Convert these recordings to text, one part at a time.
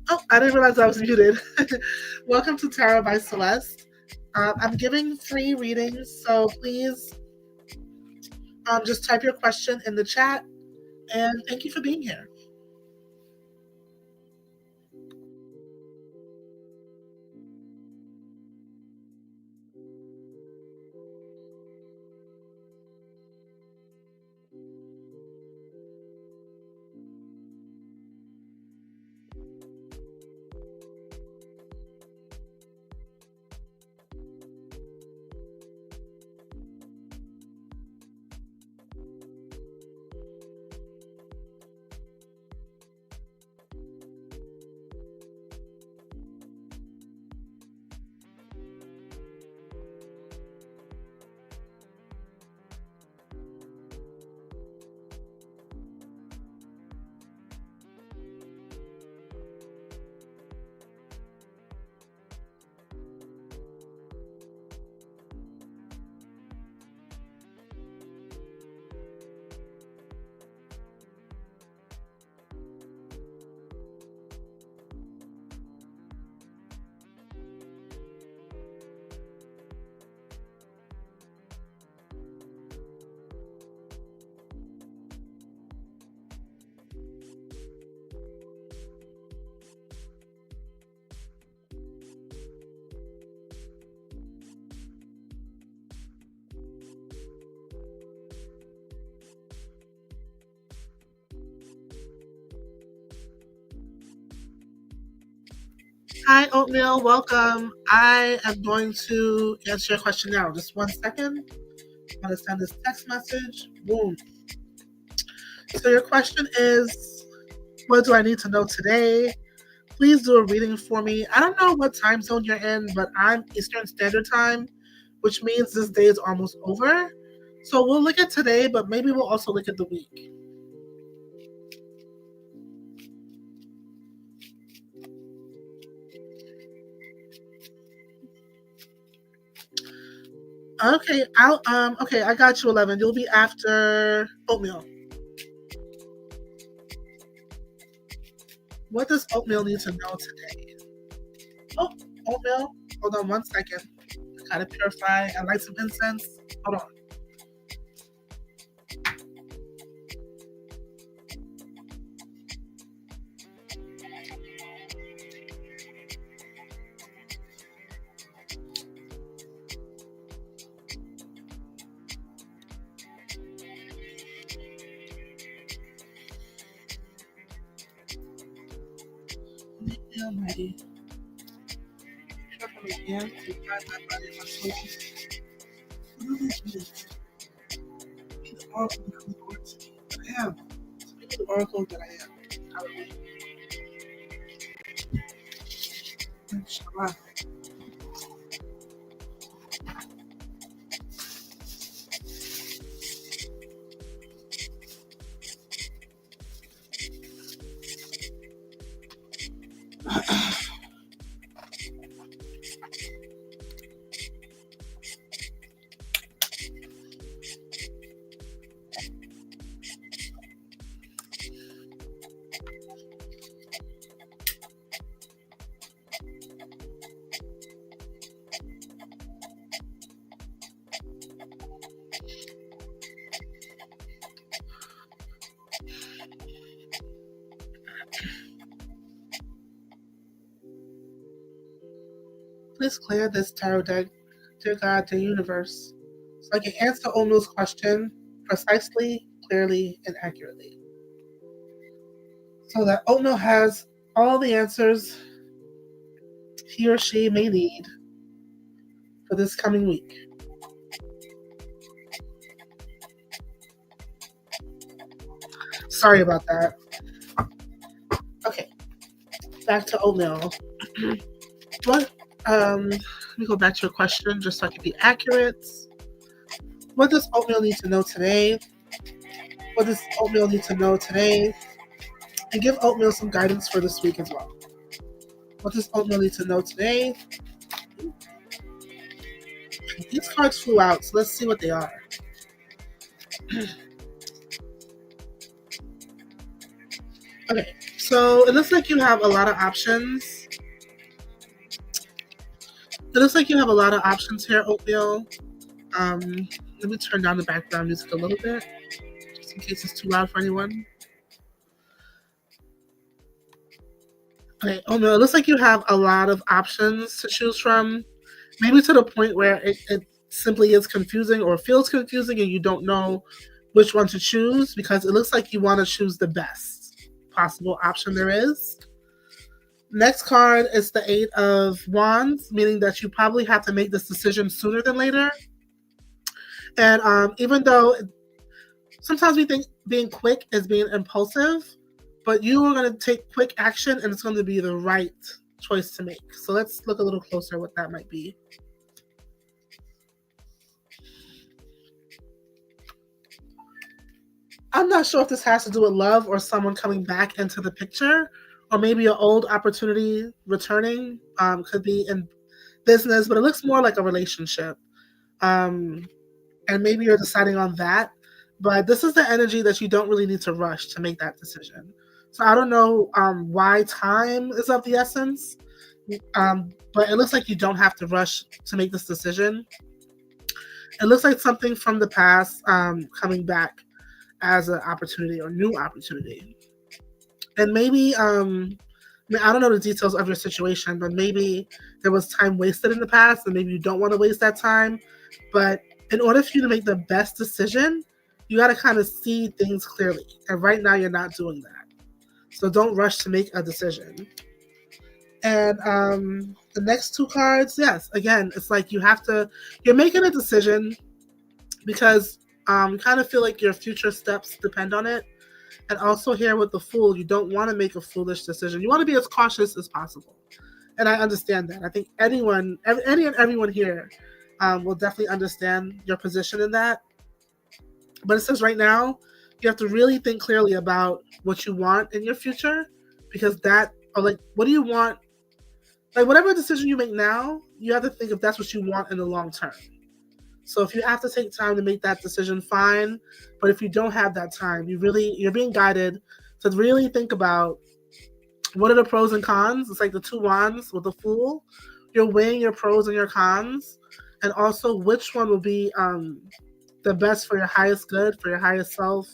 Oh, I didn't realize I was muted. Welcome to Tarot by Celeste. I'm giving free readings, so please just type your question in the chat. And thank you for being here. Hi, Oatmeal. Welcome. I am going to answer your question now. Just 1 second. I'm going to send this text message. Boom. So your question is, what do I need to know today? Please do a reading for me. I don't know what time zone you're in, but I'm Eastern Standard Time, which means this day is almost over. So we'll look at today, but maybe we'll also look at the week. Okay, okay, I got you 11. You'll be after Oatmeal. What does Oatmeal need to know today? Oh, Oatmeal. Hold on 1 second. Gotta purify. I light some incense. Hold on. Almighty. Purify my hands, purify my body and my soul. Be the oracle that I'm going to be. I am. Be the oracle that I am. Hallelujah. Shabbat. Please clear this tarot deck, dear God, dear universe, so I can answer Onu's question precisely, clearly, and accurately. So that Onu has all the answers he or she may need for this coming week. Sorry about that. Okay, back to Oatmeal. What? Let me go back to your question just so I can be accurate. What does Oatmeal need to know today? What does Oatmeal need to know today? And give Oatmeal some guidance for this week as well. What does Oatmeal need to know today? These cards flew out, so let's see what they are. Okay, so it looks like you have a lot of options. It looks like you have a lot of options here, Oatmeal. Let me turn down the background music a little bit, just in case it's too loud for anyone. Okay, Oatmeal, it looks like you have a lot of options to choose from. Maybe to the point where it simply is confusing or feels confusing and you don't know which one to choose because it looks like you want to choose the best possible option there is. Next card is the Eight of Wands, meaning that you probably have to make this decision sooner than later. And even though sometimes we think being quick is being impulsive, but you are going to take quick action and it's going to be the right choice to make. So let's look a little closer what that might be. I'm not sure if this has to do with love or someone coming back into the picture, or maybe an old opportunity returning. Could be in business, but it looks more like a relationship. And maybe you're deciding on that. But this is the energy that you don't really need to rush to make that decision. So I don't know why time is of the essence, but it looks like you don't have to rush to make this decision. It looks like something from the past coming back as an opportunity or new opportunity. And maybe, I mean, I don't know the details of your situation, but maybe there was time wasted in the past and maybe you don't want to waste that time. But in order for you to make the best decision, you got to kind of see things clearly. And right now, you're not doing that. So don't rush to make a decision. And the next two cards, yes, again, it's like you're making a decision because you kind of feel like your future steps depend on it. And also here with the Fool, you don't want to make a foolish decision. You want to be as cautious as possible. And I understand that. I think any and everyone here will definitely understand your position in that. But it says right now, you have to really think clearly about what you want in your future, because or like, what do you want? Like, whatever decision you make now, you have to think if that's what you want in the long term. So if you have to take time to make that decision, fine. But if you don't have that time, you're being guided to really think about what are the pros and cons. It's like the two wands with the Fool. You're weighing your pros and your cons, and also which one will be the best for your highest good, for your highest self,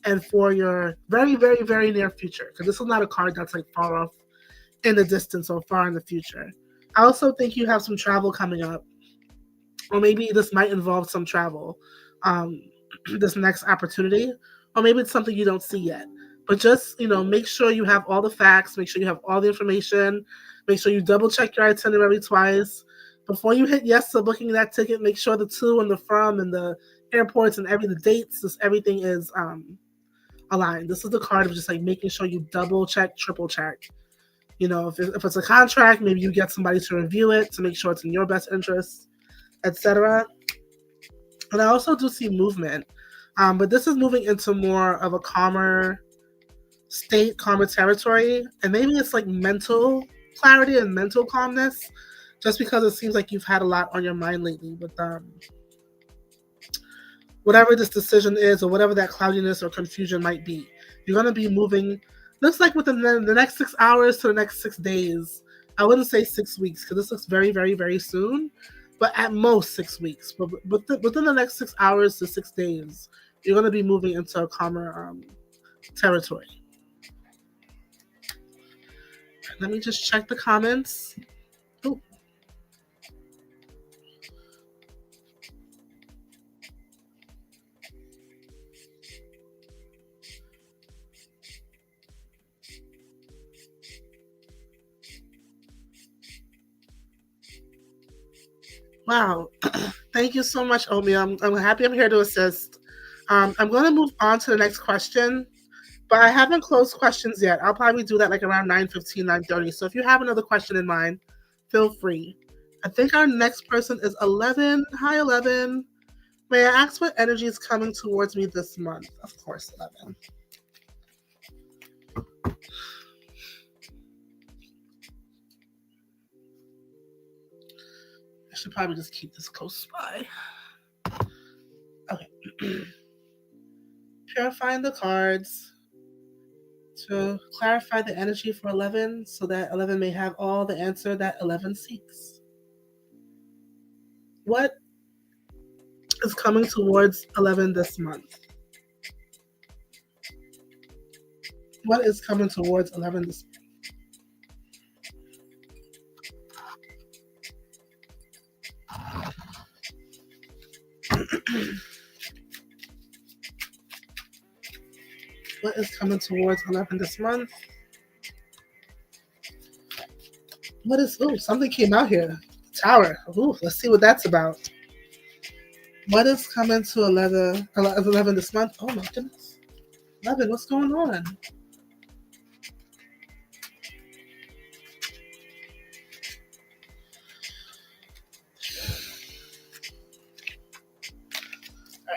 and for your very, very, very near future. Because this is not a card that's like far off in the distance or far in the future. I also think you have some travel coming up, or maybe this might involve some travel, um, this next opportunity, or maybe it's something you don't see yet. But just, make sure you have all the facts, make sure you have all the information, make sure you double check your itinerary twice. Before you hit yes to booking that ticket, make sure the to and the from and the airports and the dates, everything is aligned. This is the card of just like making sure you double check, triple check. If it's a contract, maybe you get somebody to review it to make sure it's in your best interest, etc. And I also do see movement, but this is moving into more of a calmer state, calmer territory, and maybe it's like mental clarity and mental calmness, just because it seems like you've had a lot on your mind lately with whatever this decision is, or whatever that cloudiness or confusion might be. You're going to be moving, looks like within the next 6 hours to the next 6 days. I wouldn't say 6 weeks, because this looks very, very, very soon, but at most 6 weeks. But within the next 6 hours to 6 days, you're going to be moving into a calmer territory. Let me just check the comments. Ooh. Wow. Thank you so much, Omi. I'm happy I'm here to assist. I'm going to move on to the next question, but I haven't closed questions yet. I'll probably do that like around 9:15, 9:30. So if you have another question in mind, feel free. I think our next person is 11. Hi, 11. May I ask what energy is coming towards me this month? Of course, 11. I should probably just keep this close by. Okay. Purifying the cards to clarify the energy for 11 so that 11 may have all the answer that 11 seeks. What is coming towards 11 this month? What is coming towards 11 this month? What is coming towards 11 this month? What is, something came out here. Tower. Let's see what that's about. What is coming to 11 this month? Oh my goodness. 11, what's going on?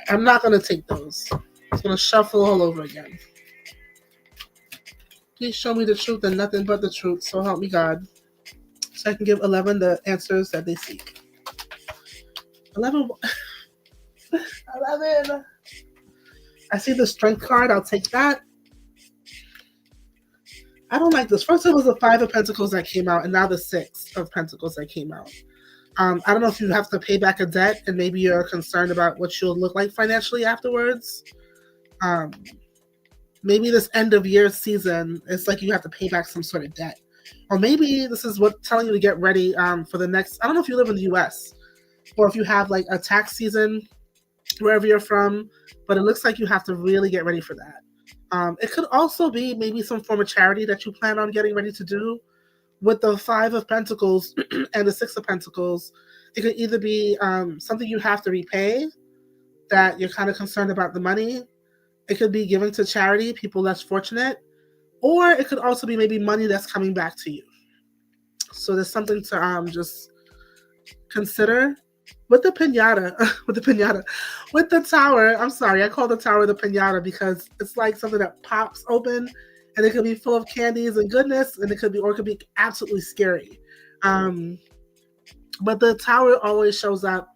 I'm not going to take those. I'm going to shuffle all over again. Please show me the truth and nothing but the truth. So help me God. So I can give 11 the answers that they seek. 11. 11. I see the strength card. I'll take that. I don't like this. First it was the 5 of Pentacles that came out, and now the 6 of Pentacles that came out. I don't know if you have to pay back a debt and maybe you're concerned about what you'll look like financially afterwards. Maybe this end of year season, it's like you have to pay back some sort of debt. Or maybe this is what telling you to get ready for the next, I don't know if you live in the US or if you have like a tax season wherever you're from, but it looks like you have to really get ready for that. It could also be maybe some form of charity that you plan on getting ready to do, with the Five of Pentacles and the Six of Pentacles, it could either be something you have to repay, that you're kind of concerned about the money. It could be given to charity, people less fortunate, or it could also be maybe money that's coming back to you. So there's something to just consider. With the pinata, with the tower, I'm sorry, I call the tower the pinata because it's like something that pops open and it could be full of candies and goodness, and it could be absolutely scary. But the tower always shows up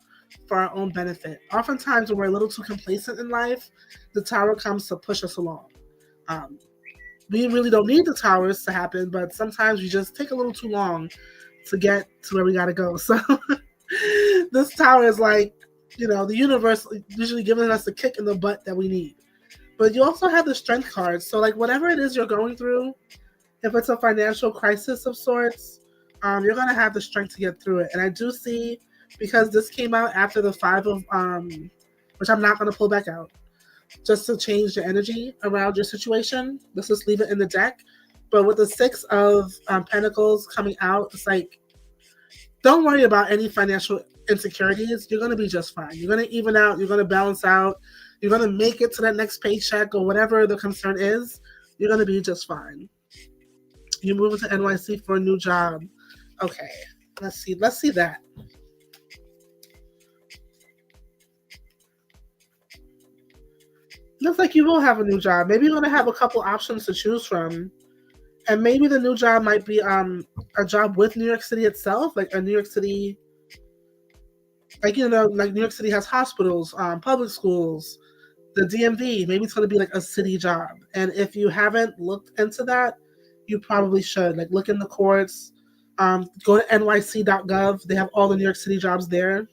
for our own benefit. Oftentimes, when we're a little too complacent in life, the tower comes to push us along. Um, we really don't need the towers to happen, but sometimes we just take a little too long to get to where we got to go. So this tower is like, the universe usually giving us the kick in the butt that we need. But you also have the strength card. So like whatever it is you're going through, if it's a financial crisis of sorts, you're going to have the strength to get through it. And I do see, because this came out after the Five of, which I'm not going to pull back out, just to change the energy around your situation. Let's just leave it in the deck. But with the Six of Pentacles coming out, it's like, don't worry about any financial insecurities. You're going to be just fine. You're going to even out. You're going to balance out. You're going to make it to that next paycheck or whatever the concern is. You're going to be just fine. You're moving to NYC for a new job. Okay, let's see. Let's see that. Looks like you will have a new job. Maybe you're going to have a couple options to choose from. And maybe the new job might be a job with New York City itself, like a New York City, like New York City has hospitals, public schools, the DMV. Maybe it's going to be like a city job. And if you haven't looked into that, you probably should. Like look in the courts, go to nyc.gov. They have all the New York City jobs there.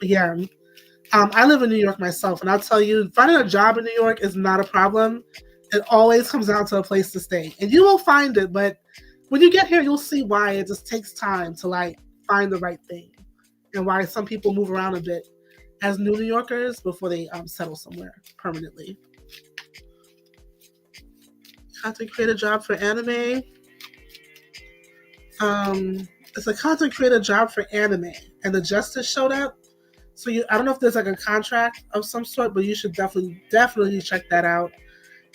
Yeah. I live in New York myself, and I'll tell you, finding a job in New York is not a problem. It always comes down to a place to stay, and you will find it. But when you get here, you'll see why it just takes time to like find the right thing, and why some people move around a bit as New Yorkers before they settle somewhere permanently. Content creator job for anime. It's a content creator job for anime, and the Justice showed up. So I don't know if there's like a contract of some sort, but you should definitely check that out.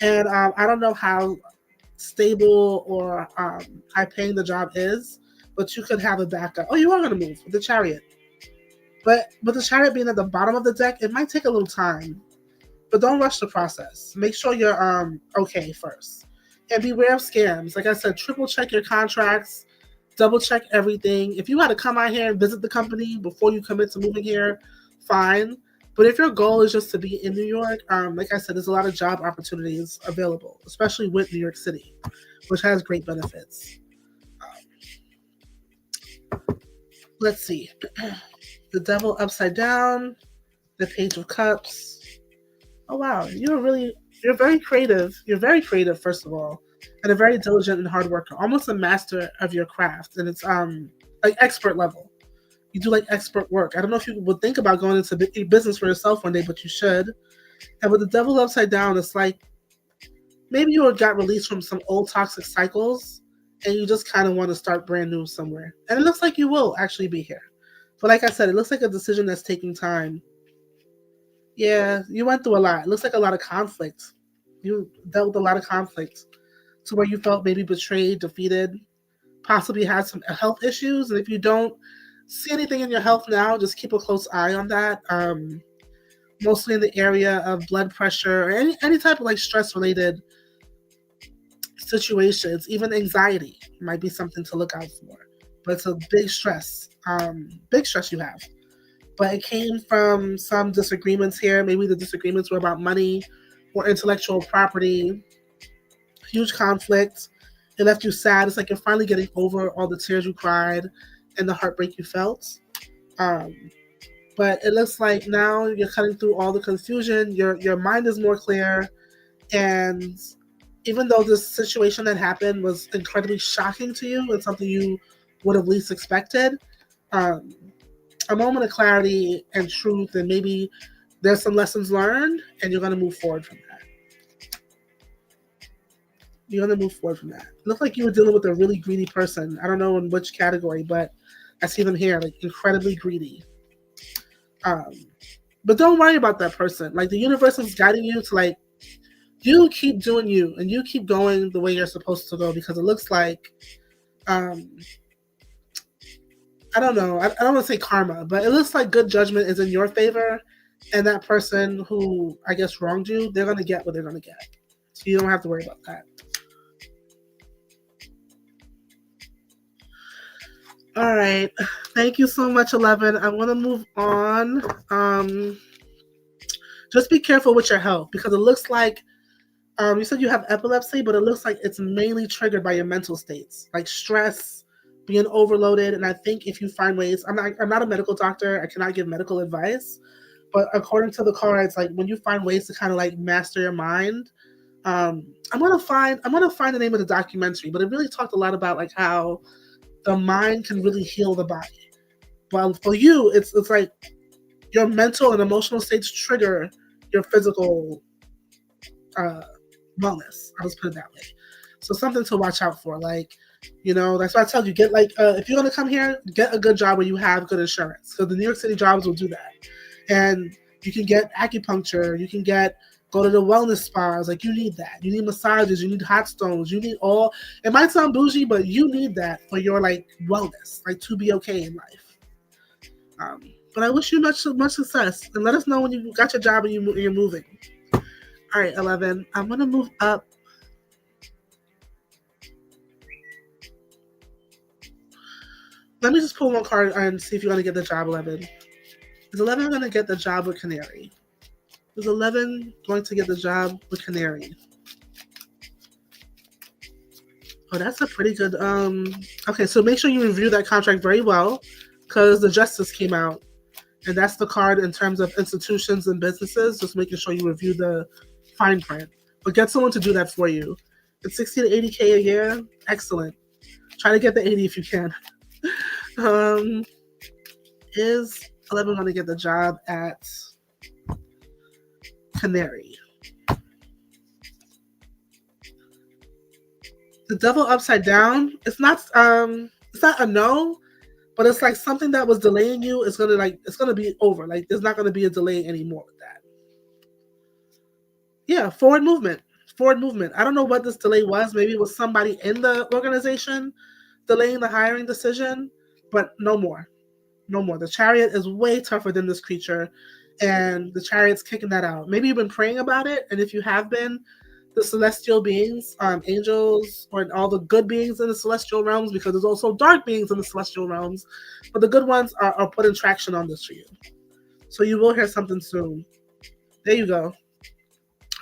And I don't know how stable or high paying the job is, but you could have a backup. Oh, you are going to move with the Chariot. But with the Chariot being at the bottom of the deck, it might take a little time. But don't rush the process. Make sure you're okay first. And beware of scams. Like I said, triple check your contracts. Double check everything. If you had to come out here and visit the company before you commit to moving here, fine. But if your goal is just to be in New York, like I said, there's a lot of job opportunities available, especially with New York City, which has great benefits. Let's see. The Devil upside down, the Page of Cups. Oh wow, you're very creative. You're very creative, first of all, and a very diligent and hard worker, almost a master of your craft, and it's like expert level. You do like expert work. I don't know if you would think about going into business for yourself one day, but you should. And with the Devil upside down, it's like maybe you got released from some old toxic cycles and you just kind of want to start brand new somewhere. And it looks like you will actually be here. But like I said, it looks like a decision that's taking time. Yeah, you went through a lot. It looks like a lot of conflict. You dealt with a lot of conflict to where you felt maybe betrayed, defeated, possibly had some health issues. And if you don't see anything in your health now, just keep a close eye on that. Mostly in the area of blood pressure or any type of like stress related situations, even anxiety might be something to look out for. But it's a big stress you have. But it came from some disagreements here. Maybe the disagreements were about money or intellectual property. Huge conflict. It left you sad. It's like you're finally getting over all the tears you cried and the heartbreak you felt. But it looks like now you're cutting through all the confusion. Your mind is more clear. And even though this situation that happened was incredibly shocking to you and something you would have least expected, a moment of clarity and truth, and maybe there's some lessons learned, and you're going to move forward from that. You're gonna move forward from that. It looks like you were dealing with a really greedy person. I don't know in which category, but I see them here, like incredibly greedy. Um, but don't worry about that person. Like the universe is guiding you to like you keep doing you and you keep going the way you're supposed to go because it looks like um I don't know. I don't want to say karma, but it looks like good judgment is in your favor, and that person who I guess wronged you, they're gonna get what they're gonna get. So you don't have to worry about that. All right. Thank you so much, 11. I'm gonna move on. Just be careful with your health because it looks like you said you have epilepsy, but it looks like it's mainly triggered by your mental states, like stress, being overloaded. And I think if you find ways, I'm not a medical doctor. I cannot give medical advice, but according to the cards, like when you find ways to kind of like master your mind, I'm gonna find the name of the documentary, but it really talked a lot about like how the mind can really heal the body. Well, for you, it's like your mental and emotional states trigger your physical uh, wellness. I'll just put it that way. So something to watch out for. Like, that's why I tell you get like if you're gonna come here, get a good job where you have good insurance. Because the New York City jobs will do that, and you can get acupuncture. You can go to the wellness spas. Like you need that. You need massages. You need hot stones. You need all. It might sound bougie, but you need that for your like wellness, like to be okay in life. But I wish you much success, and let us know when you got your job and you're moving. All right, 11. I'm gonna move up. Let me just pull one card and see if you're gonna get the job, 11. Is 11 gonna get the job with Canary? Is 11 going to get the job with Canary? Oh, that's a pretty good. Okay, so make sure you review that contract very well, because the Justice came out, and that's the card in terms of institutions and businesses. Just making sure you review the fine print, but get someone to do that for you. It's 60 to 80K a year. Excellent. Try to get the 80 if you can. Is 11 going to get the job at Canary? The Devil upside down. It's not a no, but it's like something that was delaying you is gonna be over. Like there's not gonna be a delay anymore with that. Yeah, forward movement. Forward movement. I don't know what this delay was. Maybe it was somebody in the organization delaying the hiring decision, but no more. No more. The Chariot is way tougher than this creature, and the Chariot's kicking that out. Maybe you've been praying about it, and if you have been, the celestial beings, angels, or all the good beings in the celestial realms, because there's also dark beings in the celestial realms, but the good ones are putting traction on this for you. So you will hear something soon. There you go.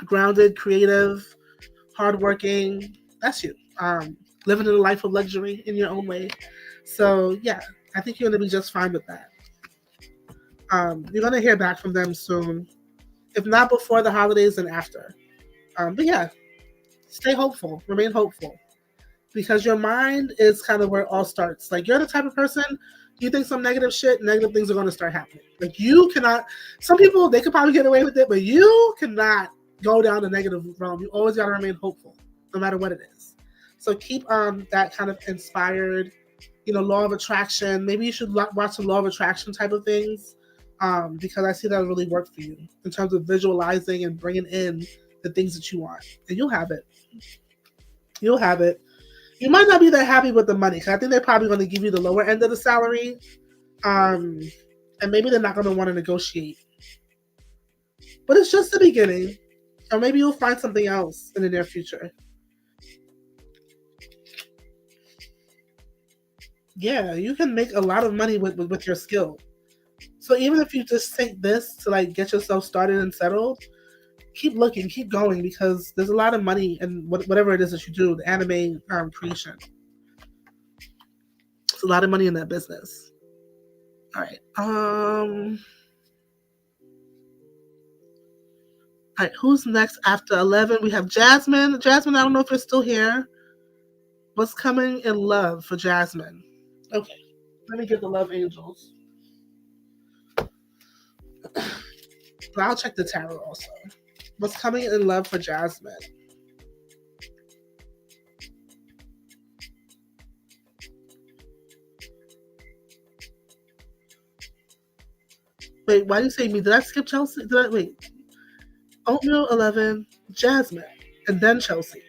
Grounded, creative, hardworking. That's you. Living in a life of luxury in your own way. So yeah, I think you're gonna be just fine with that. You're gonna hear back from them soon, if not before the holidays and after. But yeah, stay hopeful, remain hopeful, because your mind is kind of where it all starts. Like you're the type of person, you think some negative shit, negative things are going to start happening. Like you cannot. Some people they could probably get away with it, but you cannot go down the negative realm. You always got to remain hopeful, no matter what it is. So keep that kind of inspired, law of attraction. Maybe you should watch some law of attraction type of things, because I see that really work for you in terms of visualizing and bringing in the things that you want, and you'll have it. You'll have it. You might not be that happy with the money, because I think they're probably going to give you the lower end of the salary, and maybe they're not going to want to negotiate. But it's just the beginning, or maybe you'll find something else in the near future. Yeah, you can make a lot of money with your skill. So even if you just take this to like get yourself started and settled, keep looking, keep going, because there's a lot of money in whatever it is that you do, the anime creation. It's a lot of money in that business. All right. All right. Who's next after 11? We have Jasmine. Jasmine, I don't know if you're still here. What's coming in love for Jasmine? Okay. Let me get the love angels. But I'll check the tarot also. What's coming in love for Jasmine? Wait, why do you say me? Did I skip Chelsea? Did I wait? Oatmeal 11, Jasmine, and then Chelsea.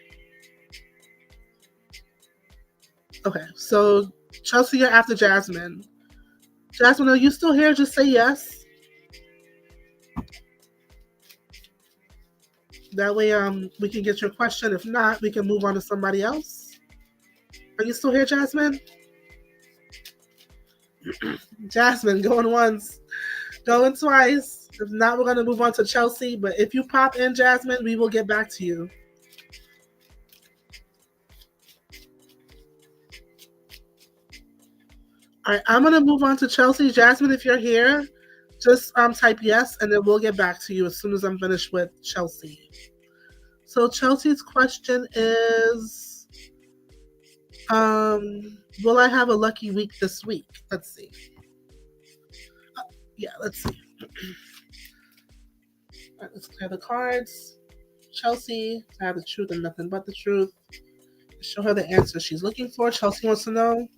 Okay, so Chelsea, you're after Jasmine. Jasmine, are you still here? Just say yes. That way, we can get your question. If not, we can move on to somebody else. Are you still here, Jasmine? Jasmine, going once, going twice. If not, we're gonna move on to Chelsea. But if you pop in, Jasmine, we will get back to you. All right, I'm gonna move on to Chelsea. Jasmine, if you're here, just type yes, and then we'll get back to you as soon as I'm finished with Chelsea. So Chelsea's question is, will I have a lucky week this week? Let's see. Yeah, let's see. All right, let's clear the cards. Chelsea, I have the truth and nothing but the truth. Show her the answer she's looking for. Chelsea wants to know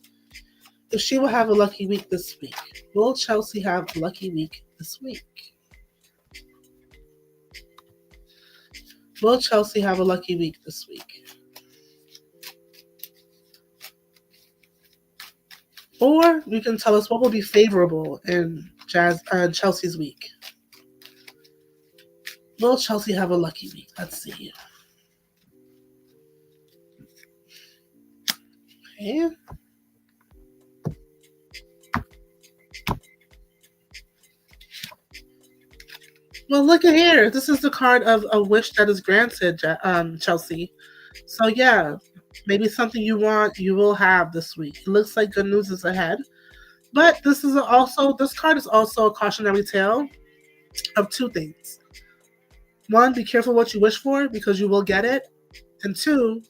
if she will have a lucky week this week. Will Chelsea have a lucky week this week? Will Chelsea have a lucky week this week? Or you can tell us what will be favorable in Chelsea's week. Will Chelsea have a lucky week? Let's see. Okay. Well, look at here. This is the card of a wish that is granted, Chelsea. So yeah, maybe something you want, you will have this week. It looks like good news is ahead. But this card is also a cautionary tale of two things. One, be careful what you wish for because you will get it. And two,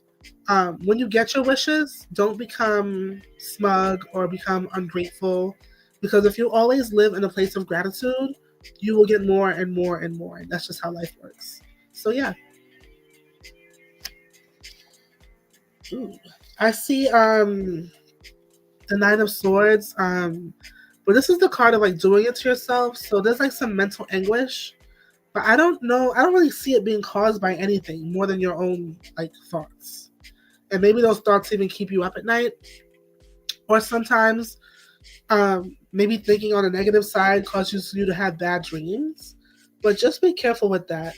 when you get your wishes, don't become smug or become ungrateful. Because if you always live in a place of gratitude, you will get more and more and more. And that's just how life works. So yeah. Ooh. I see the Nine of Swords. But this is the card of like doing it to yourself. So there's like some mental anguish. But I don't know. I don't really see it being caused by anything more than your own like thoughts. And maybe those thoughts even keep you up at night. Or sometimes maybe thinking on the negative side causes you to have bad dreams. But just be careful with that.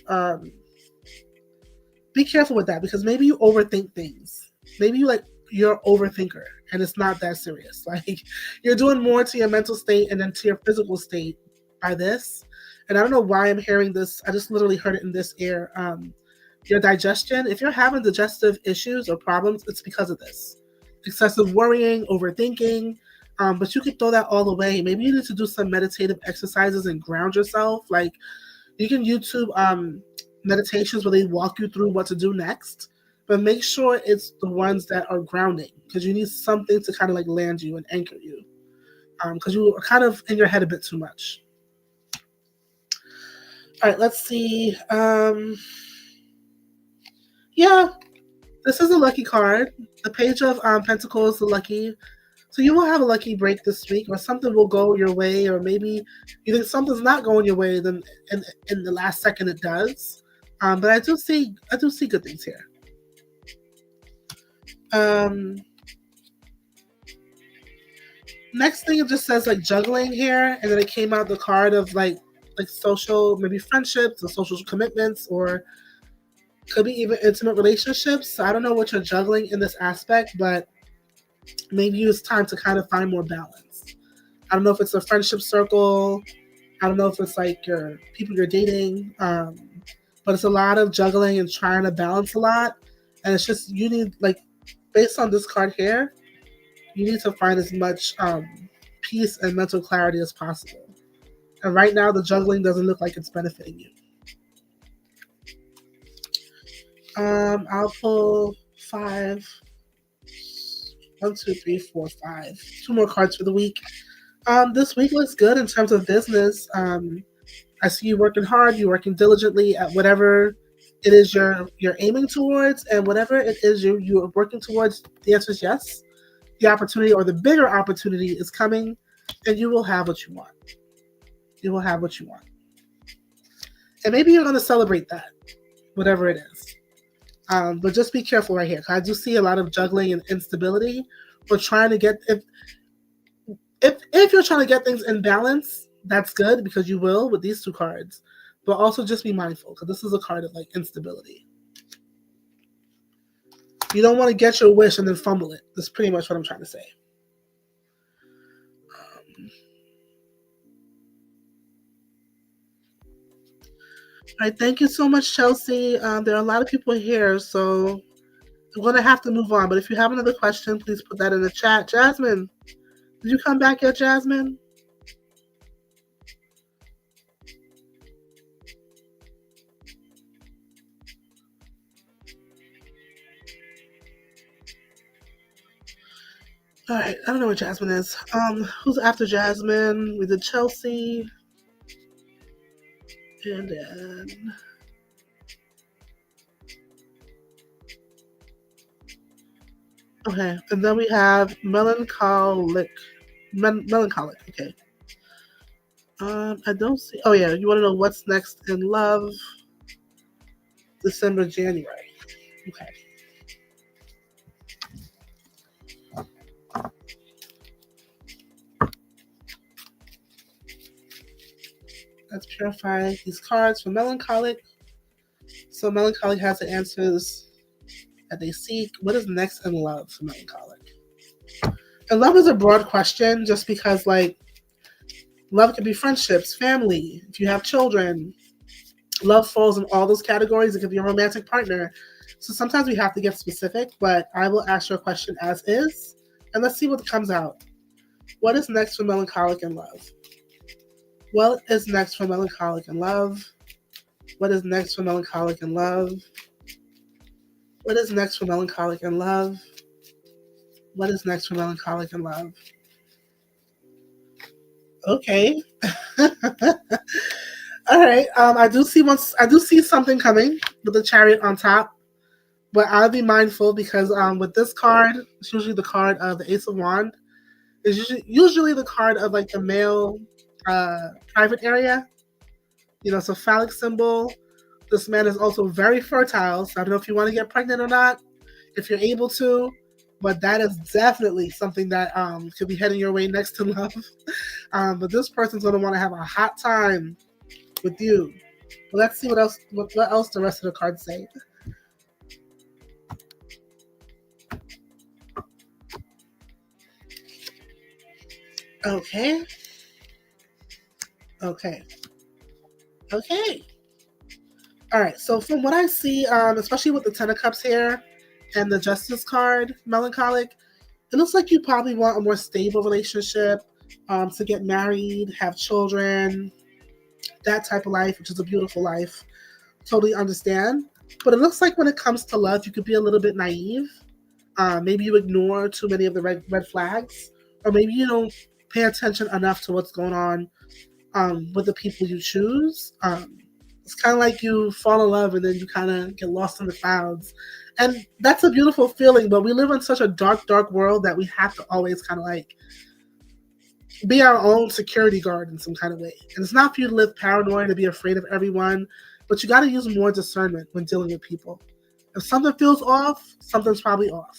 Be careful with that because maybe you overthink things. Maybe you're an overthinker and it's not that serious. Like you're doing more to your mental state and then to your physical state by this. And I don't know why I'm hearing this. I just literally heard it in this ear. Your digestion, if you're having digestive issues or problems, it's because of this. Excessive worrying, overthinking. But you can throw that all away. Maybe you need to do some meditative exercises and ground yourself. Like you can YouTube meditations where they walk you through what to do next. But make sure it's the ones that are grounding because you need something to kind of like land you and anchor you. Because you are kind of in your head a bit too much. All right, let's see. Yeah, this is a lucky card. The Page of Pentacles is the lucky. So you will have a lucky break this week, or something will go your way, or maybe you think something's not going your way, then in the last second it does. But I do see good things here. Next thing, it just says like juggling here, and then it came out the card of like social, maybe friendships or social commitments, or could be even intimate relationships. So I don't know what you're juggling in this aspect, but maybe it's time to kind of find more balance. I don't know if it's a friendship circle. I don't know if it's like your people you're dating. But it's a lot of juggling and trying to balance a lot. And it's just, you need, like, based on this card here, you need to find as much peace and mental clarity as possible. And right now, the juggling doesn't look like it's benefiting you. I'll pull 5. 1, 2, 3, 4, 5. 2 more cards for the week. This week looks good in terms of business. I see you working hard. You're working diligently at whatever it is you're aiming towards, and whatever it is you're working towards. The answer is yes. The opportunity or the bigger opportunity is coming, and you will have what you want. you will have what you want. And maybe you're going to celebrate that, whatever it is. But just be careful right here. I do see a lot of juggling and instability. We're trying to get, if you're trying to get things in balance, that's good because you will with these two cards. But also just be mindful because this is a card of like instability. You don't want to get your wish and then fumble it. That's pretty much what I'm trying to say. All right, thank you so much, Chelsea. There are a lot of people here, so I'm going to have to move on. But if you have another question, please put that in the chat. Jasmine, did you come back yet, Jasmine? All right, I don't know where Jasmine is. Who's after Jasmine? We did Chelsea. And then... Okay, and then we have melancholic. Melancholic, okay. I don't see... Oh, yeah, you want to know what's next in love? December, January. Okay. Let's purify these cards for melancholic. So melancholic has the answers that they seek. What is next in love for melancholic? And love is a broad question just because, like, love could be friendships, family, if you have children. Love falls in all those categories. It could be a romantic partner. So sometimes we have to get specific, but I will ask your question as is, and let's see what comes out. What is next for melancholic in love? What is next for melancholic in love? What is next for melancholic in love? What is next for melancholic in love? What is next for melancholic in love? Okay. All right. I do see something coming with the Chariot on top, but I'll be mindful because with this card, it's usually the card of the Ace of Wands. It's usually the card of like the male private area. You know, it's a phallic symbol. This man is also very fertile, so I don't know if you want to get pregnant or not, if you're able to, but that is definitely something that could be heading your way next to love. But this person's going to want to have a hot time with you. Well, let's see what else the rest of the cards say. Okay. All right, so from what I see, especially with the Ten of Cups here and the Justice card, melancholic, it looks like you probably want a more stable relationship, to get married, have children, that type of life, which is a beautiful life. Totally understand. But it looks like when it comes to love, you could be a little bit naive. Maybe you ignore too many of the red flags, or maybe you don't pay attention enough to what's going on with the people you choose. It's kind of like you fall in love and then you kind of get lost in the clouds. And that's a beautiful feeling, but we live in such a dark, dark world that we have to always kind of like be our own security guard in some kind of way. And it's not for you to live paranoid, to be afraid of everyone, but you got to use more discernment when dealing with people. If something feels off, something's probably off.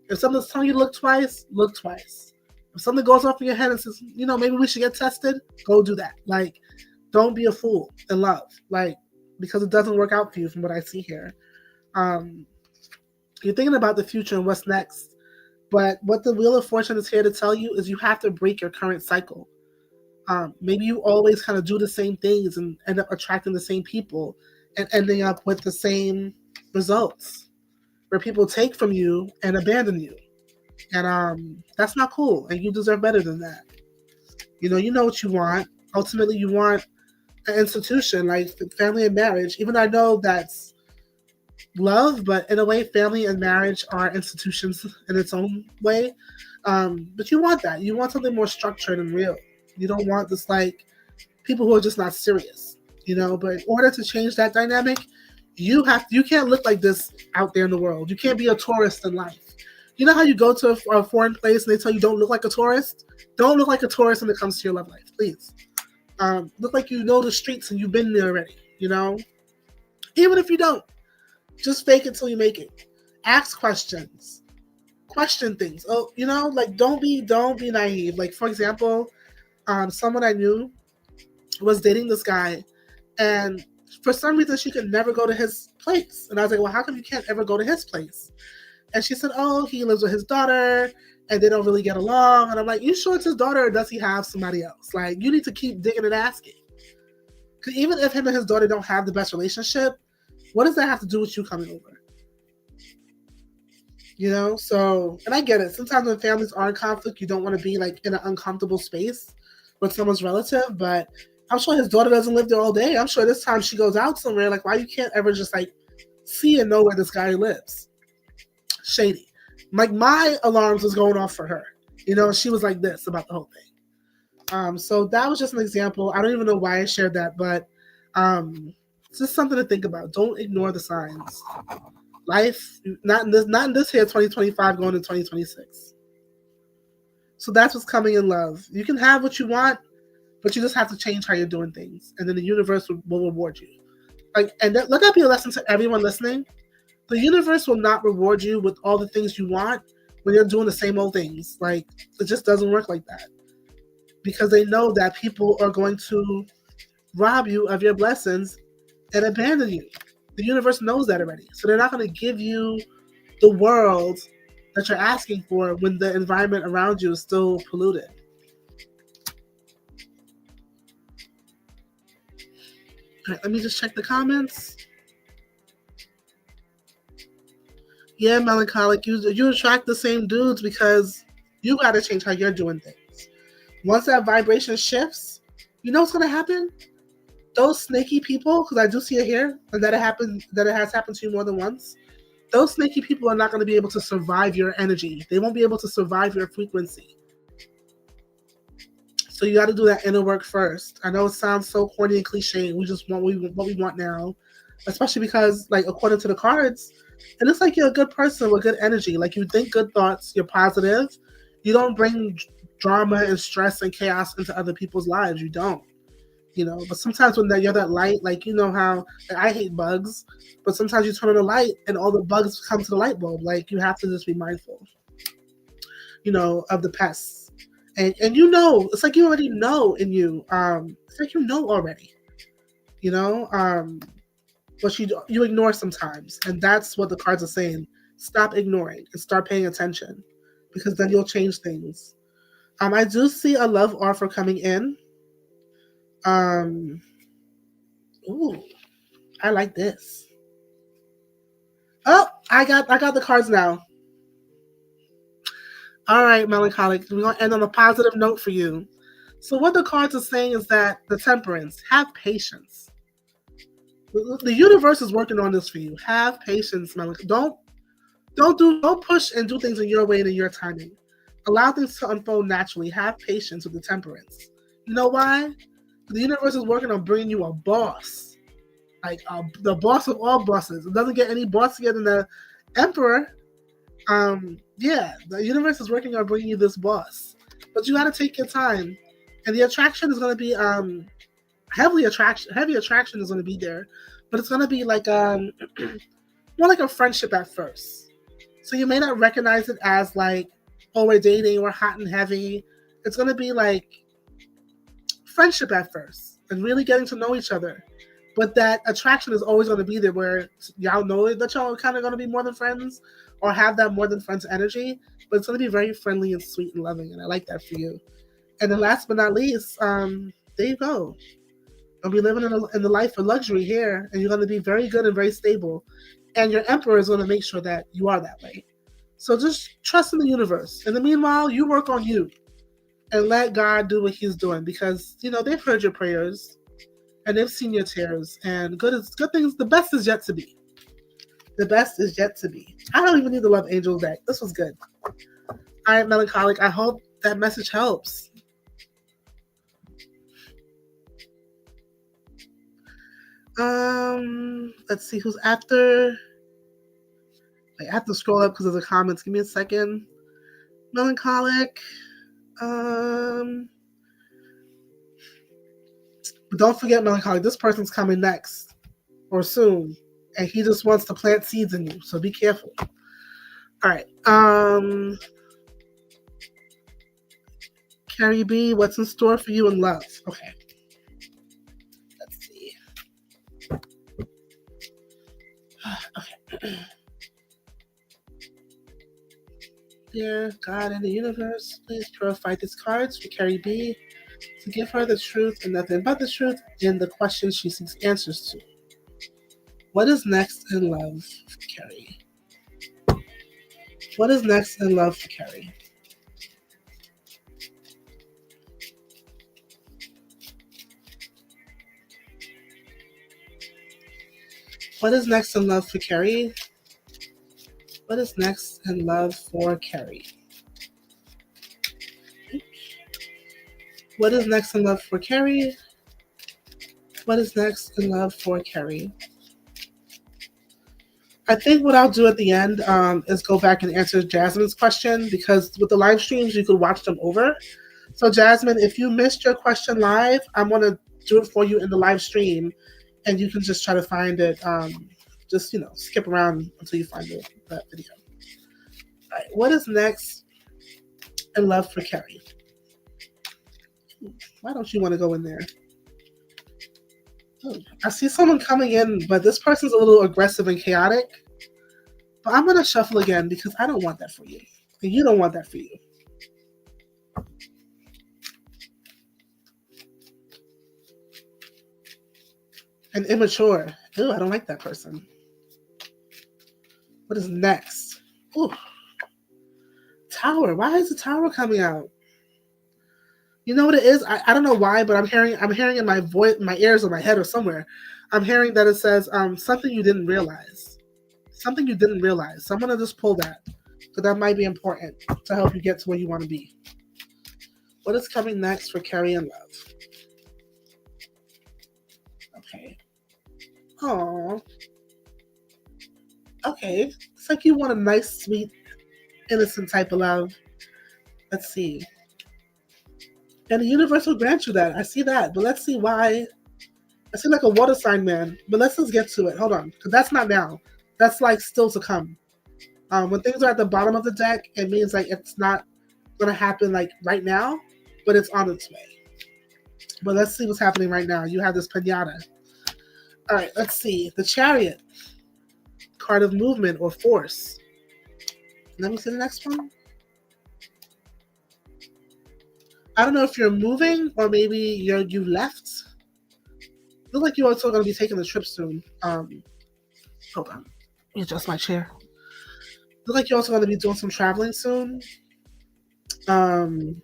If something's telling you to look twice, look twice. If something goes off in your head and says, you know, maybe we should get tested, go do that. Like, don't be a fool in love, like, because it doesn't work out for you from what I see here. You're thinking about the future and what's next, but what the Wheel of Fortune is here to tell you is you have to break your current cycle. Maybe you always kind of do the same things and end up attracting the same people and ending up with the same results, where people take from you and abandon you. And that's not cool, and you deserve better than that. You know what you want. Ultimately, you want an institution like family and marriage, even though I know that's love, but in a way, family and marriage are institutions in its own way. But you want that. You want something more structured and real. You don't want this like people who are just not serious, But in order to change that dynamic, you can't look like this out there in the world. You can't be a tourist in life. You know how you go to a foreign place and they tell you don't look like a tourist? Don't look like a tourist when it comes to your love life, please. Look like you know the streets and you've been there already, you know? Even if you don't, just fake it till you make it. Ask questions. Question things. Oh, you know, like don't be naive. Like for example, someone I knew was dating this guy, and for some reason she could never go to his place. And I was like, well, how come you can't ever go to his place? And she said, oh, he lives with his daughter and they don't really get along. And I'm like, you sure it's his daughter or does he have somebody else? Like, you need to keep digging and asking. Because even if him and his daughter don't have the best relationship, what does that have to do with you coming over? You know, so, and I get it. Sometimes when families are in conflict, you don't want to be like in an uncomfortable space with someone's relative, but I'm sure his daughter doesn't live there all day. I'm sure this time she goes out somewhere, like, why you can't ever just like see and know where this guy lives? Shady. Like, my alarms was going off for her. You know, she was like this about the whole thing. So that was just an example. I don't even know why I shared that, but it's just something to think about. Don't ignore the signs. Life, not in this year, 2025, going to 2026. So that's what's coming in love. You can have what you want, but you just have to change how you're doing things, and then the universe will reward you. Like, and let that be a lesson to everyone listening. The universe will not reward you with all the things you want when you're doing the same old things. Like, it just doesn't work like that, because they know that people are going to rob you of your blessings and abandon you. The universe knows that already. So they're not going to give you the world that you're asking for when the environment around you is still polluted. All right, let me just check the comments. Yeah, melancholic. You attract the same dudes because you got to change how you're doing things. Once that vibration shifts, you know what's going to happen? Those snaky people, because I do see it here, and that it has happened to you more than once. Those snaky people are not going to be able to survive your energy. They won't be able to survive your frequency. So you got to do that inner work first. I know it sounds so corny and cliche. We just want what we want now, especially because, like, according to the cards, it looks like you're a good person with good energy. Like, you think good thoughts. You're positive. You don't bring drama and stress and chaos into other people's lives. You don't. You know, but sometimes when you're that light, like, you know how, like, I hate bugs, but sometimes you turn on the light and all the bugs come to the light bulb. Like, you have to just be mindful, you know, of the pests. And you know, it's like you already know in you. It's like you know already, you know, but you ignore sometimes, and that's what the cards are saying. Stop ignoring and start paying attention, because then you'll change things. I do see a love offer coming in. Um, ooh, I like this. Oh, I got the cards now. All right, melancholic. We're gonna end on a positive note for you. So what the cards are saying is that the temperance, have patience. The universe is working on this for you. Have patience, melancholic. Don't push and do things in your way and in your timing. Allow things to unfold naturally. Have patience with the temperance. You know why? The universe is working on bringing you a boss, like the boss of all bosses. It doesn't get any bossier than the emperor. Yeah, the universe is working on bringing you this boss, but you got to take your time, and the attraction is going to be heavy attraction is going to be there, but it's going to be like more like a friendship at first. So you may not recognize it as like, oh, we're dating, we're hot and heavy. It's going to be like friendship at first and really getting to know each other. But that attraction is always going to be there, where y'all know that y'all are kind of going to be more than friends or have that more than friends energy. But it's going to be very friendly and sweet and loving. And I like that for you. And then last but not least, there you go. You'll be living in the life of luxury here, and you're going to be very good and very stable. And your emperor is going to make sure that you are that way. So just trust in the universe. In the meanwhile, you work on you and let God do what he's doing, because, you know, they've heard your prayers and they've seen your tears, and good things. The best is yet to be. The best is yet to be. I don't even need the love angel deck. This was good. All right, melancholic. I hope that message helps. Let's see who's after. I have to scroll up because of the comments. Give me a second. Melancholic. But don't forget, melancholy, this person's coming next or soon. And he just wants to plant seeds in you. So be careful. All right. Carrie B, what's in store for you in love? Okay. Let's see. Okay. Dear God in the universe, please purify these cards for Carrie B to give her the truth and nothing but the truth in the questions she seeks answers to. What is next in love for Carrie? What is next in love for Carrie? What is next in love for Carrie? What is next in love for Carrie? What is next in love for Carrie? What is next in love for Carrie? I think what I'll do at the end is go back and answer Jasmine's question, because with the live streams, you could watch them over. So Jasmine, if you missed your question live, I'm going to do it for you in the live stream, and you can just try to find it. Just, skip around until you find that video. All right, what is next in love for Carrie? Why don't you want to go in there? Oh, I see someone coming in, but this person's a little aggressive and chaotic. But I'm going to shuffle again because I don't want that for you. And you don't want that for you. And immature. Ooh, I don't like that person. What is next? Ooh. Tower. Why is the tower coming out? You know what it is? I don't know why, but I'm hearing in my voice, my ears or my head or somewhere, I'm hearing that it says something you didn't realize. Something you didn't realize. So I'm going to just pull that, because that might be important to help you get to where you want to be. What is coming next for Carrie in love? Okay. Oh. Okay. It's like you want a nice, sweet, innocent type of love. Let's see. And the universe will grant you that. I see that. But let's see why. I see like a water sign man. But let's just get to it. Hold on. Because that's not now. That's like still to come. When things are at the bottom of the deck, it means like it's not going to happen like right now, but it's on its way. But let's see what's happening right now. You have this pinata. All right, let's see. The Chariot. Card of movement or force. Let me see the next one. I don't know if you're moving or maybe you left. Look like you're also going to be taking the trip soon. Hold on. Let me adjust my chair. Look like you're also going to be doing some traveling soon. And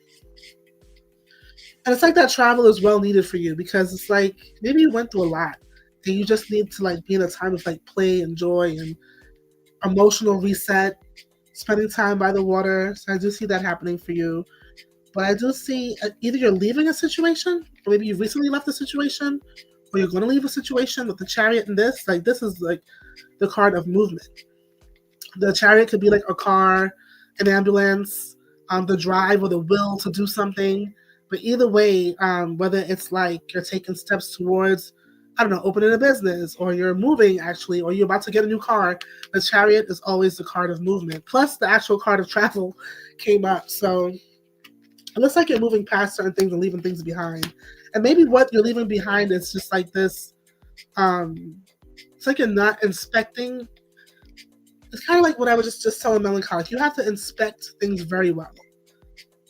it's like that travel is well needed for you, because it's like maybe you went through a lot and you just need to like be in a time of like play and joy and emotional reset, spending time by the water. So I do see that happening for you. But I do see either you're leaving a situation, or maybe you recently left a situation, or you're going to leave a situation with the Chariot and this. Like, this is like the card of movement. The Chariot could be like a car, an ambulance, the drive or the will to do something. But either way, whether it's like you're taking steps towards, I don't know, opening a business, or you're moving actually, or you're about to get a new car, the Chariot is always the card of movement. Plus the actual card of travel came up. So it looks like you're moving past certain things and leaving things behind. And maybe what you're leaving behind is just like this, it's like you're not inspecting. It's kind of like what I was just telling Melancholy. You have to inspect things very well.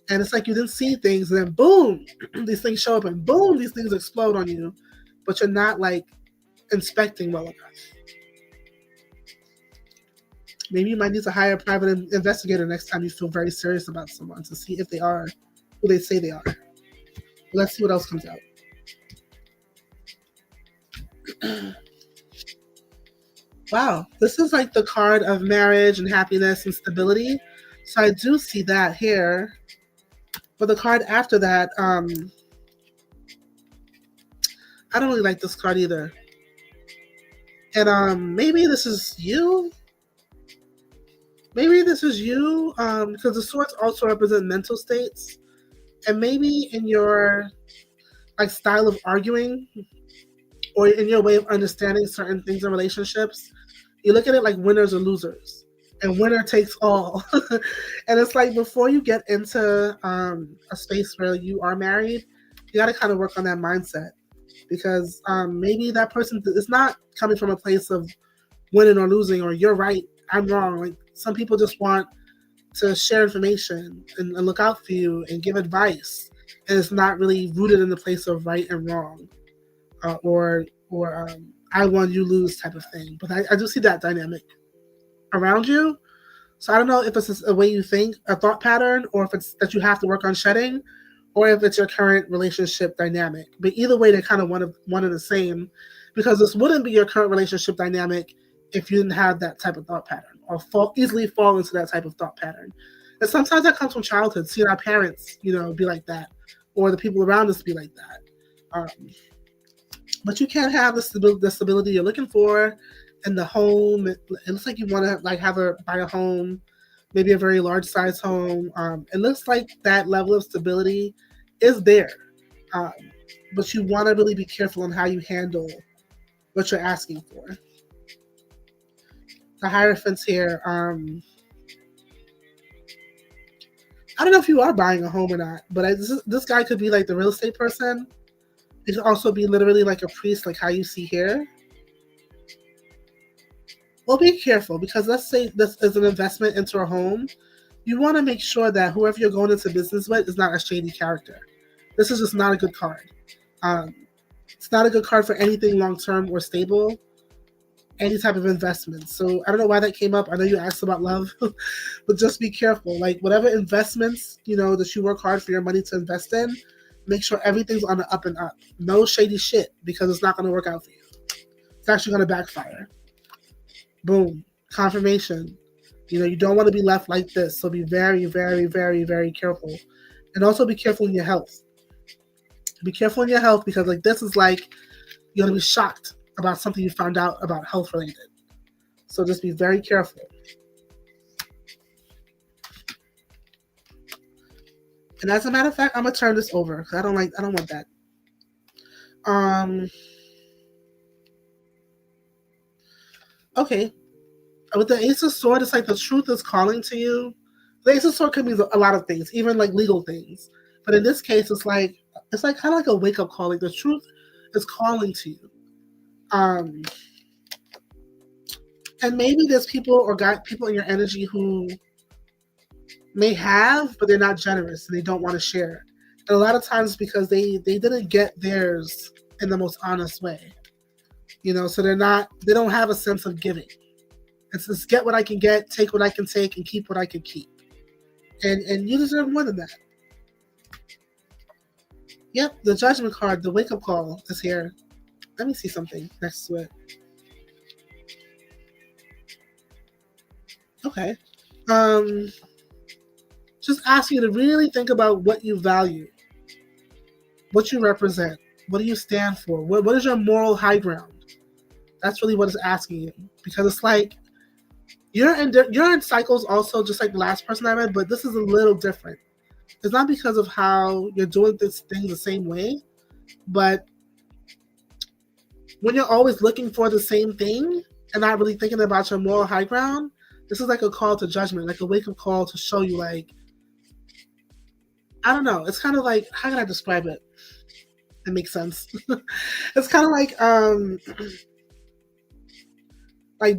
And it's like you didn't see things, and then boom, these things show up, and boom, these things explode on you. But you're not like inspecting well enough. Maybe you might need to hire a private investigator next time you feel very serious about someone, to see if they are who they say they are. Let's see what else comes out. Wow, this is like the card of marriage and happiness and stability. So I do see that here. But the card after that, I don't really like this card either. And maybe this is you. Maybe this is you, because the swords also represent mental states. And maybe in your like style of arguing or in your way of understanding certain things in relationships, you look at it like winners or losers, and winner takes all. And it's like before you get into a space where you are married, you got to kind of work on that mindset because maybe that person is not coming from a place of winning or losing or you're right, I'm wrong. Like some people just want to share information and look out for you and give advice, and it's not really rooted in the place of right and wrong or I won you lose type of thing. But I do see that dynamic around you. So I don't know if it's a way you think, a thought pattern, or if it's that you have to work on shedding, or if it's your current relationship dynamic. But either way, they're kind of one and the same, because this wouldn't be your current relationship dynamic if you didn't have that type of thought pattern or easily fall into that type of thought pattern. And sometimes that comes from childhood, seeing our parents, be like that, or the people around us be like that. But you can't have the stability you're looking for in the home. It looks like you want to buy a home, maybe a very large size home. It looks like that level of stability is there, um, but you want to really be careful on how you handle what you're asking for. The Hierophant's here. I don't know if you are buying a home or not, but this guy could be like the real estate person. It could also be literally like a priest, like how you see here. Well, be careful because let's say this is an investment into a home. You want to make sure that whoever you're going into business with is not a shady character. This is just not a good card. Um, it's not a good card for anything long-term or stable, any type of investment. So I don't know why that came up. I know you asked about love, but just be careful. Like whatever investments, that you work hard for your money to invest in, make sure everything's on the up and up. No shady shit because it's not going to work out for you. It's actually going to backfire. Boom. Confirmation. You don't want to be left like this. So be very, very, very, very careful. And also be careful in your health. Be careful in your health because like this is like you're going to be shocked about something you found out about health related. So just be very careful. And as a matter of fact, I'm going to turn this over because I don't want that. Okay. With the Ace of Swords, it's like the truth is calling to you. The Ace of Swords could mean a lot of things, even like legal things. But in this case, it's like kind of like a wake up call. Like the truth is calling to you. And maybe there's people in your energy who may have, but they're not generous and they don't want to share. And a lot of times because they didn't get theirs in the most honest way. So they don't have a sense of giving. It's just get what I can get, take what I can take, and keep what I can keep. And you deserve more than that. Yep, the Judgment card, the wake-up call is here. Let me see something next to it. Okay. Just ask you to really think about what you value, what you represent, what do you stand for, what is your moral high ground? That's really what it's asking you, because it's like you're in cycles also, just like the last person I read, but this is a little different. It's not because of how you're doing this thing the same way, but when you're always looking for the same thing and not really thinking about your moral high ground, this is like a call to judgment, like a wake-up call to show you, like, I don't know. It's kind of like, how can I describe it? It makes sense. It's kind of like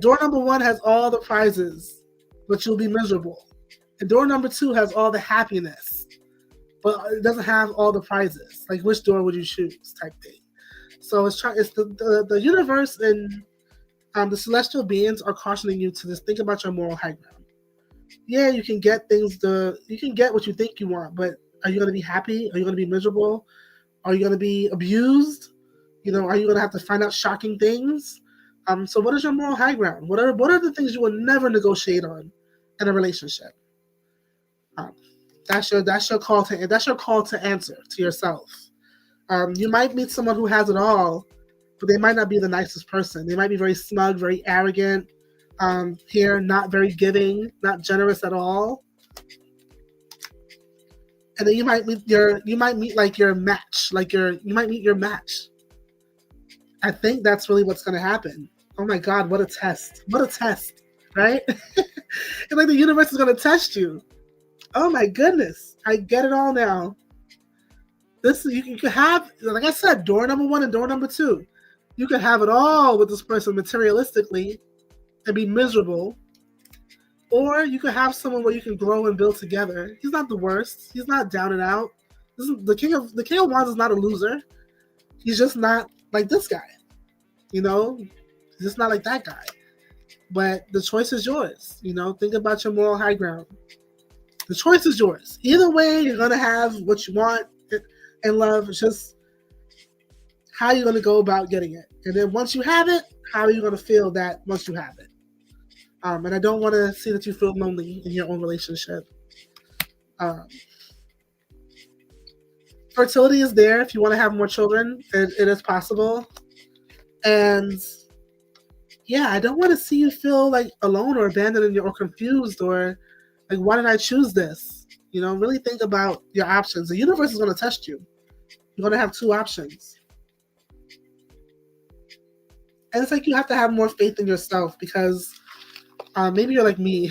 door number 1 has all the prizes, but you'll be miserable. And door number 2 has all the happiness, but it doesn't have all the prizes. Like, which door would you choose type thing. So it's the universe and the celestial beings are cautioning you to just think about your moral high ground. Yeah, you can get you can get what you think you want, but are you going to be happy? Are you going to be miserable? Are you going to be abused? Are you going to have to find out shocking things? So what is your moral high ground? What are the things you will never negotiate on in a relationship? That's your call to answer to yourself. You might meet someone who has it all, but they might not be the nicest person. They might be very smug, very arrogant. Here, not very giving, not generous at all. and then you might meet like your match, you might meet your match. I think that's really what's gonna happen. Oh my God, what a test! What a test, right? It's like the universe is gonna test you. Oh my goodness, I get it all now. This you can have, like I said, door number one and door number two. You can have it all with this person materialistically and be miserable, or you can have someone where you can grow and build together. He's not the worst. He's not down and out. This is the king of wands is not a loser. He's just not like this guy. He's just not like that guy. But the choice is yours. Think about your moral high ground. The choice is yours. Either way, you're gonna have what you want in love. It's just how you're gonna go about getting it. And then once you have it, how are you gonna feel that once you have it? And I don't want to see that you feel lonely in your own relationship. Fertility is there if you want to have more children. It is possible. And yeah, I don't want to see you feel like alone or abandoned or confused or like, why did I choose this? Really think about your options. The universe is going to test you. You're going to have two options. And it's like you have to have more faith in yourself because maybe you're like me.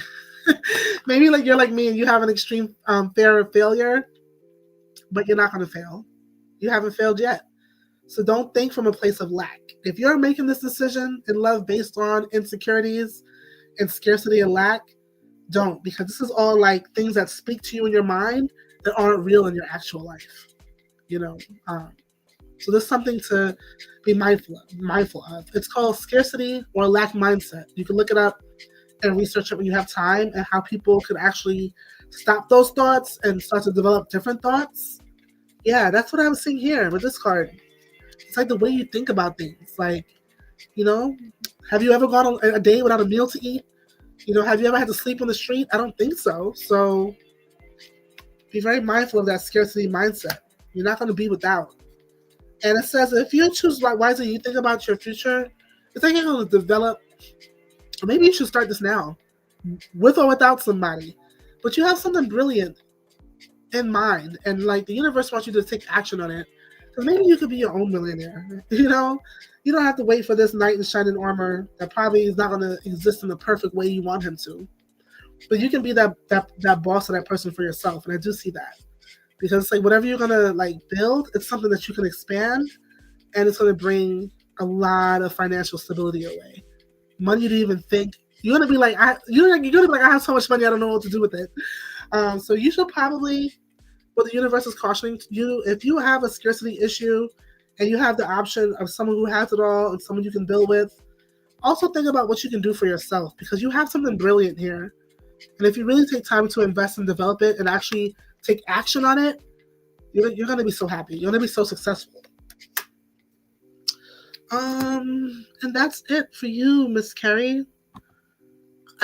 Maybe like you're like me and you have an extreme fear of failure, but you're not going to fail. You haven't failed yet. So don't think from a place of lack. If you're making this decision in love based on insecurities and scarcity and lack, don't, because this is all like things that speak to you in your mind that aren't real in your actual life. So there's something to be mindful of. It's called scarcity or lack mindset. You can look it up and research it when you have time, and how people could actually stop those thoughts and start to develop different thoughts. Yeah, that's what I was seeing here with this card. It's like the way you think about things. Like, have you ever gone on a day without a meal to eat? Have you ever had to sleep on the street? I don't think so. So be very mindful of that scarcity mindset. You're not going to be without. And it says if you choose wisely, you think about your future, it's like you're going to develop. Maybe you should start this now, with or without somebody. But you have something brilliant in mind, and like the universe wants you to take action on it. Because maybe you could be your own millionaire. You don't have to wait for this knight in shining armor that probably is not going to exist in the perfect way you want him to. But you can be that boss of that person for yourself, and I do see that. Because it's like whatever you're gonna like build, it's something that you can expand, and it's gonna bring a lot of financial stability your way. Money you didn't even think. You're gonna be like, I have so much money, I don't know what to do with it. So you should probably, what the universe is cautioning you, if you have a scarcity issue and you have the option of someone who has it all and someone you can build with, also think about what you can do for yourself, because you have something brilliant here. And if you really take time to invest and develop it and actually take action on it, you're going to be so happy. You're going to be so successful. And that's it for you, Miss Carrie.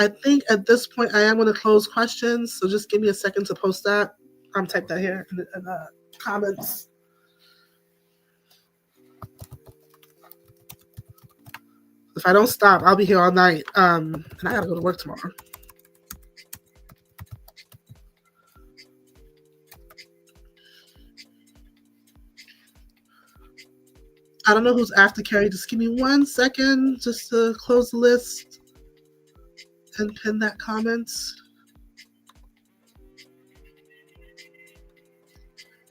I think at this point I am going to close questions, so just give me a second to post that. Type that here in the comments. If I don't stop, I'll be here all night. And I gotta go to work tomorrow. I don't know who's after Carrie. Just give me 1 second just to close the list and pin that comment.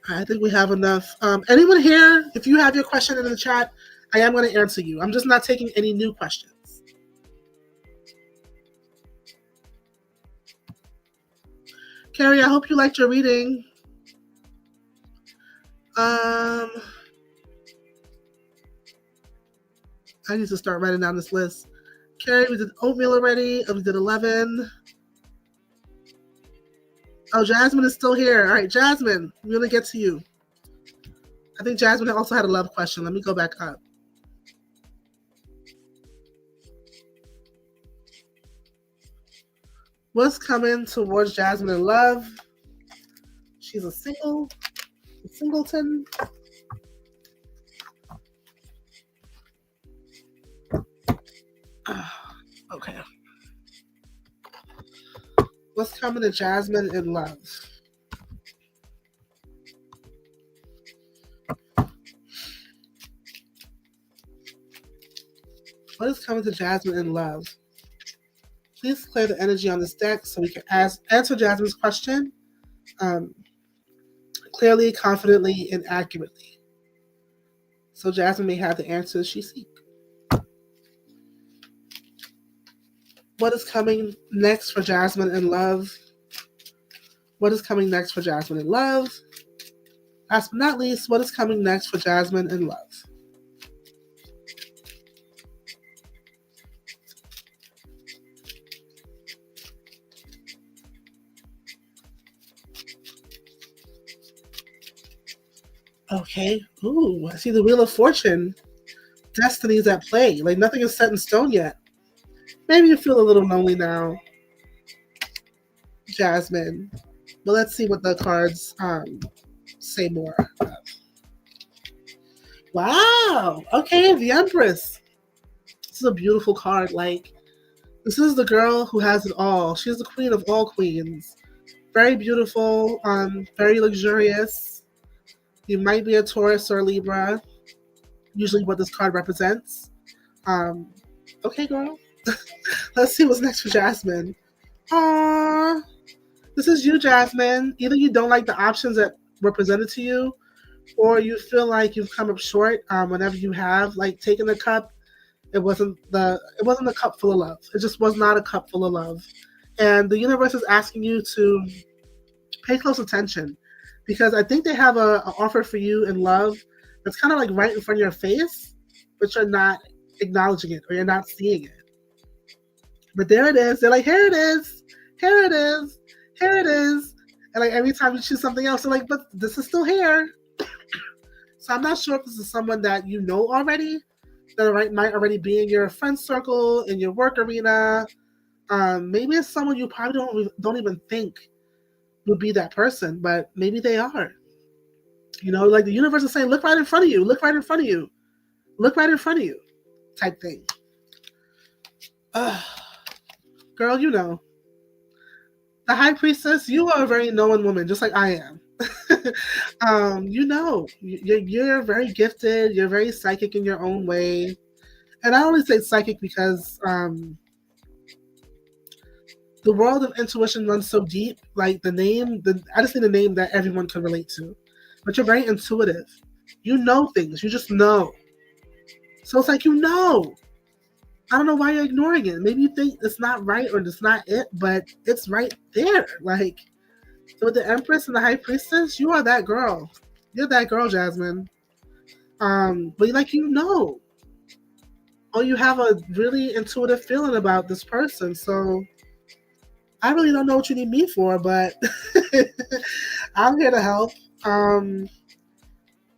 I think we have enough. Anyone here, if you have your question in the chat, I am going to answer you. I'm just not taking any new questions. Carrie, I hope you liked your reading. I need to start writing down this list. Carrie, we did oatmeal already. We did 11. Oh, Jasmine is still here. All right, Jasmine, I'm going to get to you. I think Jasmine also had a love question. Let me go back up. What's coming towards Jasmine in love? She's a singleton. Okay. What's coming to Jasmine in love? What is coming to Jasmine in love? Please clear the energy on this deck so we can answer Jasmine's question um, clearly, confidently, and accurately. So Jasmine may have the answers she seeks. What is coming next for Jasmine in love? What is coming next for Jasmine in love? Last but not least, what is coming next for Jasmine in love? Okay. Ooh, I see the Wheel of Fortune. Destiny's at play. Like nothing is set in stone yet. Maybe you feel a little lonely now, Jasmine. But let's see what the cards say more. Wow. Okay, the Empress. This is a beautiful card. Like, this is the girl who has it all. She's the queen of all queens. Very beautiful, very luxurious. You might be a Taurus or a Libra, usually what this card represents. Okay, girl. Let's see what's next for Jasmine. Aww. This is you, Jasmine. Either you don't like the options that were presented to you, or you feel like you've come up short whenever you have like taken a cup. It wasn't a cup full of love. It just was not a cup full of love. And the universe is asking you to pay close attention because I think they have an offer for you in love that's kind of like right in front of your face, but you're not acknowledging it or you're not seeing it. But there it is. They're like, here it is. Here it is. Here it is. And like every time you choose something else, they're like, but this is still here. So I'm not sure if this is someone that you know already, that might already be in your friend circle, in your work arena. Maybe it's someone you probably don't even think would be that person, but maybe they are. You know, like the universe is saying, look right in front of you, look right in front of you, look right in front of you, type thing. Girl, you know. The High Priestess, you are a very knowing woman, just like I am. You know, you're very gifted. You're very psychic in your own way. And I only say psychic because the world of intuition runs so deep. Like I just need a name that everyone can relate to. But you're very intuitive. You know things. You just know. So it's like, you know. I don't know why you're ignoring it. Maybe you think it's not right or it's not it, but it's right there. Like, so with the Empress and the High Priestess, you are that girl. You're that girl, Jasmine. But like, you know. Or you have a really intuitive feeling about this person. So I really don't know what you need me for, but I'm here to help.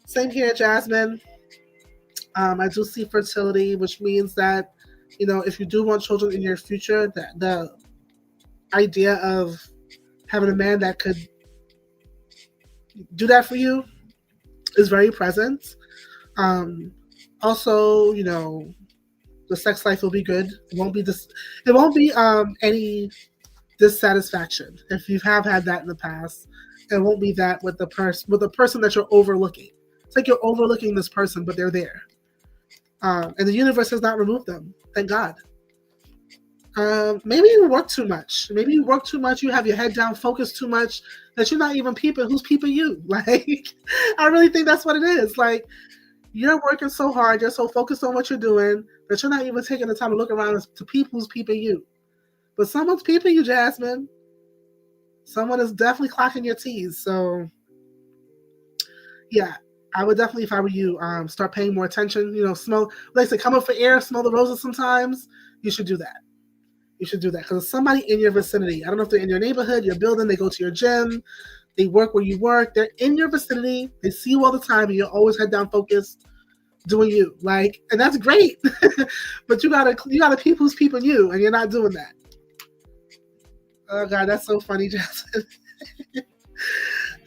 Same here, Jasmine. I do see fertility, which means that, you know, if you do want children in your future, the idea of having a man that could do that for you is very present. Also, you know, the sex life will be good. It won't be any dissatisfaction if you have had that in the past. It won't be that with the person that you're overlooking. It's like you're overlooking this person, but they're there. And the universe has not removed them. Thank God. Maybe you work too much. Maybe you work too much. You have your head down, focused too much that you're not even peeping. Who's peeping you? Like, I really think that's what it is. Like, you're working so hard. You're so focused on what you're doing that you're not even taking the time to look around to peep who's peeping you. But someone's peeping you, Jasmine. Someone is definitely clocking your T's. So, yeah. I would definitely, if I were you, start paying more attention. You know, smell, like I say, come up for air, smell the roses sometimes. You should do that. You should do that because somebody in your vicinity. I don't know if they're in your neighborhood, your building, they go to your gym, they work where you work. They're in your vicinity. They see you all the time, and you're always head down focused, doing you. Like, and that's great. But you gotta peep who's peeping you, and you're not doing that. Oh God, that's so funny, Jasmine. I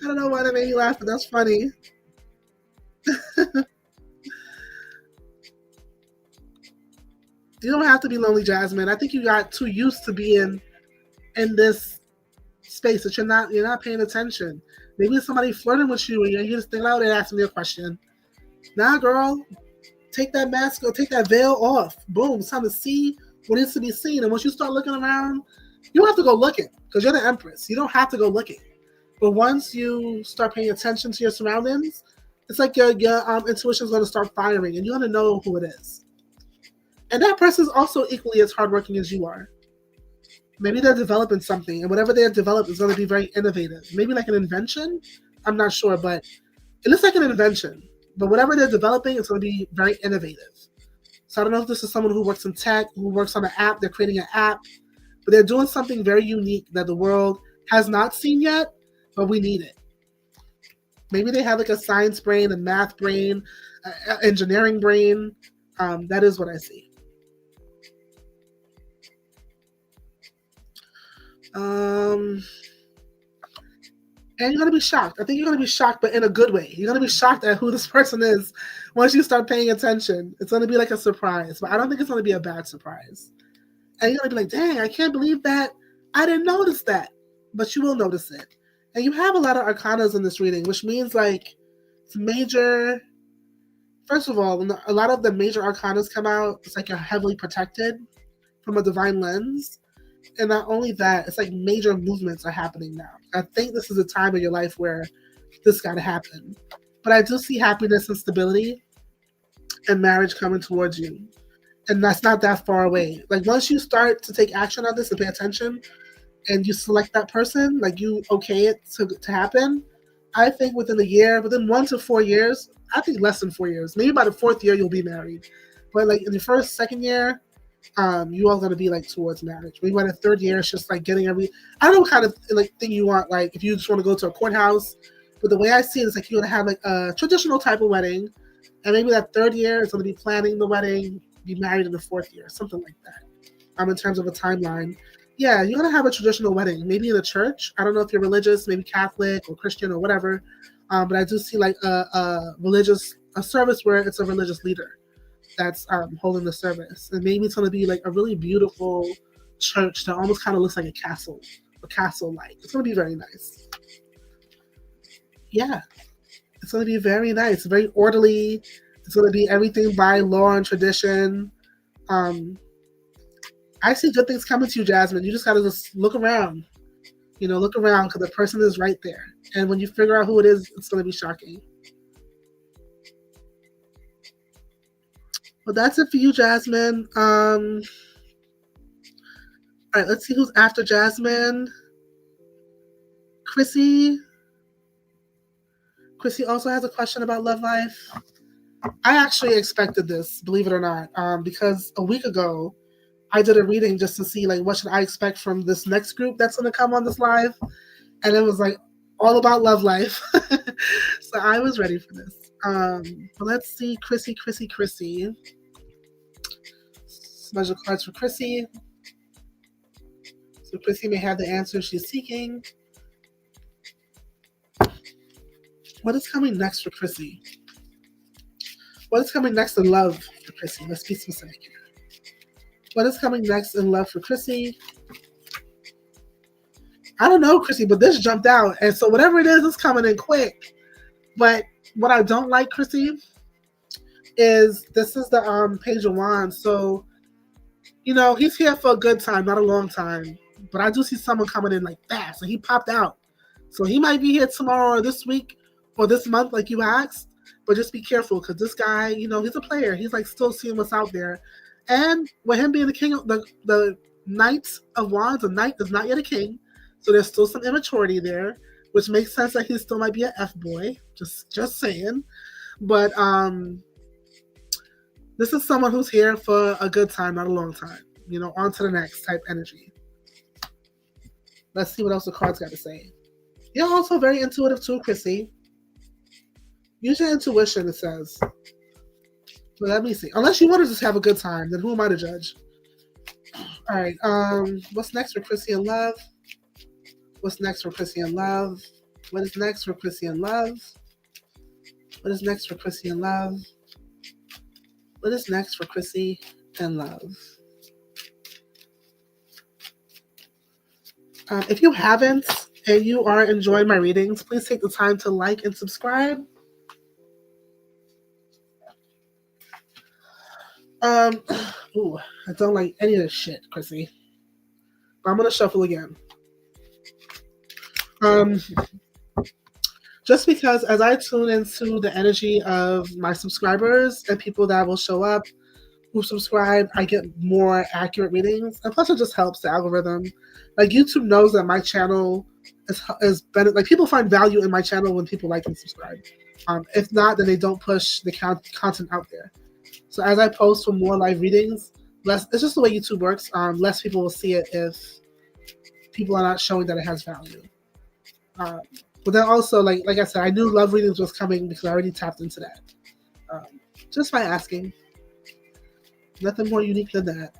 don't know why that made me laugh, but that's funny. You don't have to be lonely, Jasmine. I think you got too used to being in this space that you're not paying attention. Maybe it's somebody flirting with you and you're just thinking, oh, they're asking me a question. Nah, girl. take that mask or take that veil off. Boom, it's time to see what needs to be seen. And once you start looking around, you don't have to go looking because you're the Empress. You don't have to go looking. But once you start paying attention to your surroundings, it's like your intuition is going to start firing and you're going to know who it is. And that person is also equally as hardworking as you are. Maybe they're developing something, and whatever they're developing is going to be very innovative. Maybe like an invention. I'm not sure, but it looks like an invention. But whatever they're developing is going to be very innovative. So I don't know if this is someone who works in tech, who works on an app. They're creating an app, but they're doing something very unique that the world has not seen yet, but we need it. Maybe they have like a science brain, a math brain, engineering brain. That is what I see. And you're going to be shocked. I think you're going to be shocked, but in a good way. You're going to be shocked at who this person is once you start paying attention. It's going to be like a surprise, but I don't think it's going to be a bad surprise. And you're going to be like, dang, I can't believe that. I didn't notice that. But you will notice it. And you have a lot of arcanas in this reading, which means like it's major. First of all, when a lot of the major arcanas come out, it's like you're heavily protected from a divine lens. And not only that, it's like major movements are happening now. I think this is a time in your life where this got to happen. But I do see happiness and stability and marriage coming towards you. And that's not that far away. Like once you start to take action on this and pay attention and you select that person, like you okay it to happen, I think within a year, within 1 to 4 years, I think less than 4 years, maybe by the 4th year you'll be married. But like in the first, 2nd year, you all gonna be like towards marriage. Maybe by the 3rd year, it's just like getting I don't know what kind of like thing you want. Like if you just want to go to a courthouse, but the way I see it is like you're gonna have like a traditional type of wedding, and maybe that 3rd year is gonna be planning the wedding, be married in the 4th year, something like that. In terms of a timeline, yeah, you're gonna have a traditional wedding, maybe in a church. I don't know if you're religious, maybe Catholic or Christian or whatever, but I do see like a service where it's a religious leader that's holding the service, and maybe it's going to be like a really beautiful church that almost kind of looks like a castle-like. It's going to be very nice. Yeah, it's going to be very nice, very orderly. It's going to be everything by law and tradition. I see good things coming to you, Jasmine. You just got to just look around. Look around because the person is right there, and when you figure out who it is, it's going to be shocking. Well, that's it for you, Jasmine. All right, let's see who's after Jasmine. Chrissy. Chrissy also has a question about love life. I actually expected this, believe it or not, because a week ago, I did a reading just to see like what should I expect from this next group that's going to come on this live. And it was like all about love life. So I was ready for this. But let's see, Chrissy. Special cards for Chrissy. So Chrissy may have the answer she's seeking. What is coming next for Chrissy? What is coming next in love for Chrissy? Let's be specific here. What is coming next in love for Chrissy? I don't know, Chrissy, but this jumped out. And so whatever it is coming in quick. But what I don't like, Chrissy, is this is the Page of Wands. So, he's here for a good time, not a long time. But I do see someone coming in like fast. So he popped out. So he might be here tomorrow or this week or this month, like you asked. But just be careful because this guy, he's a player. He's like still seeing what's out there. And with him being the king of the Knight of Wands, the knight is not yet a king. So there's still some immaturity there, which makes sense that he still might be an F-boy. Just saying. But this is someone who's here for a good time, not a long time. On to the next type energy. Let's see what else the cards got to say. You're also very intuitive too, Chrissy. Use your intuition, it says. So let me see. Unless you want to just have a good time, then who am I to judge? All right. What's next for Chrissy in love? What's next for Chrissy in love? What is next for Chrissy in love? What is next for Chrissy in love? What is next for Chrissy in love? If you haven't and you are enjoying my readings, please take the time to like and subscribe. Um, ooh, I don't like any of this shit, Chrissy. I'm gonna shuffle again. Um, just because as I tune into the energy of my subscribers and people that will show up who subscribe, I get more accurate readings, and plus it just helps the algorithm. Like YouTube knows that my channel is better. Like people find value in my channel when people like and subscribe. If not, then they don't push the content out there. So as I post for more live readings, less. It's just the way YouTube works. Less people will see it if people are not showing that it has value. But then also, like I said, I knew love readings was coming because I already tapped into that. Just by asking. Nothing more unique than that.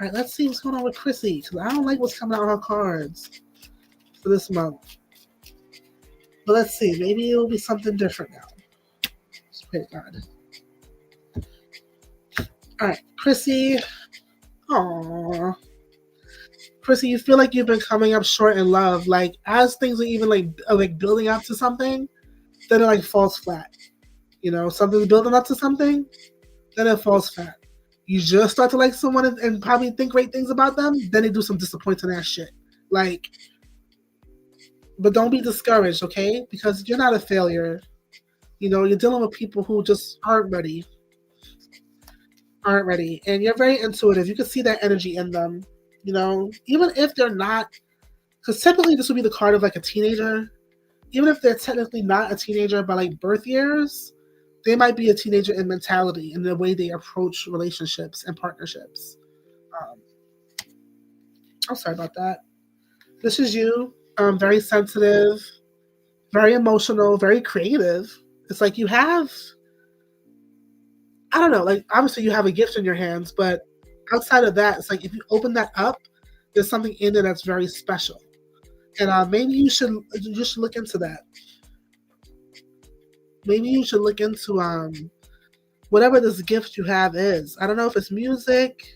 All right, let's see what's going on with Chrissy, because I don't like what's coming out of her cards for this month. But let's see. Maybe it will be something different now. Just pray to God. All right, Chrissy. Aww. Chrissy, you feel like you've been coming up short in love. Like, as things are even like building up to something, then it like falls flat. You know, something's building up to something, then it falls flat. You just start to like someone and probably think great things about them, then they do some disappointing ass shit. Like, but don't be discouraged, okay? Because you're not a failure. You know, you're dealing with people who just aren't ready. And you're very intuitive. You can see that energy in them. You know, even if they're not, because typically this would be the card of like a teenager. Even if they're technically not a teenager by like birth years, they might be a teenager in mentality in the way they approach relationships and partnerships. I'm sorry about that. This is you. Very sensitive, very emotional, very creative. It's like you have, I don't know, like obviously you have a gift in your hands, but outside of that, it's like if you open that up, there's something in there that's very special. And maybe you should look into that. Maybe you should look into whatever this gift you have is. I don't know if it's music,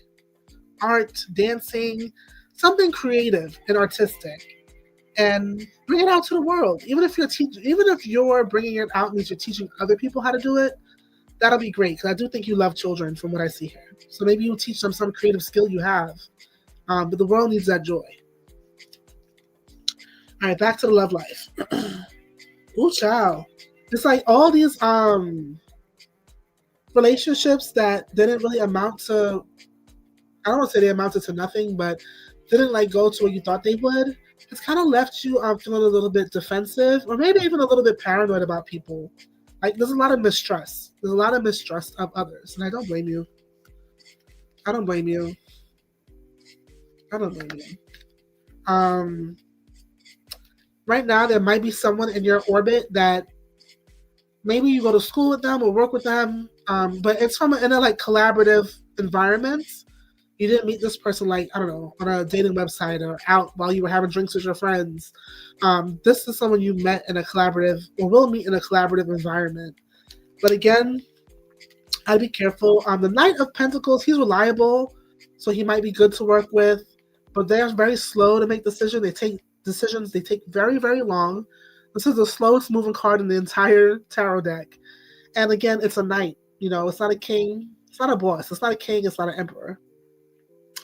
art, dancing, something creative and artistic, and bring it out to the world. Even if you're bringing it out means you're teaching other people how to do it, that'll be great. Because I do think you love children, from what I see here. So maybe you teach them some creative skill you have. But the world needs that joy. All right, back to the love life. Ooh, child. It's like all these relationships that didn't really amount to, I don't want to say they amounted to nothing, but didn't like go to where you thought they would. It's kind of left you feeling a little bit defensive, or maybe even a little bit paranoid about people. Like there's a lot of mistrust. There's a lot of mistrust of others, and I don't blame you. I don't blame you. Right now there might be someone in your orbit that maybe you go to school with them or work with them, but it's in a like collaborative environment. You didn't meet this person like, I don't know, on a dating website or out while you were having drinks with your friends. This is someone you met in a collaborative or will meet in a collaborative environment. But again, I'd be careful. The Knight of Pentacles, he's reliable, so he might be good to work with, but they're very slow to make decisions. They take very, very long. This is the slowest moving card in the entire tarot deck. And again, it's a knight. You know, it's not a king. It's not a boss. It's not a king. It's not an emperor.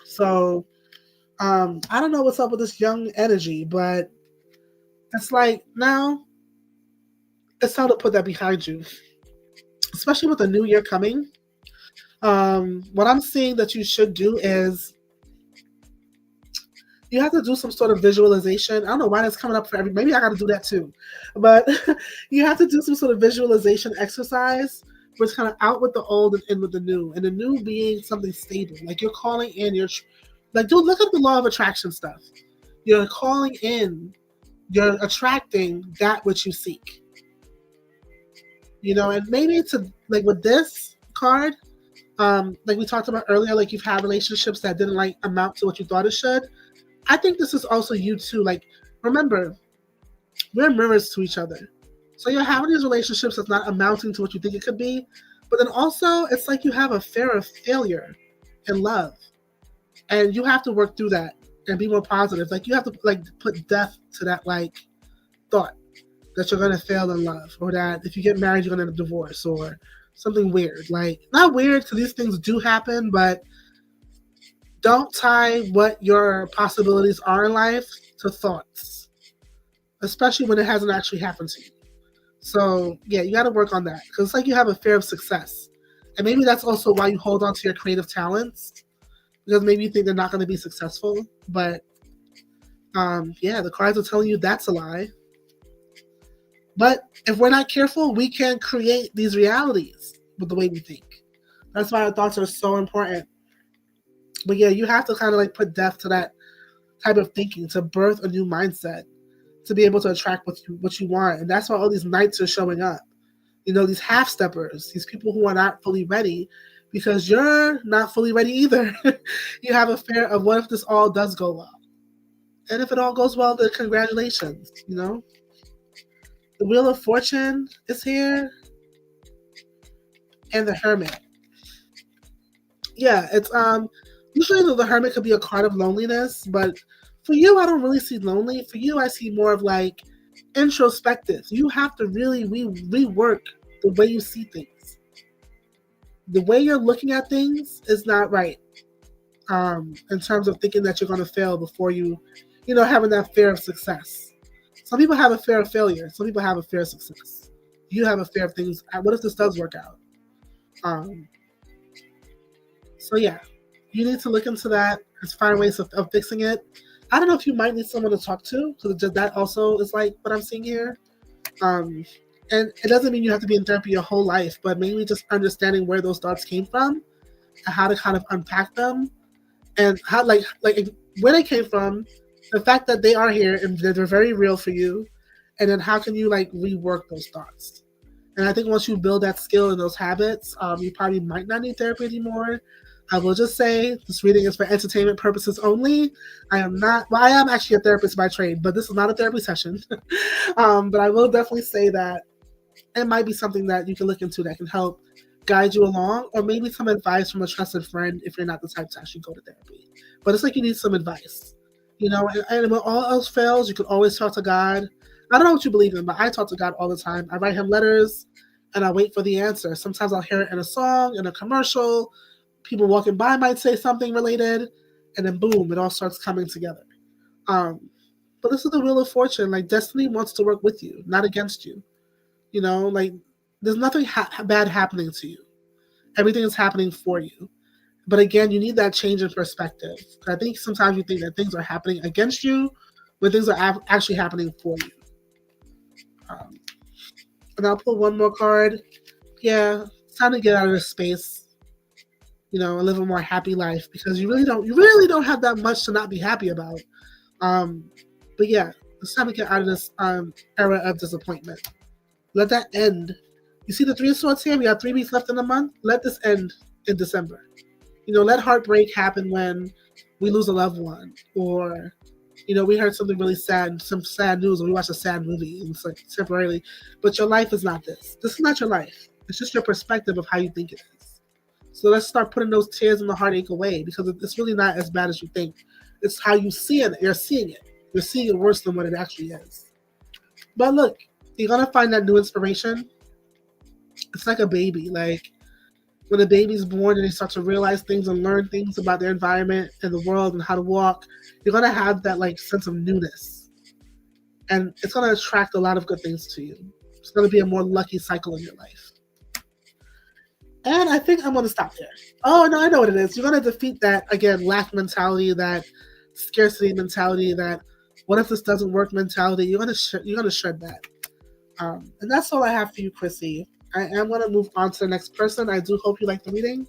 So, I don't know what's up with this young energy, but it's like now it's time to put that behind you, especially with the new year coming. What I'm seeing that you should do is you have to do some sort of visualization. I don't know why that's coming up for everybody. Maybe I got to do that too. But you have to do some sort of visualization exercise where it's kind of out with the old and in with the new. And the new being something stable. Like you're calling in, look at the law of attraction stuff. You're calling in, you're attracting that which you seek. You know, and maybe it's like with this card, like we talked about earlier, like you've had relationships that didn't like amount to what you thought it should. I think this is also you too. Like, remember, we're mirrors to each other. So you're having these relationships that's not amounting to what you think it could be. But then also, it's like you have a fear of failure in love. And you have to work through that and be more positive. Like, you have to, like, put death to that, like, thought that you're going to fail in love. Or that if you get married, you're going to divorce. Or something weird. Like, not weird because these things do happen, but don't tie what your possibilities are in life to thoughts, especially when it hasn't actually happened to you. So, yeah, you got to work on that because it's like you have a fear of success. And maybe that's also why you hold on to your creative talents because maybe you think they're not going to be successful. But yeah, the cards are telling you that's a lie. But if we're not careful, we can create these realities with the way we think. That's why our thoughts are so important. But yeah, you have to kind of like put depth to that type of thinking to birth a new mindset to be able to attract what you want. And that's why all these knights are showing up. You know, these half steppers, these people who are not fully ready because you're not fully ready either. You have a fear of what if this all does go well? And if it all goes well, then congratulations, you know? The Wheel of Fortune is here and the Hermit. Yeah, it's usually the Hermit could be a card of loneliness, but for you I don't really see lonely. For you I see more of like introspective. You have to really rework the way you see things. The way you're looking at things is not right. In terms of thinking that you're going to fail before you having that fear of success. Some people have a fear of failure. Some people have a fear of success. You have a fear of things. What if this does work out? Um, so yeah, you need to look into that and find ways of fixing it. I don't know if you might need someone to talk to because that also is like what I'm seeing here. Um, and it doesn't mean you have to be in therapy your whole life, but maybe just understanding where those thoughts came from and how to kind of unpack them and how like where they came from, the fact that they are here and they're very real for you, and then how can you like rework those thoughts. And I think once you build that skill and those habits, you probably might not need therapy anymore. I will just say this reading is for entertainment purposes only. I am not, well, I am actually a therapist by trade, but this is not a therapy session. But I will definitely say that it might be something that you can look into that can help guide you along, or maybe some advice from a trusted friend if you're not the type to actually go to therapy. But it's like you need some advice, and when all else fails, you can always talk to God. I don't know what you believe in, but I talk to God all the time. I write him letters and I wait for the answer. Sometimes I'll hear it in a song, in a commercial. People walking by might say something related, and then boom, it all starts coming together. Um, but this is the Wheel of Fortune. Like, destiny wants to work with you, not against you. Like, there's nothing bad happening to you. Everything is happening for you. But again, you need that change in perspective. I think sometimes you think that things are happening against you when things are actually happening for you. Um, and I'll pull one more card. Yeah, it's time to get out of this space, and live a more happy life because you really don't have that much to not be happy about. Um, but yeah, it's time to get out of this era of disappointment. Let that end. You see the Three of Swords here? We have 3 weeks left in the month. Let this end in December. Let heartbreak happen when we lose a loved one, or we heard something really sad, some sad news, or we watched a sad movie, and it's like temporarily. But your life is not this. This is not your life. It's just your perspective of how you think it is. So let's start putting those tears and the heartache away because it's really not as bad as you think. It's how you see it. You're seeing it. You're seeing it worse than what it actually is. But look, you're gonna find that new inspiration. It's like a baby. Like when a baby's born and they start to realize things and learn things about their environment and the world and how to walk, you're gonna have that like sense of newness, and it's gonna attract a lot of good things to you. It's gonna be a more lucky cycle in your life. And I think I'm gonna stop there. Oh no, I know what it is. You're gonna defeat that again, lack mentality, that scarcity mentality, that what if this doesn't work mentality. You're gonna shred that. And that's all I have for you, Chrissy. I am going to move on to the next person. I do hope you like the reading.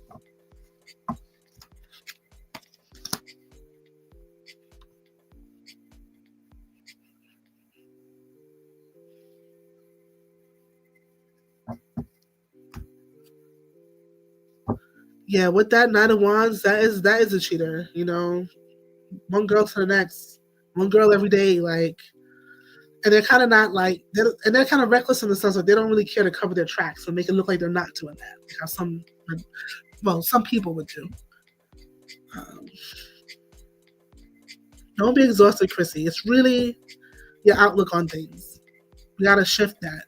Yeah, with that Nine of Wands, that is a cheater. One girl to the next, one girl every day, like, and they're kind of not like, they're kind of reckless in the sense that they don't really care to cover their tracks and make it look like they're not doing that. Like how some people would do. Um, don't be exhausted, Chrissy. It's really your outlook on things. You gotta shift that.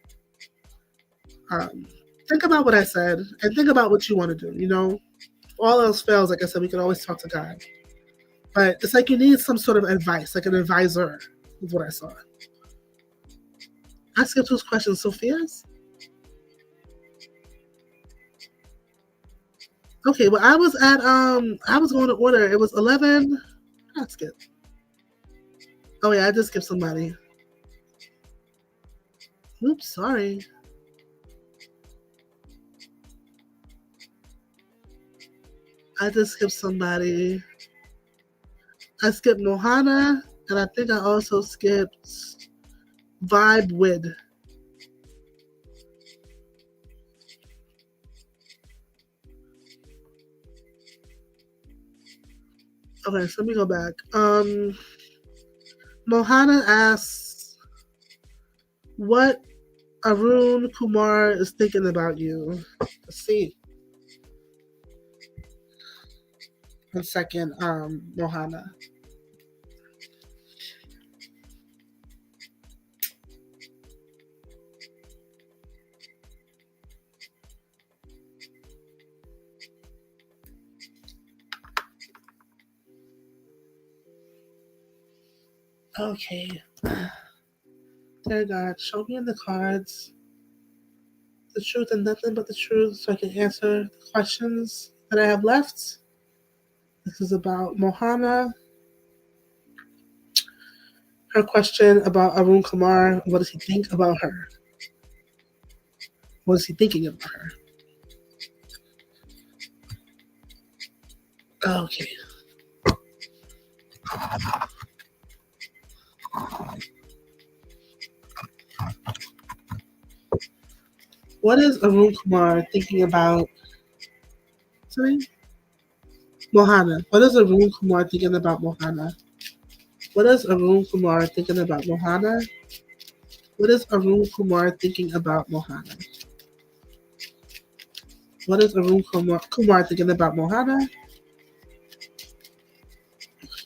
Um, think about what I said and think about what you want to do. If all else fails, like I said, we can always talk to God. But it's like you need some sort of advice, like an advisor, is what I saw. I skipped those questions. Sophia's? Okay, well I was going to order. It was 11. I skipped. Oh yeah, I just skipped somebody. Oops, sorry. I just skipped somebody. I skipped Mohana, and I think I also skipped Vibe With. Okay, so let me go back. Mohana asks, what Arun Kumar is thinking about you. Let's see. 1 second, Mohana. Okay. Dear God, show me in the cards the truth and nothing but the truth so I can answer the questions that I have left. This is about Mohana. Her question about Arun Kumar. What does he think about her? What is he thinking about her? Okay. What is Arun Kumar thinking about? Sorry? Mohana. What is Arun Kumar thinking about Mohana? What is Arun Kumar thinking about Mohana? What is Arun Kumar thinking about Mohana? What is Arun Kumar thinking about Mohana?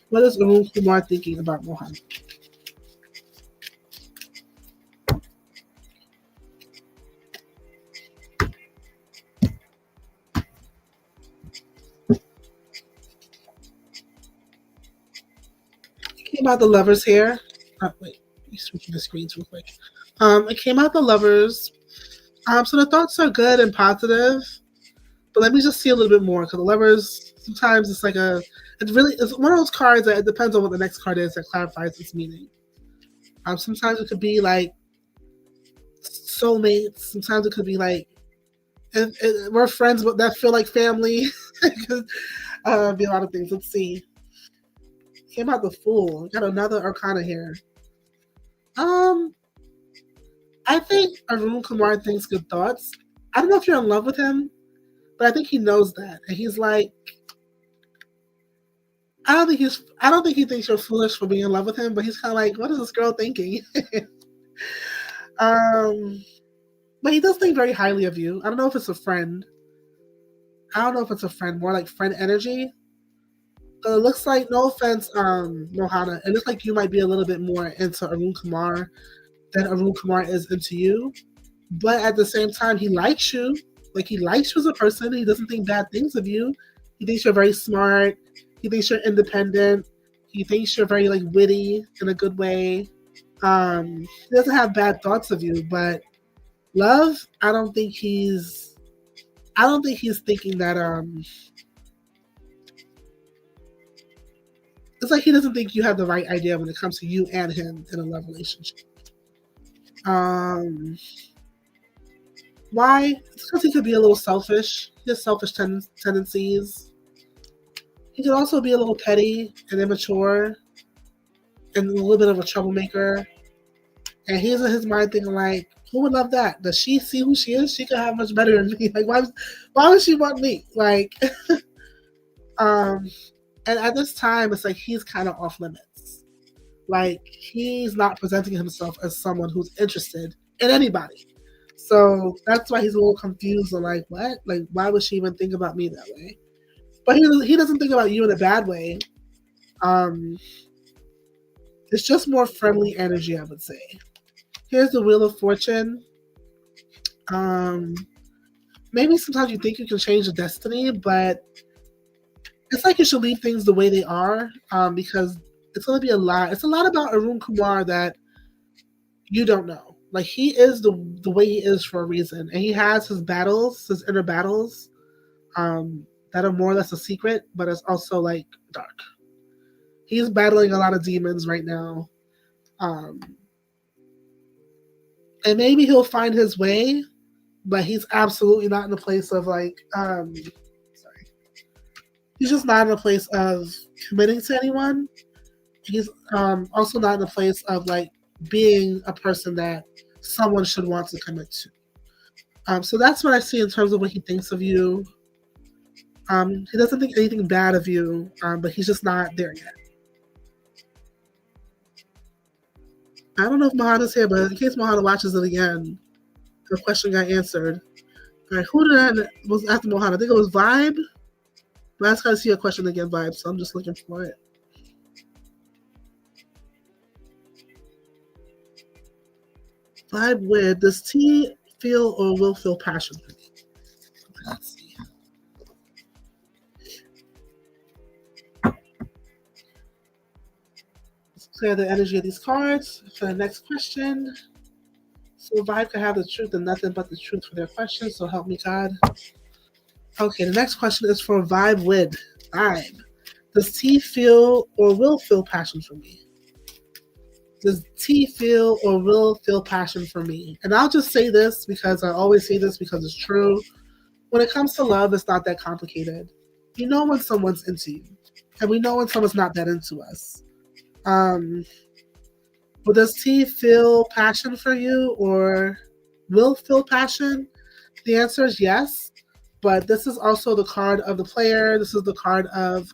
What is Arun Kumar thinking about Mohana? Came out the lovers here. Wait, let me switch the screens real quick. It came out the lovers. So the thoughts are good and positive, but let me just see a little bit more because the lovers sometimes it's like it's one of those cards that it depends on what the next card is that clarifies its meaning. Sometimes it could be like soulmates. Sometimes it could be like and we're friends, but that feel like family. Be a lot of things. Let's see. Came out the Fool. Got another Arcana here. Um, I think Arun Kumar thinks good thoughts. I don't know if you're in love with him, but I think he knows that, and he's like, I don't think he thinks you're foolish for being in love with him, but he's kind of like, what is this girl thinking? um, but he does think very highly of you. I don't know if it's a friend. I don't know if it's a friend, more like friend energy. It looks like, no offense, Mohana, it looks like you might be a little bit more into Arun Kumar than Arun Kumar is into you. But at the same time, he likes you. Like, he likes you as a person. He doesn't think bad things of you. He thinks you're very smart. He thinks you're independent. He thinks you're very like witty in a good way. He doesn't have bad thoughts of you, but love, I don't think he's thinking that it's like he doesn't think you have the right idea when it comes to you and him in a love relationship. Um, why? It's because he could be a little selfish. He has selfish tendencies. He could also be a little petty and immature and a little bit of a troublemaker. And he's in his mind thinking like, who would love that? Does she see who she is? She could have much better than me. Like, why would she want me? Like, um, and at this time, it's like he's kind of off limits. Like, he's not presenting himself as someone who's interested in anybody. So that's why he's a little confused and like, what? Like, why would she even think about me that way? But he doesn't think about you in a bad way. Um, it's just more friendly energy, I would say. Here's the Wheel of Fortune. Um, maybe sometimes you think you can change the destiny, but it's like you should leave things the way they are, because it's going to be a lot. It's a lot about Arun Kumar that you don't know. Like he is the way he is for a reason, and he has his battles, his inner battles, that are more or less a secret, but it's also like dark. He's battling a lot of demons right now, um, and maybe he'll find his way, but he's absolutely not in the place of like, sorry, he's just not in a place of committing to anyone. He's also not in a place of like being a person that someone should want to commit to. So that's what I see in terms of what he thinks of you. He doesn't think anything bad of you, but he's just not there yet. I don't know if Mohana's here, but in case Mohana watches it again, the question got answered. All right, who did I was after Mohana? I think it was Vibe. But I just gotta see a question again, Vibe, so I'm just looking for it. Vibe with does T feel or will feel passion for me? Let's see. Let's clear the energy of these cards for the next question. So Vibe can have the truth and nothing but the truth for their question. So help me God. Okay, the next question is for Vibe with Vibe. Does T feel or will feel passion for me? Does T feel or will feel passion for me? And I'll just say this because I always say this because it's true. When it comes to love, it's not that complicated. You know when someone's into you, and we know when someone's not that into us. Um, but does T feel passion for you or will feel passion? The answer is yes. But this is also the card of the player. This is the card of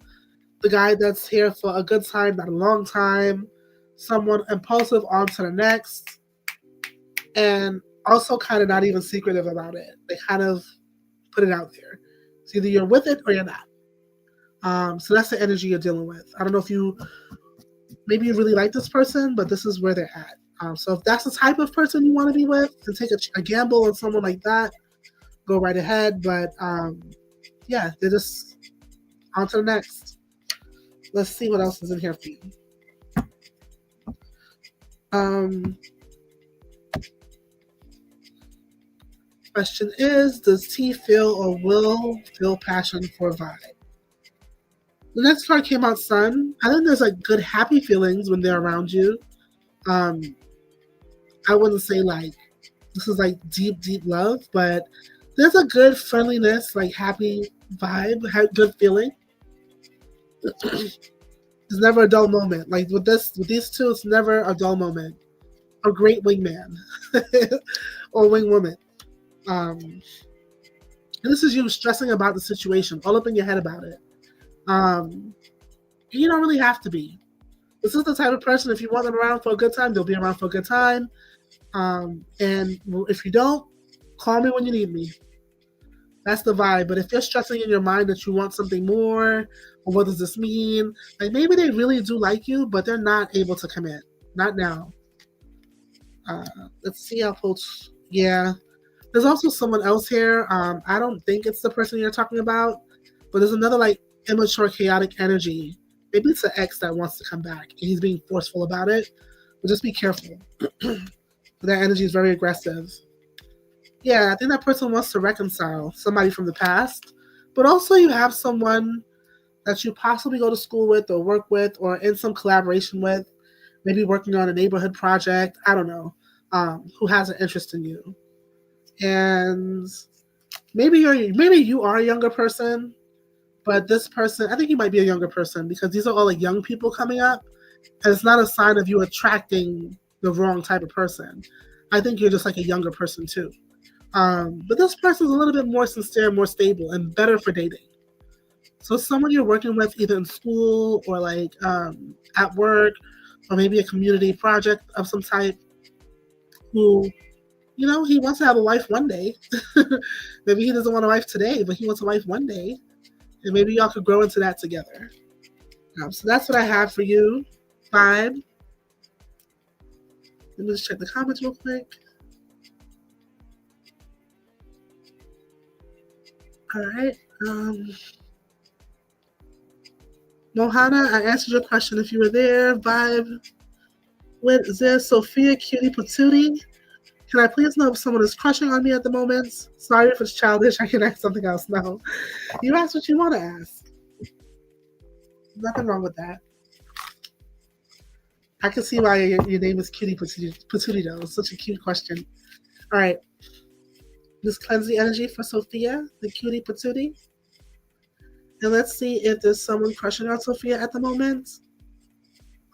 the guy that's here for a good time, not a long time. Someone impulsive on to the next. And also kind of not even secretive about it. They kind of put it out there. It's either you're with it or you're not. So that's the energy you're dealing with. I don't know if you maybe you really like this person, but this is where they're at. So if that's the type of person you want to be with and take a gamble on someone like that, go right ahead. But yeah, they're just on to the next. Let's see what else is in here for you. Question is, does T feel or will feel passion for Vibe? The next card came out, Sun. I think there's like good, happy feelings when they're around you. Um, I wouldn't say like this is like deep, deep love, but there's a good friendliness, like happy vibe, good feeling. It's never a dull moment. Like with these two, it's never a dull moment. A great wingman or wingwoman. And this is you stressing about the situation, all up in your head about it. You don't really have to be. This is the type of person, if you want them around for a good time, they'll be around for a good time. And if you don't, call me when you need me. That's the vibe. But if you're stressing in your mind that you want something more, or what does this mean? Like maybe they really do like you, but they're not able to commit. Not now. Let's see how folks. Yeah. There's also someone else here. I don't think it's the person you're talking about, but there's another like immature, chaotic energy. Maybe it's an ex that wants to come back and he's being forceful about it. But just be careful. That energy is very aggressive. Yeah, I think that person wants to reconcile somebody from the past, but also you have someone that you possibly go to school with or work with or in some collaboration with, maybe working on a neighborhood project. I don't know, who has an interest in you, and maybe you are a younger person, but this person, I think you might be a younger person because these are all like young people coming up, and it's not a sign of you attracting the wrong type of person. I think you're just like a younger person too. But this person's a little bit more sincere, more stable, and better for dating. So someone you're working with either in school or like at work or maybe a community project of some type who, he wants to have a wife one day. Maybe he doesn't want a wife today, but he wants a wife one day. And maybe y'all could grow into that together. So that's what I have for you. Vibe. Let me just check the comments real quick. All right. Um, Mohana, I answered your question if you were there. Vibe with this Sophia Cutie Patootie. Can I please know if someone is crushing on me at the moment? Sorry if it's childish. I can ask something else. No. You ask what you want to ask. Nothing wrong with that. I can see why your name is Cutie Patootie, though. It's such a cute question. All right. Just cleanse the energy for Sophia, the Cutie Patootie. And let's see if there's someone crushing on Sophia at the moment.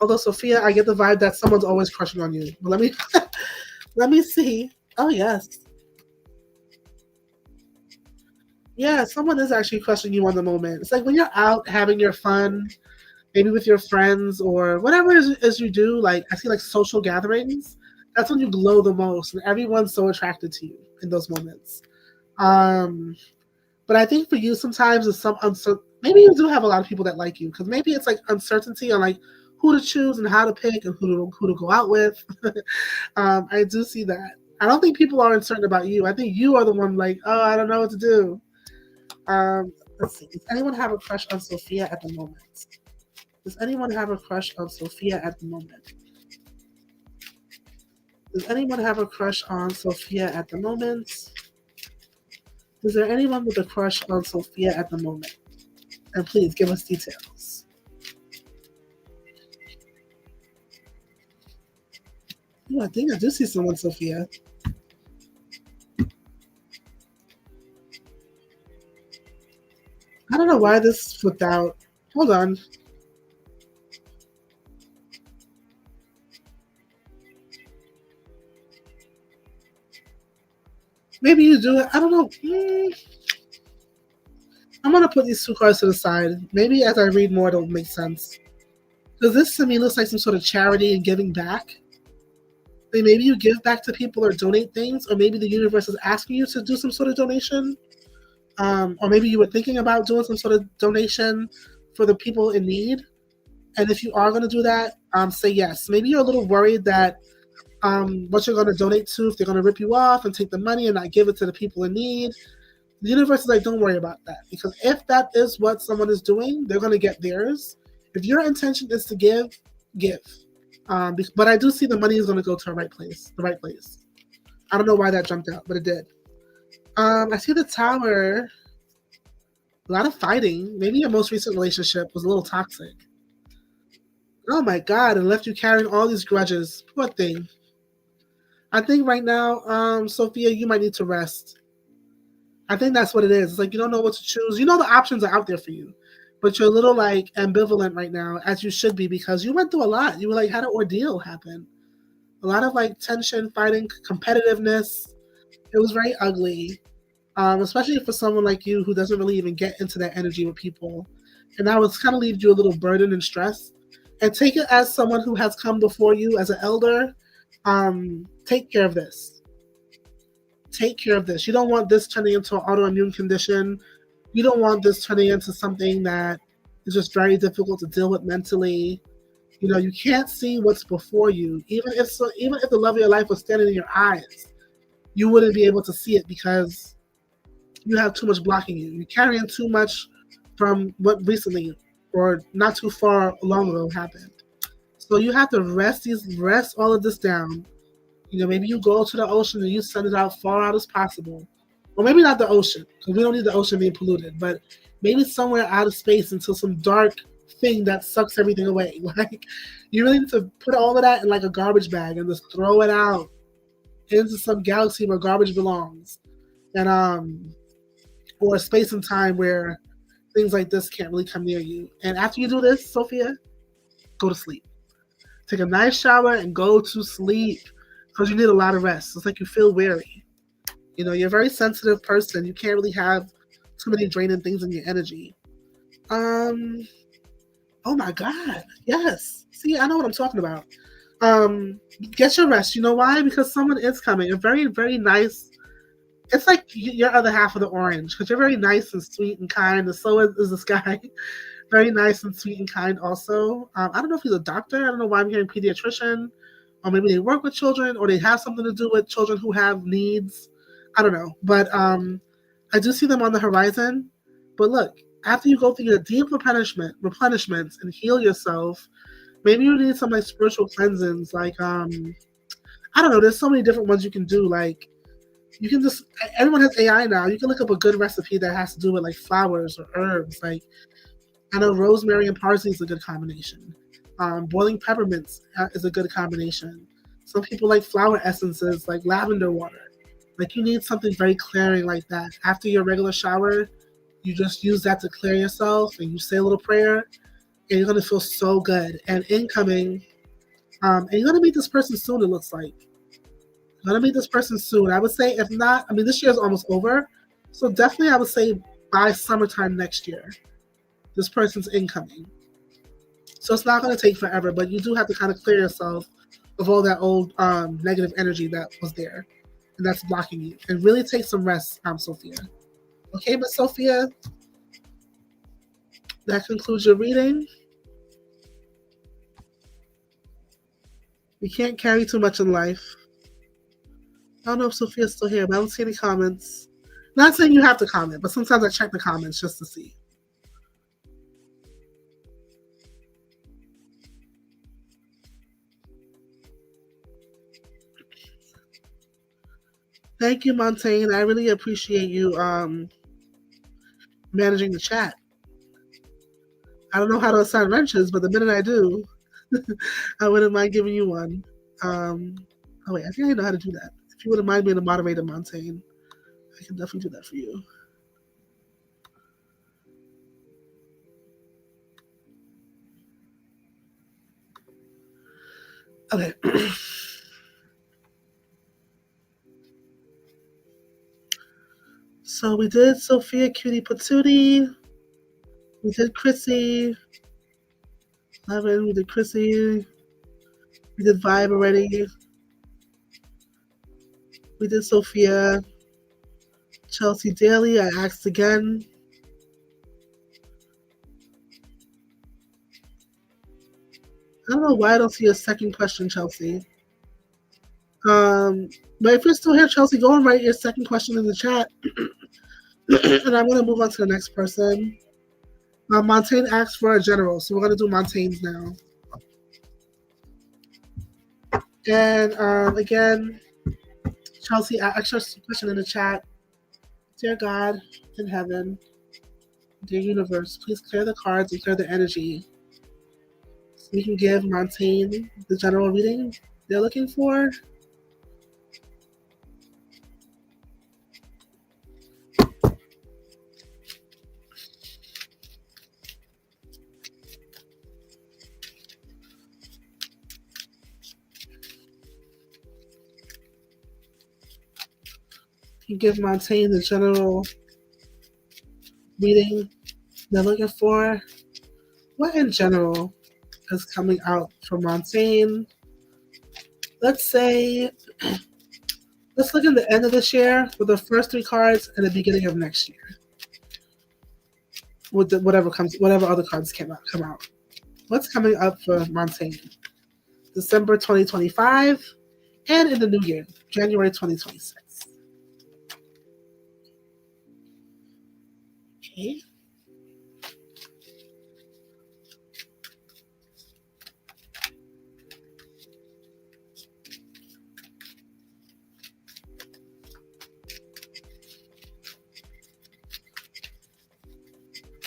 Although Sophia, I get the vibe that someone's always crushing on you. But let me see. Oh yes. Yeah, someone is actually crushing you on the moment. It's like when you're out having your fun, maybe with your friends or whatever it is you do, like I see like social gatherings, that's when you glow the most and everyone's so attracted to you in those moments. Um but I think for you sometimes it's some uncertain, maybe you do have a lot of people that like you because maybe it's like uncertainty on like who to choose and how to pick and who to go out with. I do see that. I don't think people are uncertain about you. I think you are the one like, oh, I don't know what to do. Let's see. Does anyone have a crush on Sophia at the moment? Does anyone have a crush on Sophia at the moment? Does anyone have a crush on Sophia at the moment? Is there anyone with a crush on Sophia at the moment? And please give us details. Oh, I think I do see someone, Sophia. I don't know why this flipped out. Hold on. Maybe you do it. I don't know. I'm gonna put these two cards to the side. Maybe as I read more, it'll make sense. Because this to me looks like some sort of charity and giving back. Like maybe you give back to people or donate things, or maybe the universe is asking you to do some sort of donation. Or maybe you were thinking about doing some sort of donation for the people in need. And if you are going to do that, say yes. Maybe you're a little worried that what you're going to donate to, if they're going to rip you off and take the money and not give it to the people in need. The universe is like, don't worry about that. Because if that is what someone is doing, they're going to get theirs. If your intention is to give, give. But I do see the money is going to go to the right place. The right place. I don't know why that jumped out, but it did. I see the tower. A lot of fighting. Maybe your most recent relationship was a little toxic. Oh my God, and left you carrying all these grudges. Poor thing. I think right now, Sophia, you might need to rest. I think that's what it is. It's like you don't know what to choose. You know the options are out there for you, but you're a little like ambivalent right now, as you should be, because you went through a lot. You were like had an ordeal happen. A lot of like tension, fighting, competitiveness. It was very ugly, especially for someone like you who doesn't really even get into that energy with people. And that was kind of leave you a little burdened and stressed. And take it as someone who has come before you as an elder. Take care of this. Take care of this. You don't want this turning into an autoimmune condition. You don't want this turning into something that is just very difficult to deal with mentally. You know, you can't see what's before you. Even if the love of your life was standing in your eyes, you wouldn't be able to see it because you have too much blocking you. You're carrying too much from what recently or not too far long ago happened. So you have to rest all of this down. You know, maybe you go to the ocean and you send it out far out as possible. Or maybe not the ocean, because we don't need the ocean being polluted, but maybe somewhere out of space until some dark thing that sucks everything away. Like you really need to put all of that in like a garbage bag and just throw it out into some galaxy where garbage belongs. And or space and time where things like this can't really come near you. And after you do this, Sophia, go to sleep. Take a nice shower and go to sleep because you need a lot of rest. It's like you feel weary. You know, you're a very sensitive person. You can't really have too many draining things in your energy. Um, oh my God. Yes. See, I know what I'm talking about. Get your rest. You know why? Because someone is coming. A very, very nice. It's like your other half of the orange because you're very nice and sweet and kind, and so is this guy. Very nice and sweet and kind also. I don't know if he's a doctor. I don't know why I'm hearing pediatrician. Or maybe they work with children or they have something to do with children who have needs. I don't know. But I do see them on the horizon, but look, after you go through your deep replenishments and heal yourself, maybe you need some like spiritual cleansings. Like I don't know. There's so many different ones you can do. Like you can just everyone has AI now. You can look up a good recipe that has to do with like flowers or herbs. Like I know rosemary and parsley is a good combination. Boiling peppermints is a good combination. Some people like flower essences, like lavender water. Like you need something very clearing like that. After your regular shower, you just use that to clear yourself, and you say a little prayer, and you're gonna feel so good. And incoming, and you're gonna meet this person soon. It looks like you're gonna meet this person soon. I would say, if not, I mean, this year is almost over, so definitely I would say by summertime next year, this person's incoming. So it's not going to take forever, but you do have to kind of clear yourself of all that old negative energy that was there and that's blocking you. And really take some rest, Sophia. Okay, but Sophia, that concludes your reading. You can't carry too much in life. I don't know if Sophia's still here, but I don't see any comments. Not saying you have to comment, but sometimes I check the comments just to see. Thank you, Montaigne. I really appreciate you managing the chat. I don't know how to assign wrenches, but the minute I do, I wouldn't mind giving you one. Oh wait, I think I know how to do that. If you wouldn't mind being a moderator, Montaigne, I can definitely do that for you. Okay. So we did Sophia Cutie Patootie. We did Chrissy. 11. We did Chrissy. We did Vibe already. We did Sophia. Chelsea Daly, I asked again. I don't know why I don't see a second question, Chelsea. But if you're still here, Chelsea, go and write your second question in the chat. And I'm going to move on to the next person. Montaigne asked for a general, so we're going to do Montaigne's now. And again, Chelsea asked a question in the chat. Dear God in heaven, dear universe, please clear the cards and clear the energy so we can give Montaigne the general reading they're looking for. You give Montaigne the general reading they're looking for. What in general is coming out for Montaigne? Let's say, let's look at the end of this year with the first 3 cards and the beginning of next year. With whatever other cards come out. What's coming up for Montaigne? December 2025 and in the new year, January 2026. Okay.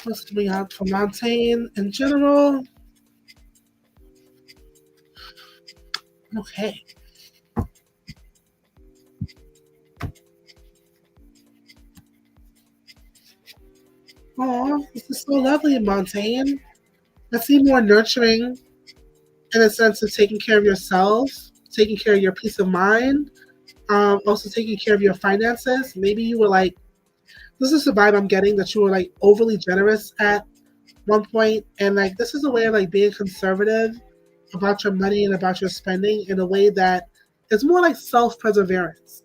What's coming out for Montaigne in general? Okay. Oh, this is so lovely, Montaigne. I see more nurturing in a sense of taking care of yourself, taking care of your peace of mind, also taking care of your finances. Maybe you were like, this is the vibe I'm getting, that you were like overly generous at one point, and like this is a way of like being conservative about your money and about your spending in a way that is more like self-perseverance.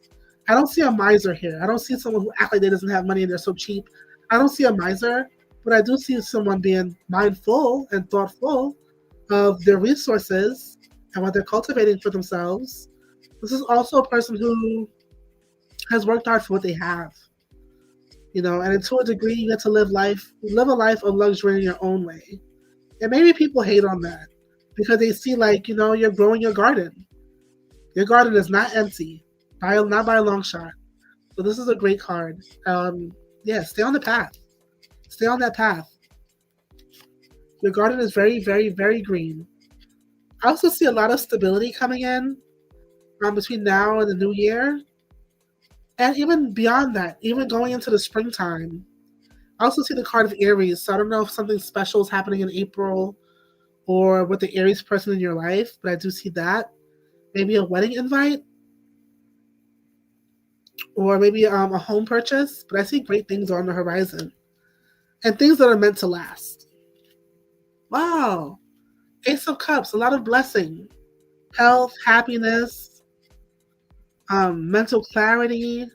I don't see a miser here. I don't see someone who acts like they doesn't have money and they're so cheap. I don't see a miser, but I do see someone being mindful and thoughtful of their resources and what they're cultivating for themselves. This is also a person who has worked hard for what they have. And to a degree, you get to live a life of luxury in your own way. And maybe people hate on that because they see like, you're growing your garden. Your garden is not empty, not by a long shot. So this is a great card. Yeah, stay on the path. Stay on that path. Your garden is very, very, very green. I also see a lot of stability coming in between now and the new year. And even beyond that, even going into the springtime. I also see the card of Aries. So I don't know if something special is happening in April or with the Aries person in your life, but I do see that. Maybe a wedding invite or maybe a home purchase. But I see great things on the horizon and things that are meant to last. Wow. Ace of Cups, a lot of blessing, health, happiness, mental clarity,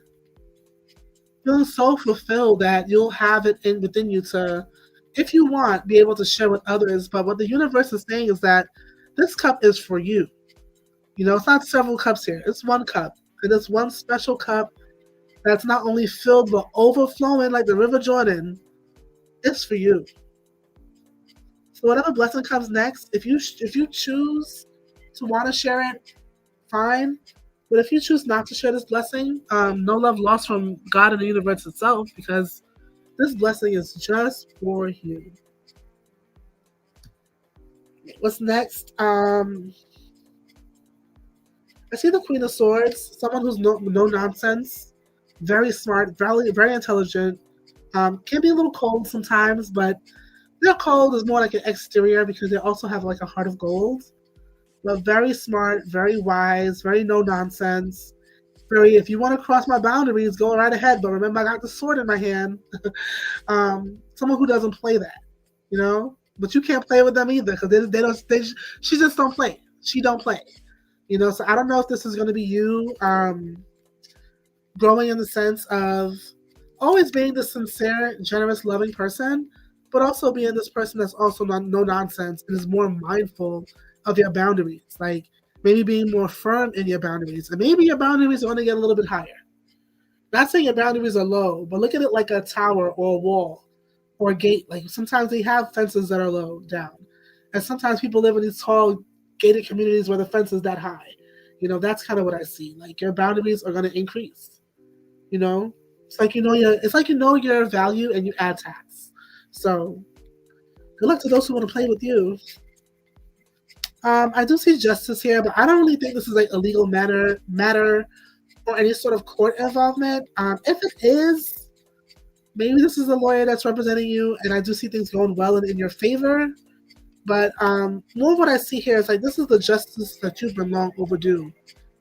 feeling so fulfilled that you'll have it within you to, if you want, be able to share with others. But what the universe is saying is that this cup is for you. It's not several cups here. It's one cup. And it's one special cup that's not only filled but overflowing like the River Jordan. It's for you. So whatever blessing comes next, if you choose to want to share it, fine. But if you choose not to share this blessing, no love lost from God and the universe itself, because this blessing is just for you. What's next? I see the Queen of Swords, someone who's no nonsense, very smart, very, very intelligent. Can be a little cold sometimes, but their cold is more like an exterior because they also have like a heart of gold. But very smart, very wise, very no nonsense. Very, if you want to cross my boundaries, go right ahead. But remember, I got the sword in my hand. Someone who doesn't play that, But you can't play with them either because they don't. She just don't play. She don't play. So I don't know if this is going to be you growing in the sense of always being the sincere, generous, loving person, but also being this person that's also no nonsense and is more mindful of your boundaries. Like maybe being more firm in your boundaries. And maybe your boundaries are going to get a little bit higher. Not saying your boundaries are low, but look at it like a tower or a wall or a gate. Like sometimes they have fences that are low down. And sometimes people live in these tall gated communities where the fence is that high. That's kind of what I see. Like your boundaries are going to increase. It's like your value and you add tax. So good luck to those who want to play with you. I do see justice here, but I don't really think this is like a legal matter or any sort of court involvement. If it is, maybe this is a lawyer that's representing you, and I do see things going well in your favor. But more of what I see here is like this is the justice that you've been long overdue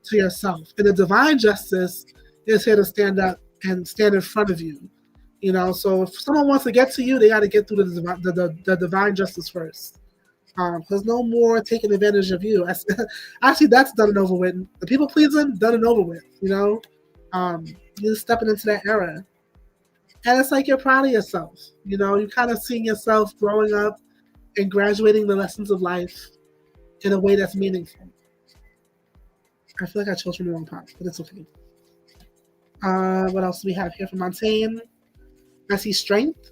to yourself. And the divine justice is here to stand up and stand in front of you. So if someone wants to get to you, they got to get through the divine justice first. There's no more taking advantage of you. Actually, that's done and over with. The people pleasing, done and over with. You're stepping into that era. And it's like you're proud of yourself. You're kind of seeing yourself growing up and graduating the lessons of life in a way that's meaningful. I feel like I chose from the wrong part, but it's okay. What else do we have here from Montaigne? I see strength.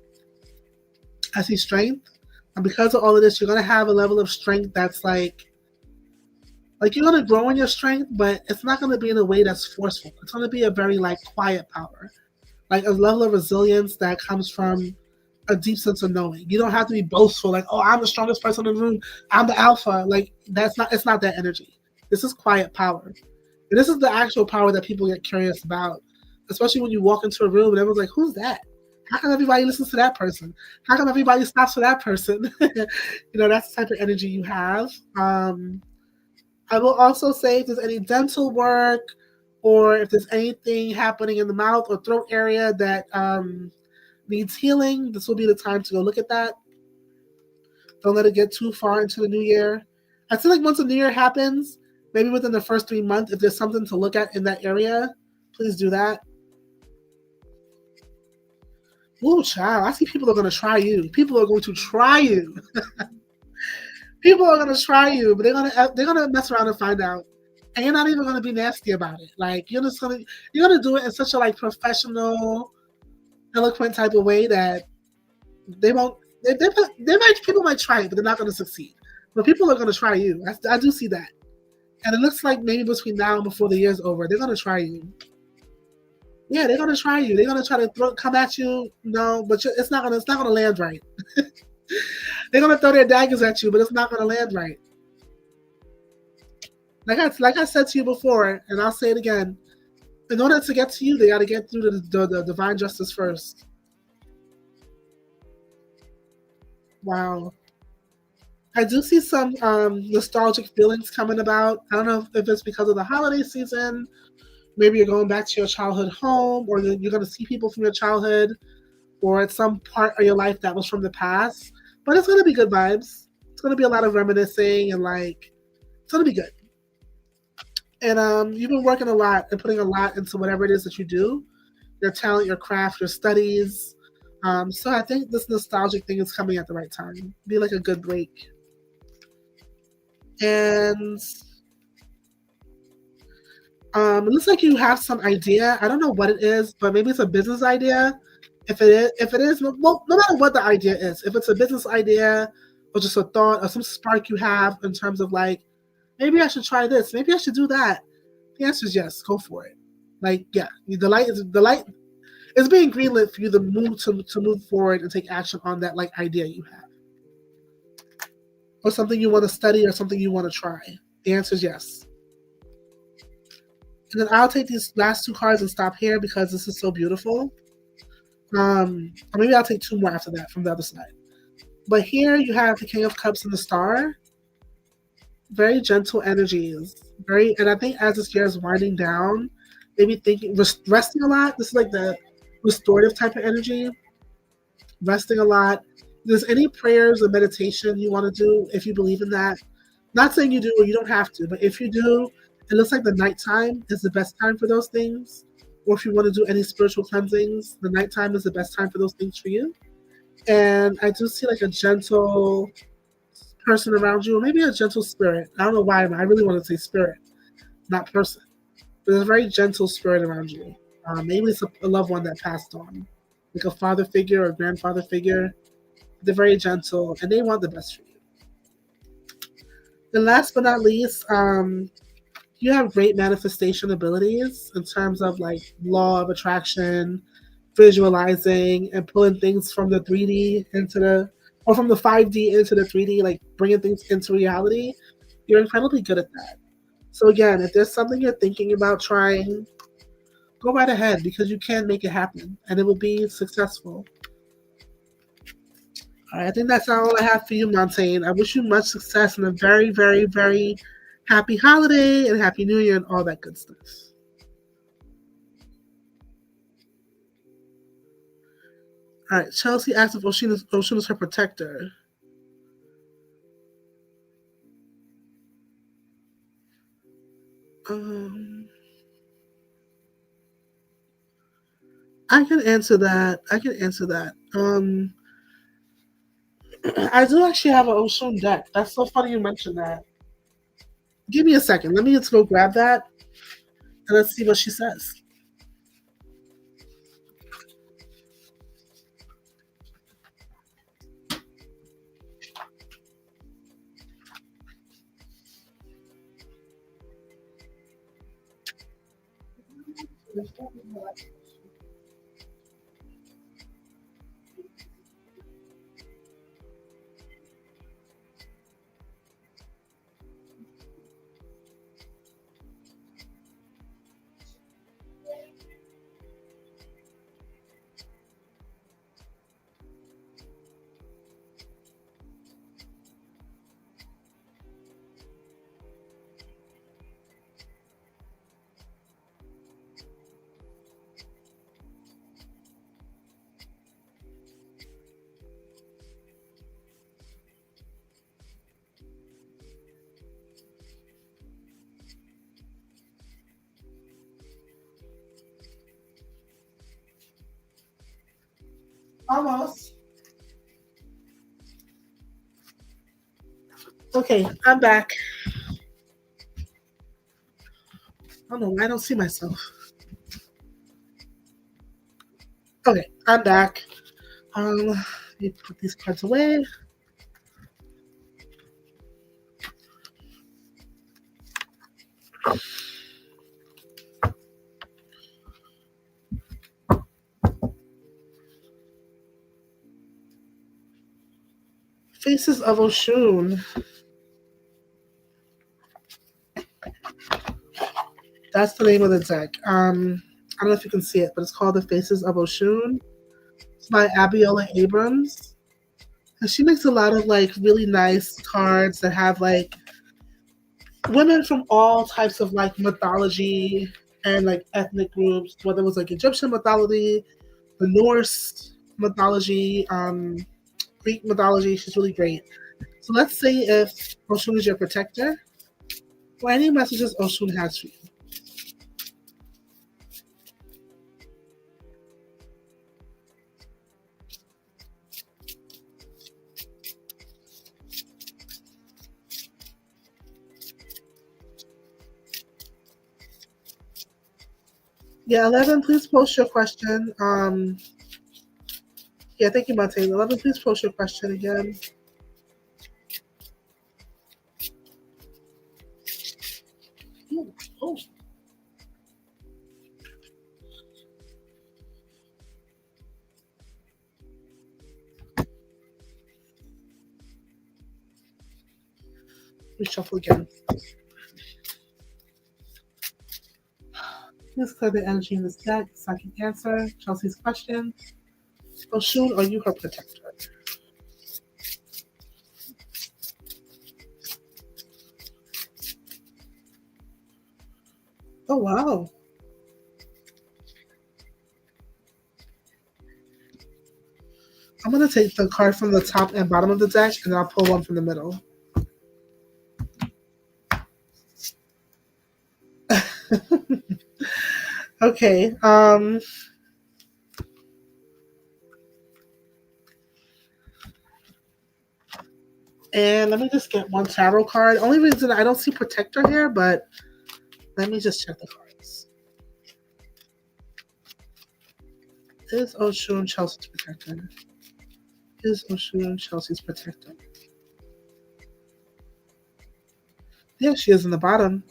And because of all of this, you're going to have a level of strength that's like you're going to grow in your strength, but it's not going to be in a way that's forceful. It's going to be a very quiet power, like a level of resilience that comes from a deep sense of knowing. You don't have to be boastful, like, oh, I'm the strongest person in the room, I'm the alpha. It's not that energy. This is quiet power. And this is the actual power that people get curious about, especially when you walk into a room and everyone's like, who's that? How come everybody listens to that person? How come everybody stops for that person? That's the type of energy you have. I will also say if there's any dental work or if there's anything happening in the mouth or throat area that needs healing, this will be the time to go look at that. Don't let it get too far into the new year. I feel like once the new year happens, maybe within the first 3 months, if there's something to look at in that area, please do that. Oh, child, I see people are going to try you. People are going to try you. People are going to try you, but they're gonna mess around and find out. And you're not even going to be nasty about it. Like, you're gonna do it in such a professional, eloquent type of way that they won't. People might try it, but they're not going to succeed. But people are going to try you. I do see that, and it looks like maybe between now and before the year's over, they're going to try you. Yeah, they're going to try you. They're going to try to come at you. No, but it's not going to land right. They're going to throw their daggers at you, but it's not going to land right. Like I said to you before, and I'll say it again. In order to get to you, they got to get through the divine justice first. Wow. I do see some nostalgic feelings coming about. I don't know if it's because of the holiday season. Maybe you're going back to your childhood home, or you're going to see people from your childhood, or at some part of your life that was from the past. But it's going to be good vibes. It's going to be a lot of reminiscing and like, it's going to be good. And you've been working a lot and putting a lot into whatever it is that you do, your talent, your craft, your studies. So I think this nostalgic thing is coming at the right time. Be like a good break. And it looks like you have some idea. I don't know what it is, but maybe it's a business idea. If it is, well, no matter what the idea is, if it's a business idea or just a thought or some spark you have in terms of like, maybe I should try this, maybe I should do that. The answer is yes. Go for it. Like, yeah, the light is being greenlit for you to move forward and take action on that like idea you have, or something you want to study or something you want to try. The answer is yes. And then I'll take these last two cards and stop here because this is so beautiful. Or maybe I'll take two more after that from the other side. But here you have the King of Cups and the Star. Very gentle energies. And I think as this year is winding down, maybe thinking, resting a lot. This is like the restorative type of energy. Resting a lot. If there's any prayers or meditation you want to do, if you believe in that. Not saying you do or you don't have to, but if you do, it looks like the nighttime is the best time for those things. Or if you want to do any spiritual cleansings, the nighttime is the best time for those things for you. And I do see like a gentle person around you, or maybe a gentle spirit. I don't know why, but I really want to say spirit, not person. But there's a very gentle spirit around you. Maybe it's a loved one that passed on, like a father figure or a grandfather figure. They're very gentle and they want the best for you. And last but not least, you have great manifestation abilities in terms of like law of attraction, visualizing, and pulling things from the 3D into or from the 5D into the 3D, like bringing things into reality. You're incredibly good at that. So again, if there's something you're thinking about trying, go right ahead because you can make it happen and it will be successful. All right, I think that's all I have for you, Montaigne. I wish you much success and a very, very, very happy holiday and happy new year and all that good stuff. All right, Chelsea asks if Oshun is her protector. Um, I can answer that. I do actually have an Oshun deck. That's so funny you mentioned that. Give me a second. Let me just go grab that and let's see what she says. Almost. Okay, I'm back. I don't know why I don't see myself. Okay, I'm back. Let me put these cards away. Faces of Oshun. That's the name of the deck. I don't know if you can see it, but it's called The Faces of Oshun. It's by Abiola Abrams. And she makes a lot of like really nice cards that have like women from all types of like mythology and like ethnic groups, whether it was like Egyptian mythology, the Norse mythology, Greek mythology. She's really great. So let's see if Oshun is your protector. Or any messages Oshun has for you. Yeah, 11, please post your question. Yeah, thank you, Monte. 11, please post your question again. Ooh, oh. Reshuffle again. Please clear the energy in this deck so I can answer Chelsea's question. Oshun, are you her protector? Oh, wow. I'm going to take the card from the top and bottom of the deck, and then I'll pull one from the middle. Okay. And let me just get one tarot card. Only reason I don't see protector here, but let me just check the cards. Is Oshun Chelsea's protector? Is Oshun Chelsea's protector? Yeah, she is in the bottom.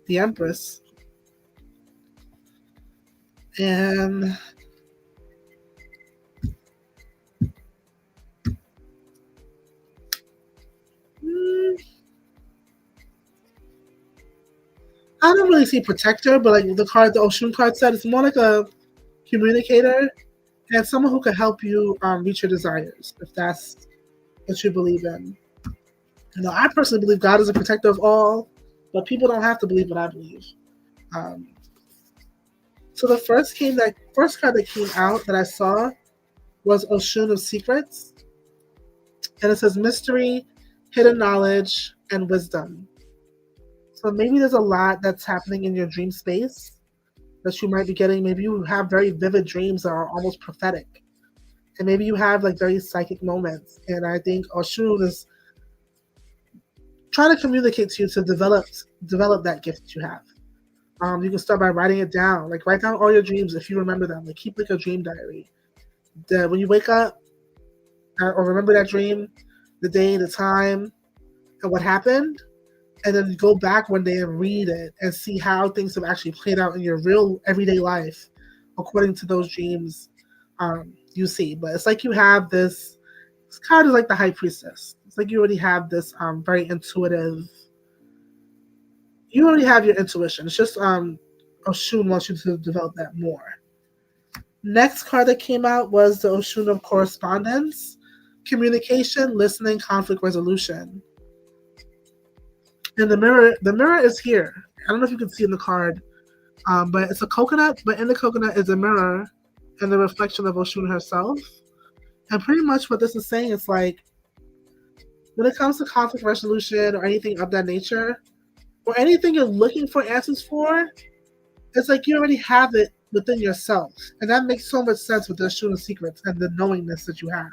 The Empress. And I don't really see protector, but like the card, the Oshun card said, it's more like a communicator and someone who can help you reach your desires, if that's what you believe in. You know, I personally believe God is a protector of all, but people don't have to believe what I believe. Um, so the first card that came out that I saw was Oshun of Secrets, and it says mystery, hidden knowledge, and wisdom. So maybe there's a lot that's happening in your dream space that you might be getting. Maybe you have very vivid dreams that are almost prophetic, and maybe you have like very psychic moments. And I think Oshun is trying to communicate to you to develop that gift that you have. You can start by writing it down. Like write down all your dreams if you remember them. Like keep like a dream diary. When you wake up or remember that dream, the day, the time, and what happened, and then go back one day and read it and see how things have actually played out in your real everyday life according to those dreams you see. But it's like you have this card is like the high priestess. It's like you already have this very intuitive, you already have your intuition. It's just Oshun wants you to develop that more. Next card that came out was the Oshun of correspondence, communication, listening, conflict resolution. And the mirror is here. I don't know if you can see in the card, but it's a coconut. But in the coconut is a mirror and the reflection of Oshun herself. And pretty much what this is saying is like when it comes to conflict resolution or anything of that nature, or anything you're looking for answers for, it's like you already have it within yourself. And that makes so much sense with the Oshun of Secrets and the knowingness that you have.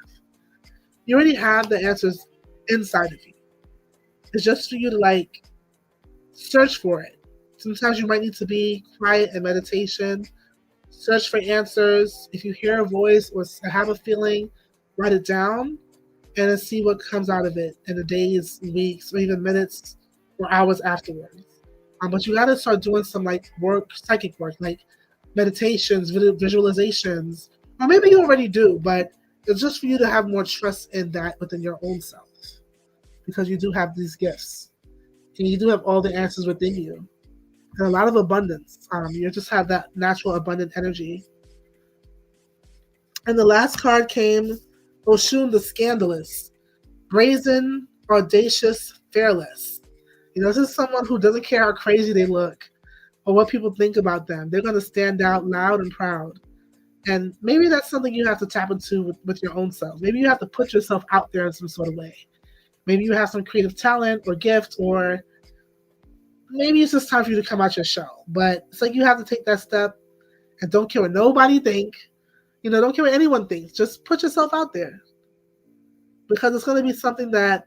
You already have the answers inside of you. It's just for you to like search for it. Sometimes you might need to be quiet in meditation Search for answers. If you hear a voice or have a feeling, write it down and then see what comes out of it in the days, weeks, or even minutes or hours afterwards. But you got to start doing some like work, psychic work, like meditations, visualizations, or maybe you already do, but it's just for you to have more trust in that within your own self because you do have these gifts and you do have all the answers within you and a lot of abundance. You just have that natural abundant energy. And the last card came Oshun the Scandalous, brazen, audacious, fearless. This is someone who doesn't care how crazy they look or what people think about them. They're going to stand out loud and proud. And maybe that's something you have to tap into with your own self. Maybe you have to put yourself out there in some sort of way. Maybe you have some creative talent or gift, or maybe it's just time for you to come out your shell. But it's like you have to take that step and don't care what nobody think. Don't care what anyone thinks. Just put yourself out there because it's going to be something that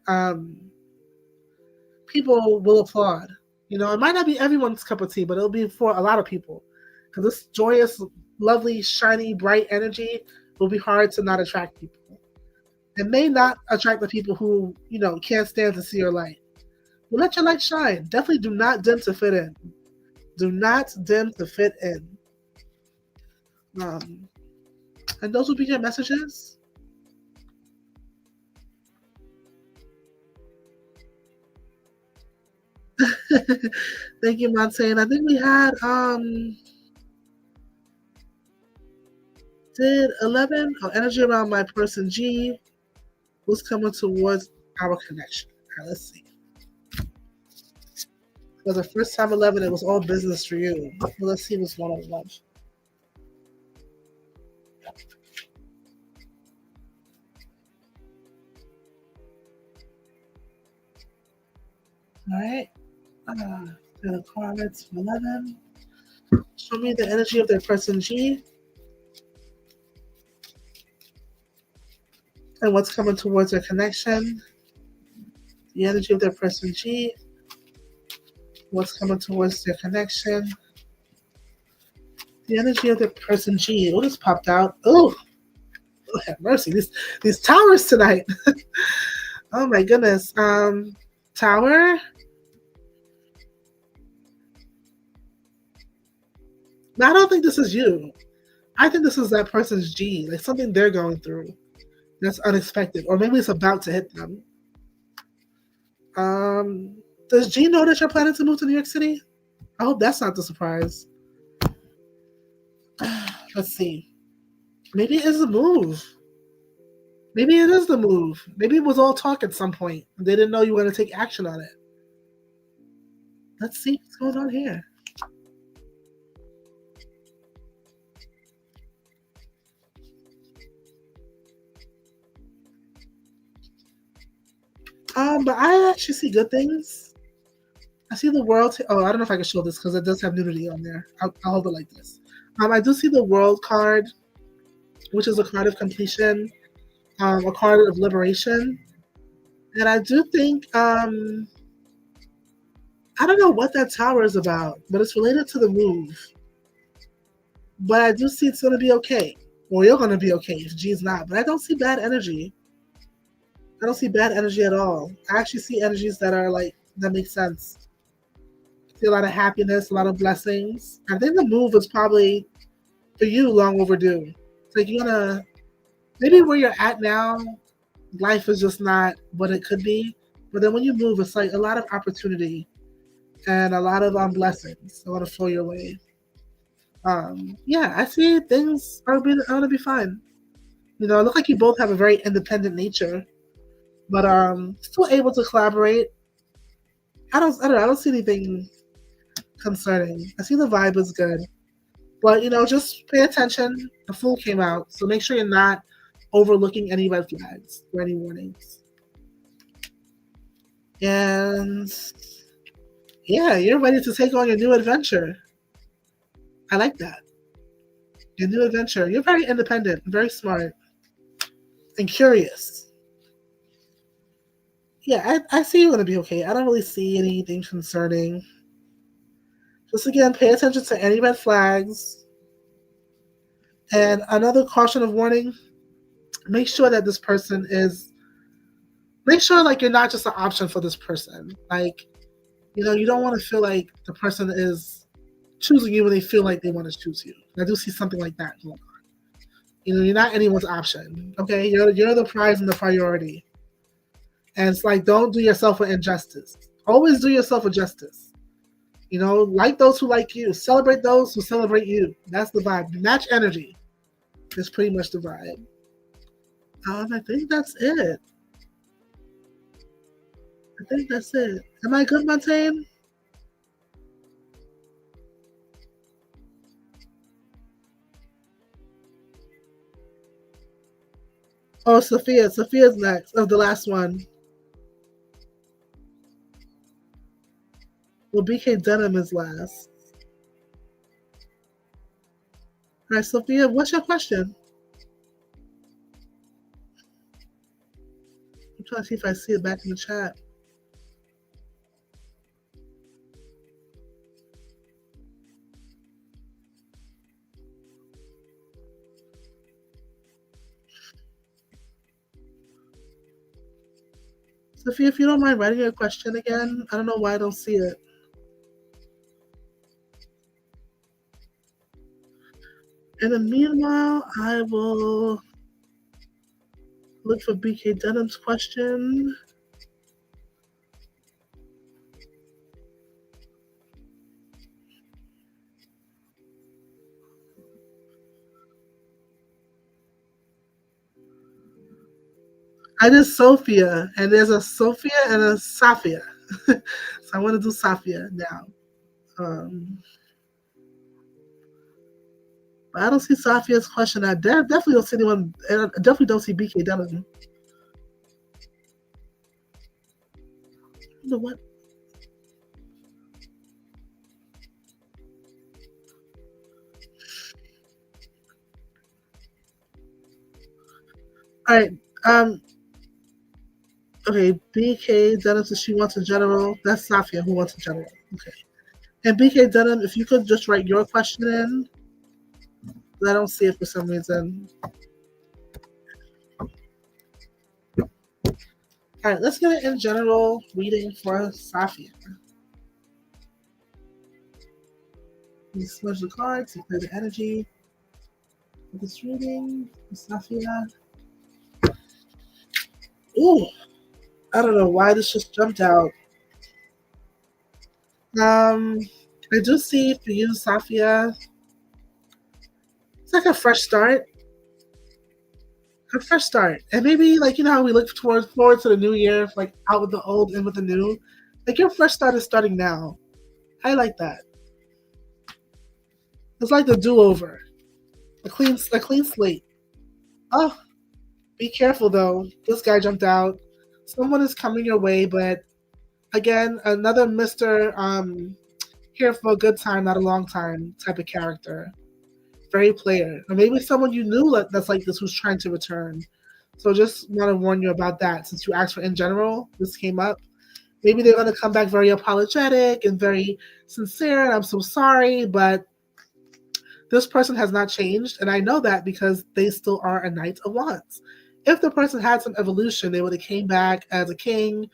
people will applaud. It might not be everyone's cup of tea, but it'll be for a lot of people. Because this joyous, lovely, shiny, bright energy will be hard to not attract people. It may not attract the people who, can't stand to see your light. Well, let your light shine. Definitely do not dim to fit in. Do not dim to fit in. And those will be your messages. Thank you, Montaigne. I think we had did 11 energy around my person G was coming towards our connection. All right, let's see. For the first time 11, it was all business for you. Well, let's see what's 1-on-1. All right. The requirements for 11. Show me the energy of their person G. And what's coming towards their connection. The energy of their person G. What's coming towards their connection. The energy of their person G. Oh, this popped out. Oh, have mercy. These towers tonight. Oh my goodness. Tower. Now, I don't think this is you. I think this is that person's G, like something they're going through that's unexpected, or maybe it's about to hit them. Does G know that you're planning to move to New York City? I hope that's not the surprise. Let's see. Maybe it is the move. Maybe it is the move. Maybe it was all talk at some point. They didn't know you were going to take action on it. Let's see what's going on here. But I actually see good things. I see the world. I don't know if I can show this because it does have nudity on there. I'll hold it like this. I do see the world card, which is a card of completion, a card of liberation. And I do think, I don't know what that tower is about, but it's related to the move. But I do see it's going to be okay. Well, you're going to be okay if G's not. But I don't see bad energy. I don't see bad energy at all. I actually see energies that are that make sense. I see a lot of happiness, a lot of blessings. I think the move is probably, for you, long overdue. It's like you're going to, maybe where you're at now, life is just not what it could be. But then when you move, it's like a lot of opportunity and a lot of blessings. I want to flow your way. Yeah, I see things are going to be fine. It looks like you both have a very independent nature, but still able to collaborate. I don't know. I don't see anything concerning. I see the vibe is good, but just pay attention. The Fool came out, so make sure you're not overlooking any red flags or any warnings. And yeah, you're ready to take on your new adventure. I like that. Your new adventure. You're very independent, very smart, and curious. Yeah, I see you're going to be okay. I don't really see anything concerning. Just again, pay attention to any red flags. And another caution of warning: make sure that this person is. Make sure like you're not just an option for this person. Like, you don't want to feel like the person is choosing you when they feel like they want to choose you. I do see something like that going on. You're not anyone's option. Okay, you're the prize and the priority. And it's like, don't do yourself an injustice. Always do yourself a justice. Like those who like you. Celebrate those who celebrate you. That's the vibe. Match energy. Is pretty much the vibe. I think that's it. Am I good, Montaigne? Oh, Sophia. Sophia's next. Of the last one. Well, BK Denim is last. All right, Sophia, what's your question? I'm trying to see if I see it back in the chat. Sophia, if you don't mind writing your question again, I don't know why I don't see it. In the meanwhile, I will look for BK Denim's question. I did Sophia, and there's a Sophia and a Safia. So I want to do Safia now. But I don't see Safia's question. I definitely don't see anyone. I definitely don't see BK Denim. You know what? All right. Okay, BK Denim says she wants a general. That's Safia who wants a general. Okay. And BK Denim, if you could just write your question in. I don't see it for some reason. All right, let's get an in general reading for Safia. You smudge the cards, you clear the energy. For this reading, Safia. Ooh, I don't know why this just jumped out. I do see for you, Safia, it's like a fresh start. A fresh start. And maybe like how we look forward to the new year, like out with the old and with the new. Like your fresh start is starting now. I like that. It's like the do-over. A clean slate. Oh, be careful though. This guy jumped out. Someone is coming your way, but again, another Mr. Here for a good time, not a long time type of character. Very player. Or maybe someone you knew that's like this who's trying to return. So just want to warn you about that. Since you asked for in general, this came up. Maybe they're going to come back very apologetic and very sincere, and I'm so sorry, but this person has not changed, and I know that because they still are a Knight of Wands. If the person had some evolution, they would have came back as a king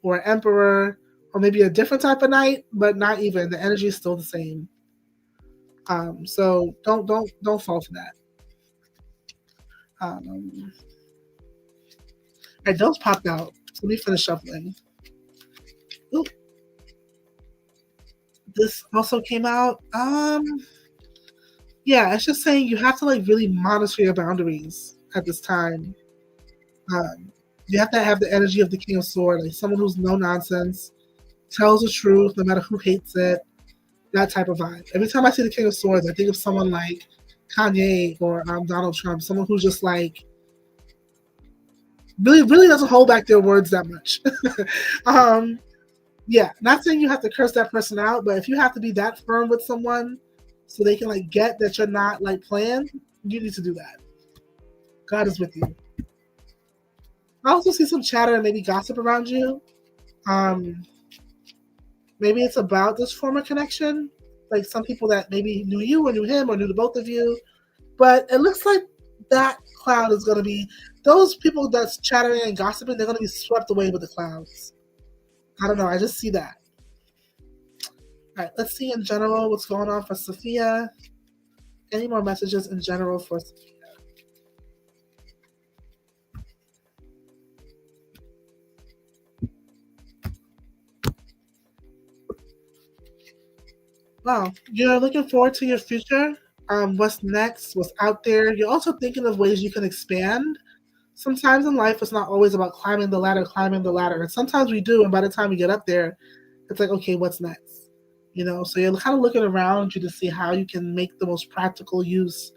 or an emperor or maybe a different type of knight, but not even. The energy is still the same. So don't fall for that. Right, those popped out. So let me finish shuffling. Ooh. This also came out. Yeah, it's just saying you have to like really monitor your boundaries at this time. You have to have the energy of the King of Swords, like someone who's no nonsense, tells the truth no matter who hates it. That type of vibe. Every time I see the King of Swords, I think of someone like Kanye or Donald Trump, someone who's just like really doesn't hold back their words that much. Yeah, not saying you have to curse that person out, but if you have to be that firm with someone so they can like get that you're not like playing, you need to do that. God is with you. I also see some chatter and maybe gossip around you. Maybe it's about this former connection, like some people that maybe knew you or knew him or knew the both of you, But it looks like that cloud is going to be, those people that's chattering and gossiping, they're going to be swept away with the clouds. I don't know. I just see that. All right, let's see in general what's going on for Sophia. Any more messages in general for Sophia? Wow, you're looking forward to your future. What's next? What's out there? You're also thinking of ways you can expand. Sometimes in life, it's not always about climbing the ladder, climbing the ladder. And sometimes we do, and by the time we get up there, it's like, okay, what's next? So you're kind of looking around you to see how you can make the most practical use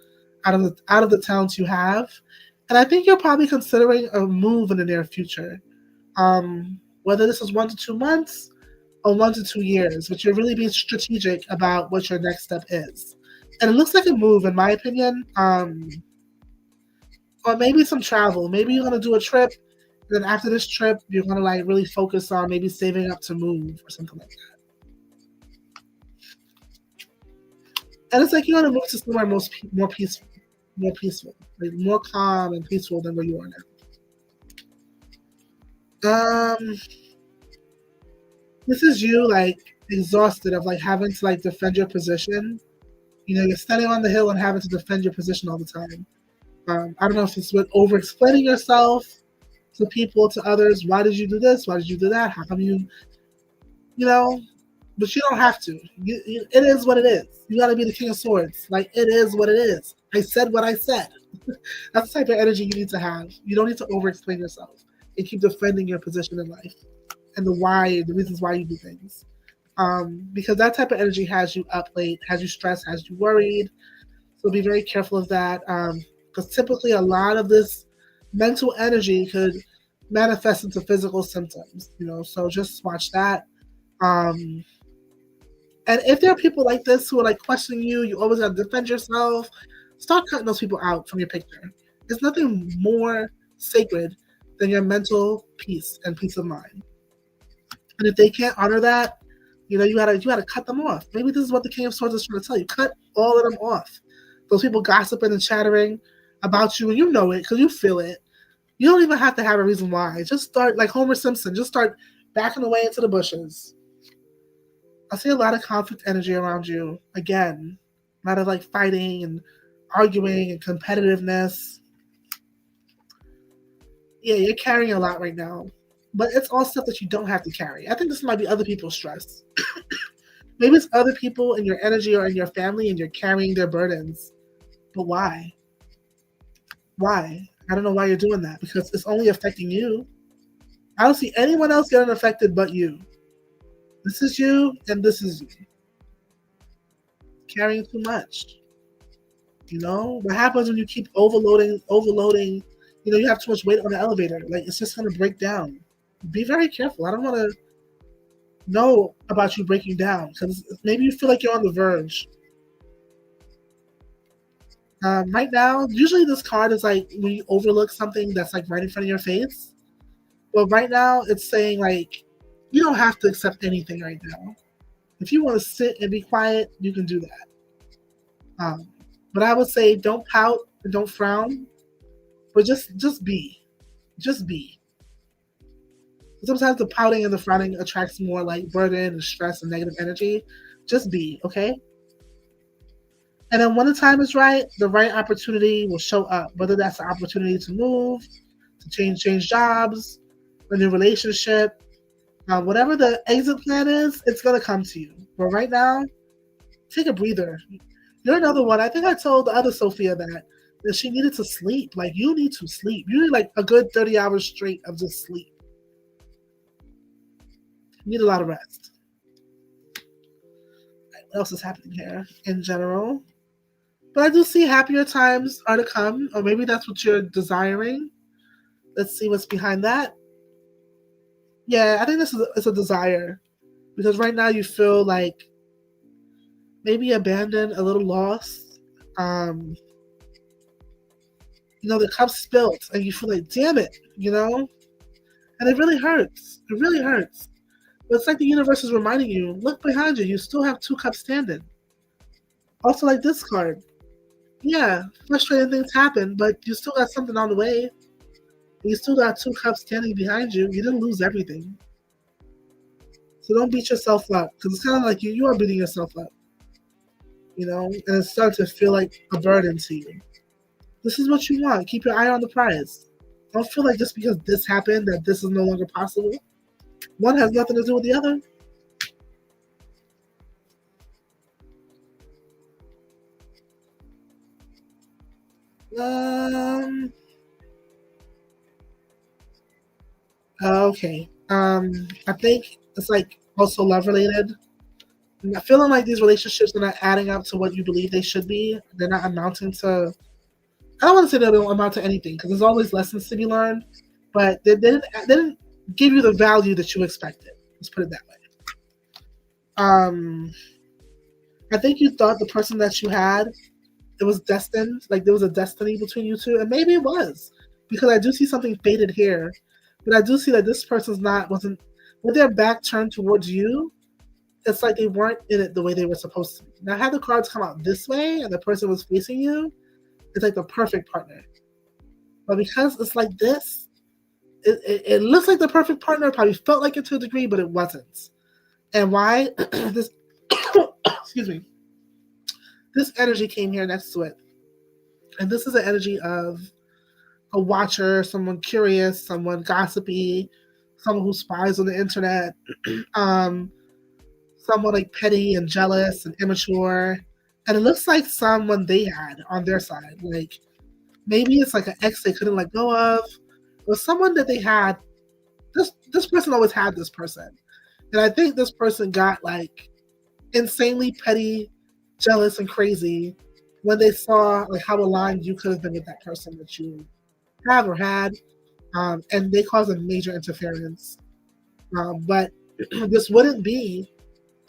out of the talents you have. And I think you're probably considering a move in the near future. Whether this is 1 to 2 months or 1 to 2 years, but you're really being strategic about what your next step is. And it looks like a move, in my opinion. Or maybe some travel. Maybe you're gonna do a trip, and then after this trip, you're gonna like really focus on maybe saving up to move or something like that. And it's like you're gonna move to somewhere more peaceful, like more calm and peaceful than where you are now. This is you like exhausted of like having to like defend your position. You're standing on the hill and having to defend your position all the time. I don't know if it's with over explaining yourself to people, to others. Why did you do this? Why did you do that? How come you know? But you don't have to. It is what it is. You got to be the king of swords. Like, it is what it is. I said what I said. That's the type of energy you need to have. You don't need to over explain yourself and keep defending your position in life and the reasons why you do things. Because that type of energy has you up late, has you stressed, has you worried. So be very careful of that. Because typically a lot of this mental energy could manifest into physical symptoms, so just watch that. And if there are people like this who are like questioning you, you always got to defend yourself, start cutting those people out from your picture. There's nothing more sacred than your mental peace and peace of mind. And if they can't honor that, you gotta cut them off. Maybe this is what the King of Swords is trying to tell you. Cut all of them off. Those people gossiping and chattering about you, and you know it because you feel it. You don't even have to have a reason why. Just start like Homer Simpson. Just start backing away into the bushes. I see a lot of conflict energy around you. Again, a lot of like fighting and arguing and competitiveness. Yeah, you're carrying a lot right now. But it's all stuff that you don't have to carry. I think this might be other people's stress. Maybe it's other people in your energy or in your family and you're carrying their burdens. But why? Why? I don't know why you're doing that because it's only affecting you. I don't see anyone else getting affected but you. This is you and this is you. Carrying too much. What happens when you keep overloading, you have too much weight on the elevator. Like, it's just going to break down. Be very careful. I don't want to know about you breaking down because maybe you feel like you're on the verge. Right now, usually this card is like when you overlook something that's like right in front of your face. But right now, it's saying like you don't have to accept anything right now. If you want to sit and be quiet, you can do that. But I would say don't pout and don't frown, but just be. Just be. Sometimes the pouting and the frowning attracts more like burden and stress and negative energy. Just be, okay? And then when the time is right, the right opportunity will show up, whether that's an opportunity to move, to change jobs, a new relationship, whatever the exit plan is, it's going to come to you. But right now, take a breather. You're another one. I think I told the other Sophia that she needed to sleep. Like, you need to sleep. You need like a good 30 hours straight of just sleep. You need a lot of rest. What else is happening here in general? But I do see happier times are to come, or maybe that's what you're desiring. Let's see what's behind that. Yeah, I think it's a desire. Because right now you feel like maybe abandoned, a little lost. The cup spilt and you feel like, damn it, And it really hurts. It really hurts. But it's like the universe is reminding you, look behind you. You still have 2 cups standing. Also, like this card. Yeah, frustrating things happen, but you still got something on the way. You still got two cups standing behind you. You didn't lose everything. So don't beat yourself up because it's kind of like you are beating yourself up, and it's starting to feel like a burden to you. This is what you want. Keep your eye on the prize. Don't feel like just because this happened that this is no longer possible. One has nothing to do with the other. Um. Okay. I think it's like also love related. I'm not feeling like these relationships are not adding up to what you believe they should be. They're not amounting to. I don't want to say they don't amount to anything because there's always lessons to be learned, but they didn't give you the value that you expected. Let's put it that way. Um, I think you thought the person that you had, it was destined, like there was a destiny between you two, and maybe it was, because I do see something faded here, but I do see that this person's not wasn't with their back turned towards you. It's like they weren't in it the way they were supposed to be. Now, had the cards come out this way and the person was facing you, it's like the perfect partner. But because it's like this, it looks like the perfect partner. Probably felt like it to a degree, but it wasn't. And why? This excuse me. This energy came here next to it, and this is an energy of a watcher, someone curious, someone gossipy, someone who spies on the internet, um, someone like petty and jealous and immature. And it looks like someone they had on their side. Like maybe it's like an ex they couldn't let go of, or someone that they had. This person always had this person, and I think this person got like insanely petty, jealous, and crazy when they saw like how aligned you could have been with that person that you have or had, and they caused a major interference. But this wouldn't be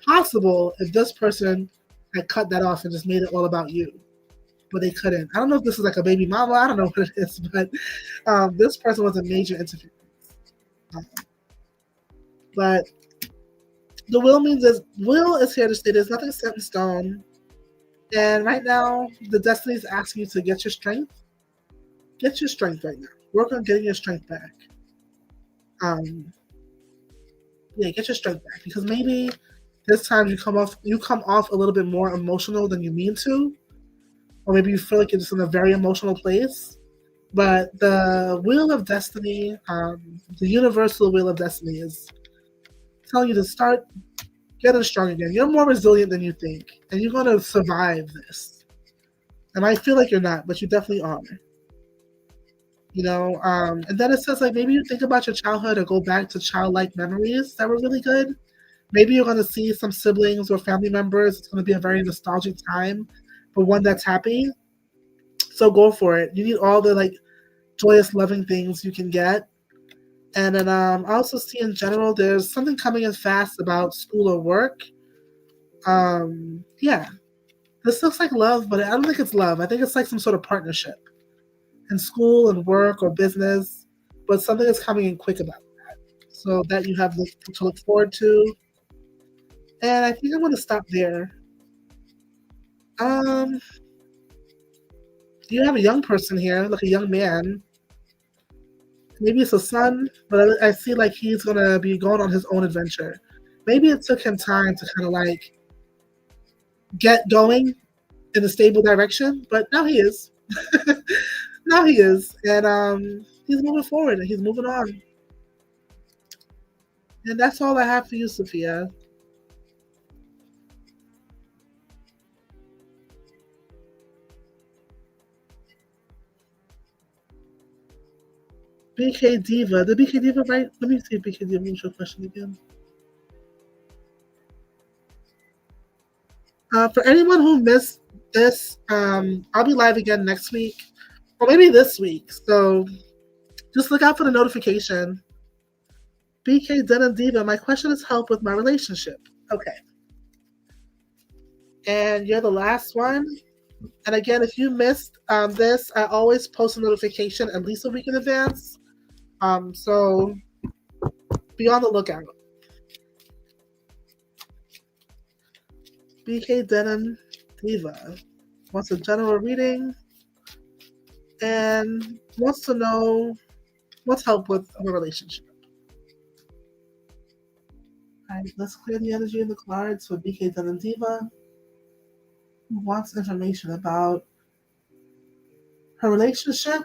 possible if this person had cut that off and just made it all about you. But they couldn't. I don't know if this is like a baby mama. I don't know what it is, but this person was a major interference. Um, but the will means is will is here to stay. There's nothing set in stone. And right now, the destiny is asking you to get your strength. Get your strength right now. Work on getting your strength back. Um, yeah, get your strength back because maybe this time you come off a little bit more emotional than you mean to, or maybe you feel like you're just in a very emotional place. But the wheel of destiny, the universal wheel of destiny, is telling you to start getting strong again. You're more resilient than you think, and you're gonna survive this. And I feel like you're not, but you definitely are. And then it says like maybe you think about your childhood or go back to childlike memories that were really good. Maybe you're gonna see some siblings or family members. It's gonna be a very nostalgic time, but one that's happy. So go for it. You need all the like joyous, loving things you can get. And then I also see in general there's something coming in fast about school or work. Yeah, this looks like love, but I don't think it's love. I think it's like some sort of partnership in school and work or business, but something is coming in quick about that. So that you have to look forward to. And I think I'm going to stop there. Um, you have a young person here, like a young man. Maybe it's a son, but I see like he's going to be going on his own adventure. Maybe it took him time to kind of like get going in a stable direction, but now he is. Now he is. And he's moving forward and he's moving on. And that's all I have for you, Sophia. BK Diva. The BK Diva, right? Let me see if BK Diva what's your question again. For anyone who missed this, I'll be live again next week, or maybe this week. So just look out for the notification. BK Denim Diva. My question is help with my relationship. Okay. And you're the last one. And again, if you missed this, I always post a notification at least a week in advance. So be on the lookout. BK Denim Diva. wants a general reading, and wants to know what's help with a relationship. All right, let's clear the energy in the cards for BK Denim Diva, who wants information about her relationship,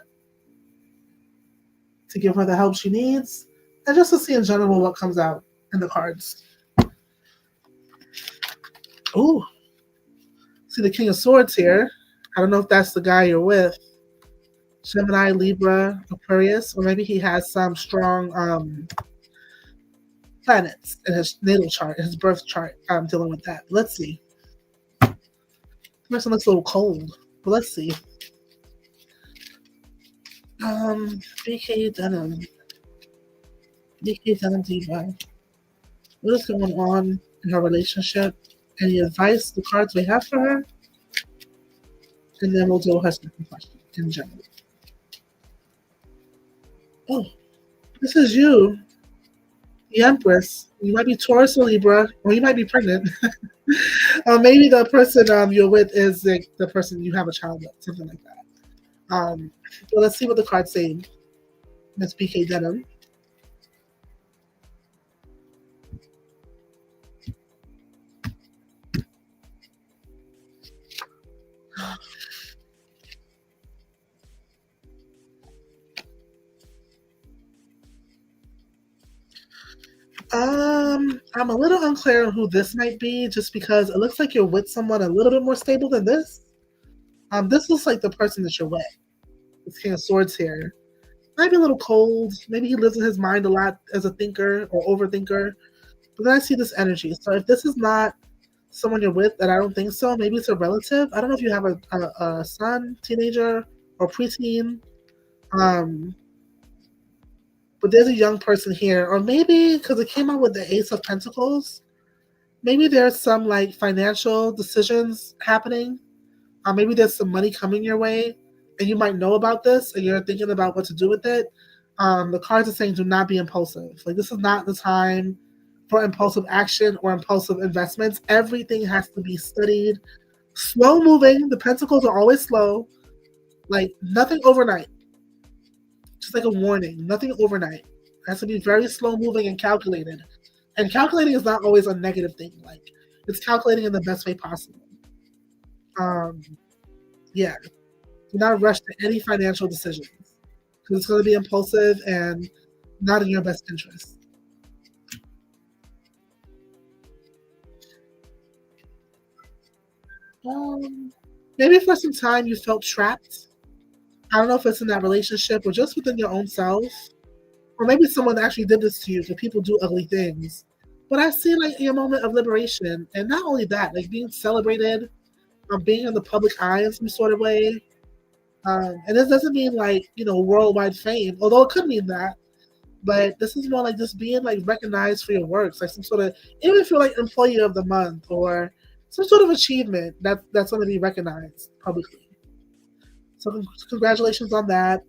to give her the help she needs, and just to see in general what comes out in the cards. Ooh, see the King of Swords here. I don't know if that's the guy you're with. Gemini, Libra, Aquarius, or maybe he has some strong planets in his natal chart, his birth chart, dealing with that. Let's see. The person looks a little cold, but let's see. BK Denim. BK Denim Diva. What is going on in her relationship? Any advice the cards may have for her? And then we'll do her second question in general. Oh, this is you, the Empress. You might be Taurus or Libra, or you might be pregnant. Or maybe the person you're with is the person you have a child with, something like that. Well, let's see what the cards say. Miss BK Denim. I'm a little unclear on who this might be, just because it looks like you're with someone a little bit more stable than this. This looks like the person that you're with. This King of Swords here. Might be a little cold. Maybe he lives in his mind a lot as a thinker or overthinker. But then I see this energy. So if this is not someone you're with, and I don't think so, maybe it's a relative. I don't know if you have a son, teenager, or preteen. But there's a young person here, or maybe because it came out with the Ace of Pentacles, maybe there's some like financial decisions happening. Maybe there's some money coming your way, and you might know about this, and you're thinking about what to do with it. The cards are saying do not be impulsive. Like, this is not the time for impulsive action or impulsive investments. Everything has to be studied, slow moving. The pentacles are always slow, like nothing overnight. Just like a warning, nothing overnight. It has to be very slow moving and calculated. And calculating is not always a negative thing. Like, it's calculating in the best way possible. Yeah. Do not rush to any financial decisions, because it's going to be impulsive and not in your best interest. Maybe for some time you felt trapped. I don't know if it's in that relationship or just within your own self. Or maybe someone actually did this to you, because people do ugly things. But I see like a moment of liberation. And not only that, like being celebrated, being in the public eye in some sort of way. And this doesn't mean like, worldwide fame, although it could mean that. But this is more like just being like recognized for your works, like some sort of, even if you're like employee of the month or some sort of achievement that's going to be recognized publicly. So congratulations on that.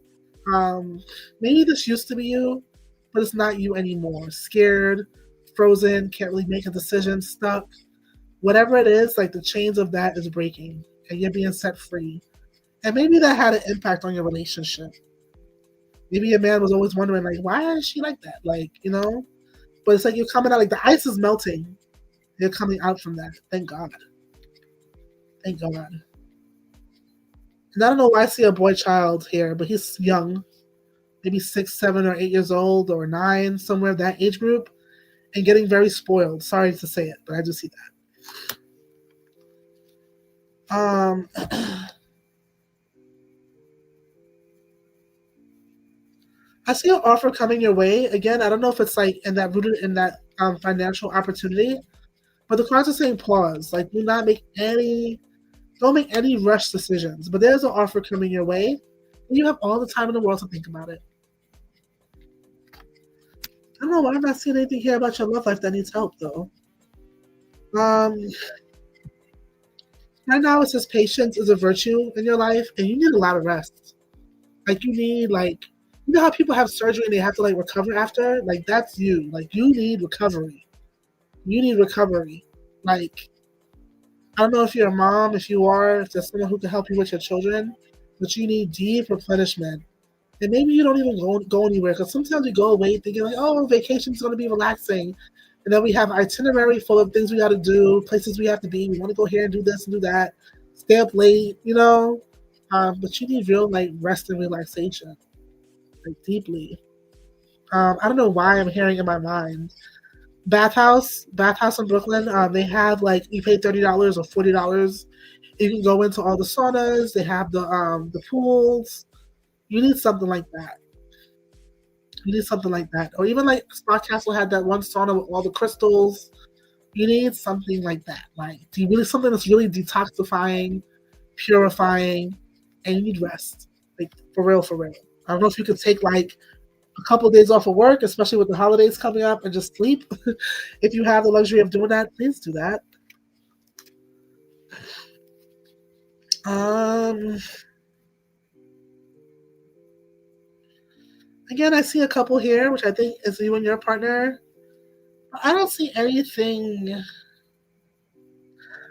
Maybe this used to be you, but it's not you anymore. Scared, frozen, can't really make a decision, stuck. Whatever it is, like the chains of that is breaking and you're being set free. And maybe that had an impact on your relationship. Maybe your man was always wondering, like, why is she like that? Like, but it's like you're coming out, like the ice is melting. You're coming out from that. Thank God. Thank God. And I don't know why I see a boy child here, but he's young. Maybe 6, 7, or 8 years old, or 9, somewhere that age group, and getting very spoiled. Sorry to say it, but I do see that. I see an offer coming your way. Again, I don't know if it's like rooted in that financial opportunity, but the cards are saying pause. Like, don't make any rush decisions. But there's an offer coming your way, and you have all the time in the world to think about it. I don't know why I'm not seeing anything here about your love life that needs help, though. Right now it says patience is a virtue in your life, and you need a lot of rest. Like, you need, like, you know how people have surgery and they have to, like, recover after? Like, that's you. Like, you need recovery. You need recovery. Like, I don't know if you're a mom, if you are, if there's someone who can help you with your children, but you need deep replenishment. And maybe you don't even go anywhere because sometimes we go away thinking like, oh, vacation's going to be relaxing. And then we have itinerary full of things we got to do, places we have to be. We want to go here and do this and do that, stay up late, you know. But you need real like rest and relaxation, like deeply. I don't know why I'm hearing in my mind. Bathhouse in Brooklyn. They have like you pay $30 or $40. You can go into all the saunas. They have the pools. You need something like that. You need something like that, or even like Spa Castle had that one sauna with all the crystals. You need something like that. Like, do you really something that's really detoxifying, purifying, and you need rest. Like for real, for real. I don't know if you could take like a couple of days off of work, especially with the holidays coming up, and just sleep. If you have the luxury of doing that, please do that. Um, Again, I see a couple here, which I think is you and your partner. I don't see anything.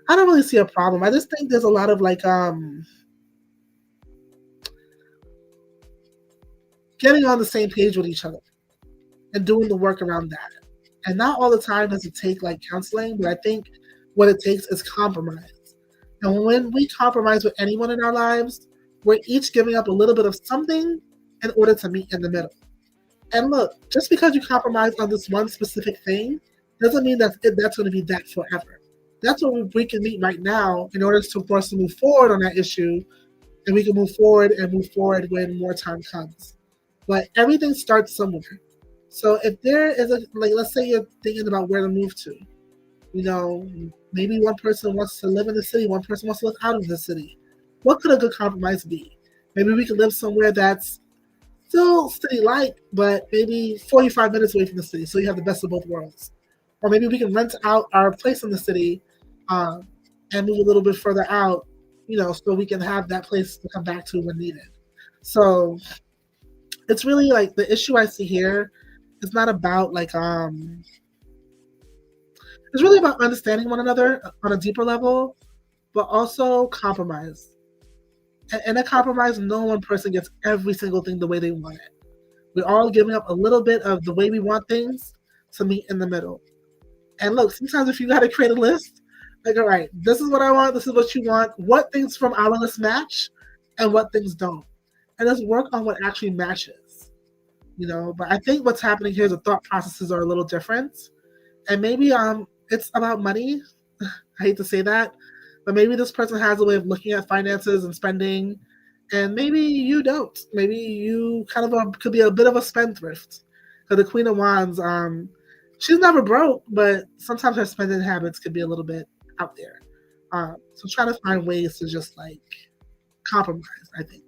I don't really see a problem. I just think there's a lot of like getting on the same page with each other and doing the work around that. And not all the time does it take like counseling, but I think what it takes is compromise. And when we compromise with anyone in our lives, we're each giving up a little bit of something in order to meet in the middle. And look, just because you compromise on this one specific thing doesn't mean that's going to be that forever. That's what we can meet right now in order for us to move forward on that issue, and we can move forward and move forward when more time comes. But everything starts somewhere. So if there is a like, let's say you're thinking about where to move to, you know, maybe one person wants to live in the city, one person wants to live out of the city. What could a good compromise be? Maybe we could live somewhere that's still city-like, but maybe 45 minutes away from the city, so you have the best of both worlds. Or maybe we can rent out our place in the city um, and move a little bit further out, you know, so we can have that place to come back to when needed. So it's really like the issue I see here is not about like it's really about understanding one another on a deeper level, but also compromise. And in a compromise, no one person gets every single thing the way they want it. We're all giving up a little bit of the way we want things to meet in the middle. And look, sometimes if you got to create a list, like, all right, this is what I want, this is what you want, what things from our list match and what things don't. And let's work on what actually matches, you know. But I think what's happening here is the thought processes are a little different. And maybe it's about money. I hate to say that, but maybe this person has a way of looking at finances and spending, and maybe you don't. Maybe you kind of could be a bit of a spendthrift. Because the Queen of Wands, she's never broke, but sometimes her spending habits could be a little bit out there. So try to find ways to just like compromise, I think,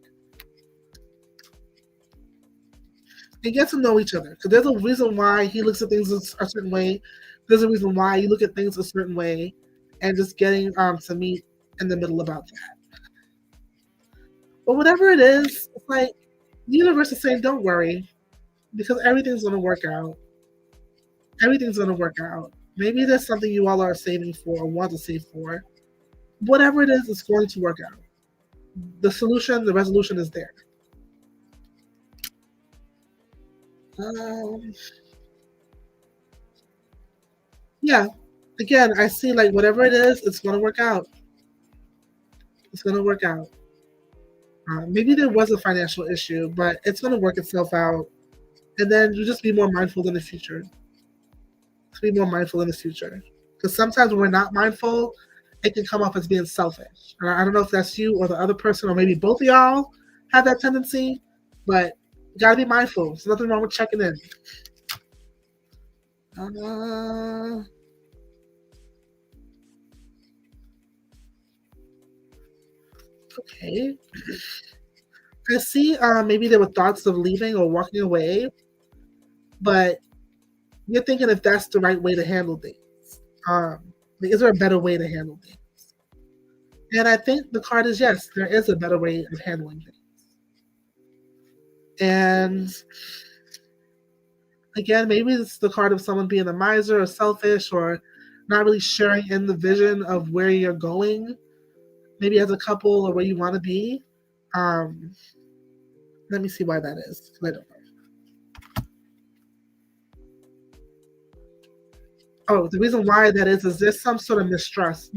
and get to know each other. Because there's a reason why he looks at things a certain way. There's a reason why you look at things a certain way, and just getting to meet in the middle about that. But whatever it is, it's like the universe is saying, don't worry, because everything's going to work out. Everything's going to work out. Maybe there's something you all are saving for or want to save for. Whatever it is, it's going to work out. The solution, the resolution is there. Um, yeah. Again, I see like whatever it is, it's going to work out. It's going to work out. Maybe there was a financial issue, but it's going to work itself out. And then you just be more mindful in the future. To be more mindful in the future. Because sometimes when we're not mindful, it can come off as being selfish. And I don't know if that's you or the other person, or maybe both of y'all have that tendency, but you gotta be mindful. There's nothing wrong with checking in. Uh, okay. I see maybe there were thoughts of leaving or walking away, but you're thinking if that's the right way to handle things. Like, is there a better way to handle things? And I think the card is yes, there is a better way of handling things. And again, maybe it's the card of someone being a miser or selfish or not really sharing in the vision of where you're going, maybe as a couple or where you want to be. Um, Let me see why that is. I don't know. Oh, the reason why that is there's some sort of mistrust.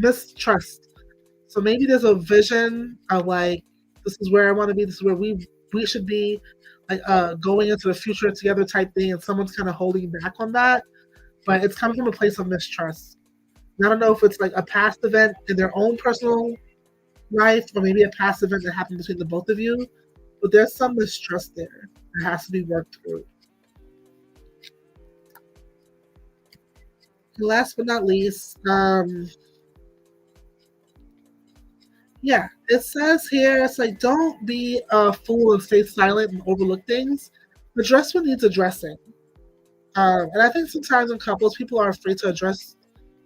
So maybe there's a vision of like, this is where I want to be, this is where we should be, like going into the future together type thing, and someone's kind of holding back on that, but it's coming from a place of mistrust. And I don't know if it's like a past event in their own personal life, or maybe a past event that happened between the both of you, but there's some mistrust there that has to be worked through. And last but not least, yeah, it says here, it's like, don't be a fool and stay silent and overlook things. Address what needs addressing. And I think sometimes in couples, people are afraid to address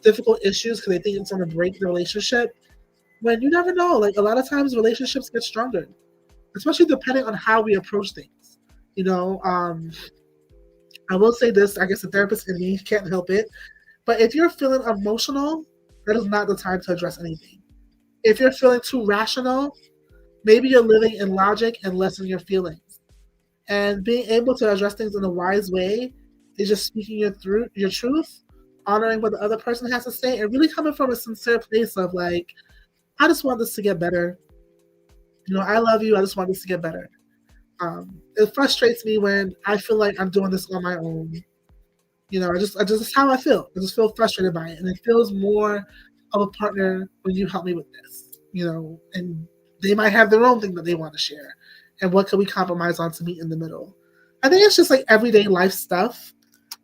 difficult issues because they think it's going to break the relationship. When you never know, like a lot of times relationships get stronger, especially depending on how we approach things. You know, I will say this, I guess the therapist in me can't help it. But if you're feeling emotional, that is not the time to address anything. If you're feeling too rational, maybe you're living in logic and less in your feelings. And being able to address things in a wise way is just speaking your truth, honoring what the other person has to say, and really coming from a sincere place of like, I just want this to get better. You know, I love you. I just want this to get better. It frustrates me when I feel like I'm doing this on my own. You know, I just that's how I feel. I just feel frustrated by it, and it feels more of a partner when you help me with this. You know, and they might have their own thing that they want to share, and what can we compromise on to meet in the middle? I think it's just like everyday life stuff,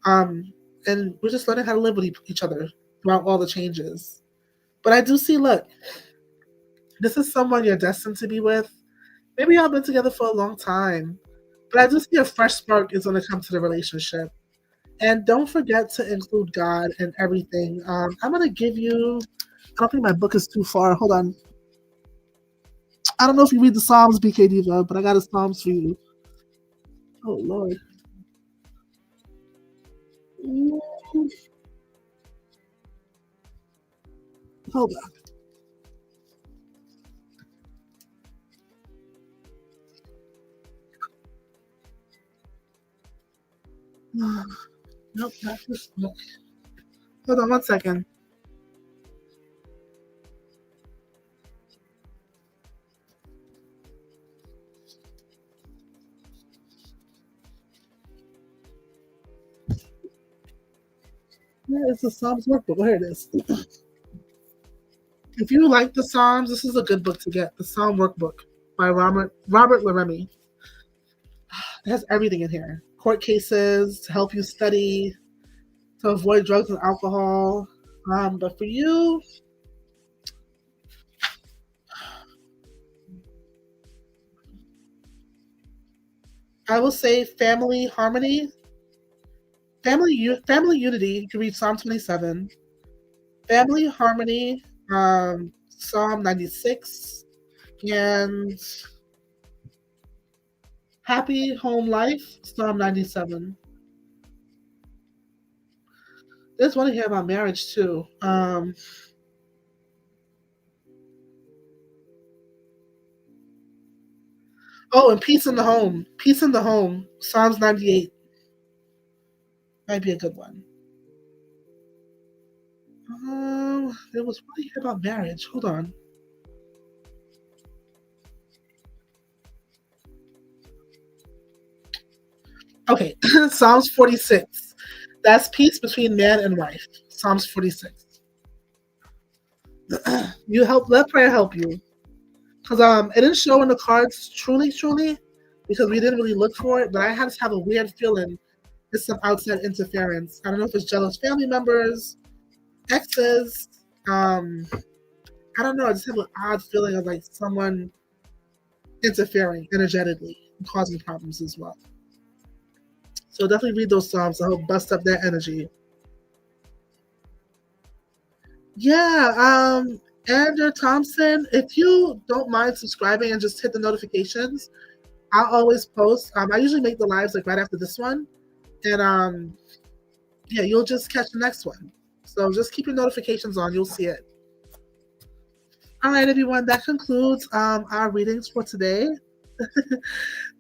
and we're just learning how to live with each other throughout all the changes. But I do see, look, this is someone you're destined to be with. Maybe y'all been together for a long time, but I do see a fresh spark is going to come to the relationship. And don't forget to include God in everything. I'm gonna give you. I don't think my book is too far. Hold on. I don't know if you read the Psalms, BK Diva, but I got a Psalms for you. Oh Lord. Mm, hold on. Nope, not this book. Hold on one second. Where is the Psalms workbook? Where it is. If you like the Psalms, this is a good book to get. The Psalm Workbook by Robert Leremy. It has everything in here. Court cases to help you study, to avoid drugs and alcohol. But for you, I will say family harmony, family unity. You can read Psalm 27. Family harmony, Psalm 96, and happy home life, Psalm 97. There's one here about marriage too. Oh, and peace in the home. Peace in the home. Psalms 98 might be a good one. There was one here about marriage. Hold on. Okay, Psalms 46. That's peace between man and wife. Psalms 46. You help. Let prayer help you, because it didn't show in the cards truly, because we didn't really look for it. But I just have a weird feeling it's some outside interference. I don't know if it's jealous family members, exes. I don't know. I just have an odd feeling of like someone interfering energetically and causing problems as well. So definitely read those psalms to help bust up that energy. Yeah, Andrew Thompson, if you don't mind subscribing and just hit the notifications, I'll always post. I usually make the lives like right after this one. And yeah, you'll just catch the next one. So So just keep your notifications on. You'll see it. All right, everyone. That concludes our readings for today.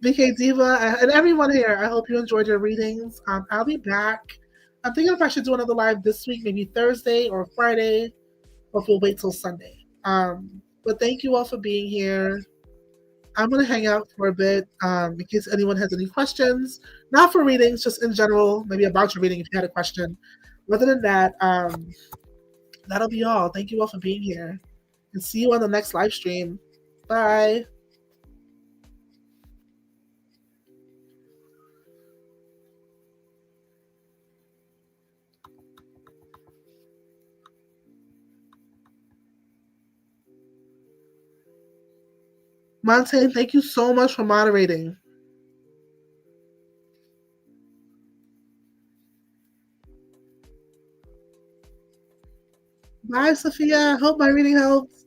BK Diva and everyone here, I hope you enjoyed your readings. I'll be back. I'm thinking if I should do another live this week, maybe Thursday or Friday, or if we'll wait till Sunday. But thank you all for being here. I'm going to hang out for a bit in case anyone has any questions. Not for readings, just in general, maybe about your reading if you had a question. Other than that, that'll be all. Thank you all for being here. And see you on the next live stream. Bye. Montaigne, thank you so much for moderating. Bye, Sophia. Hope my reading helps.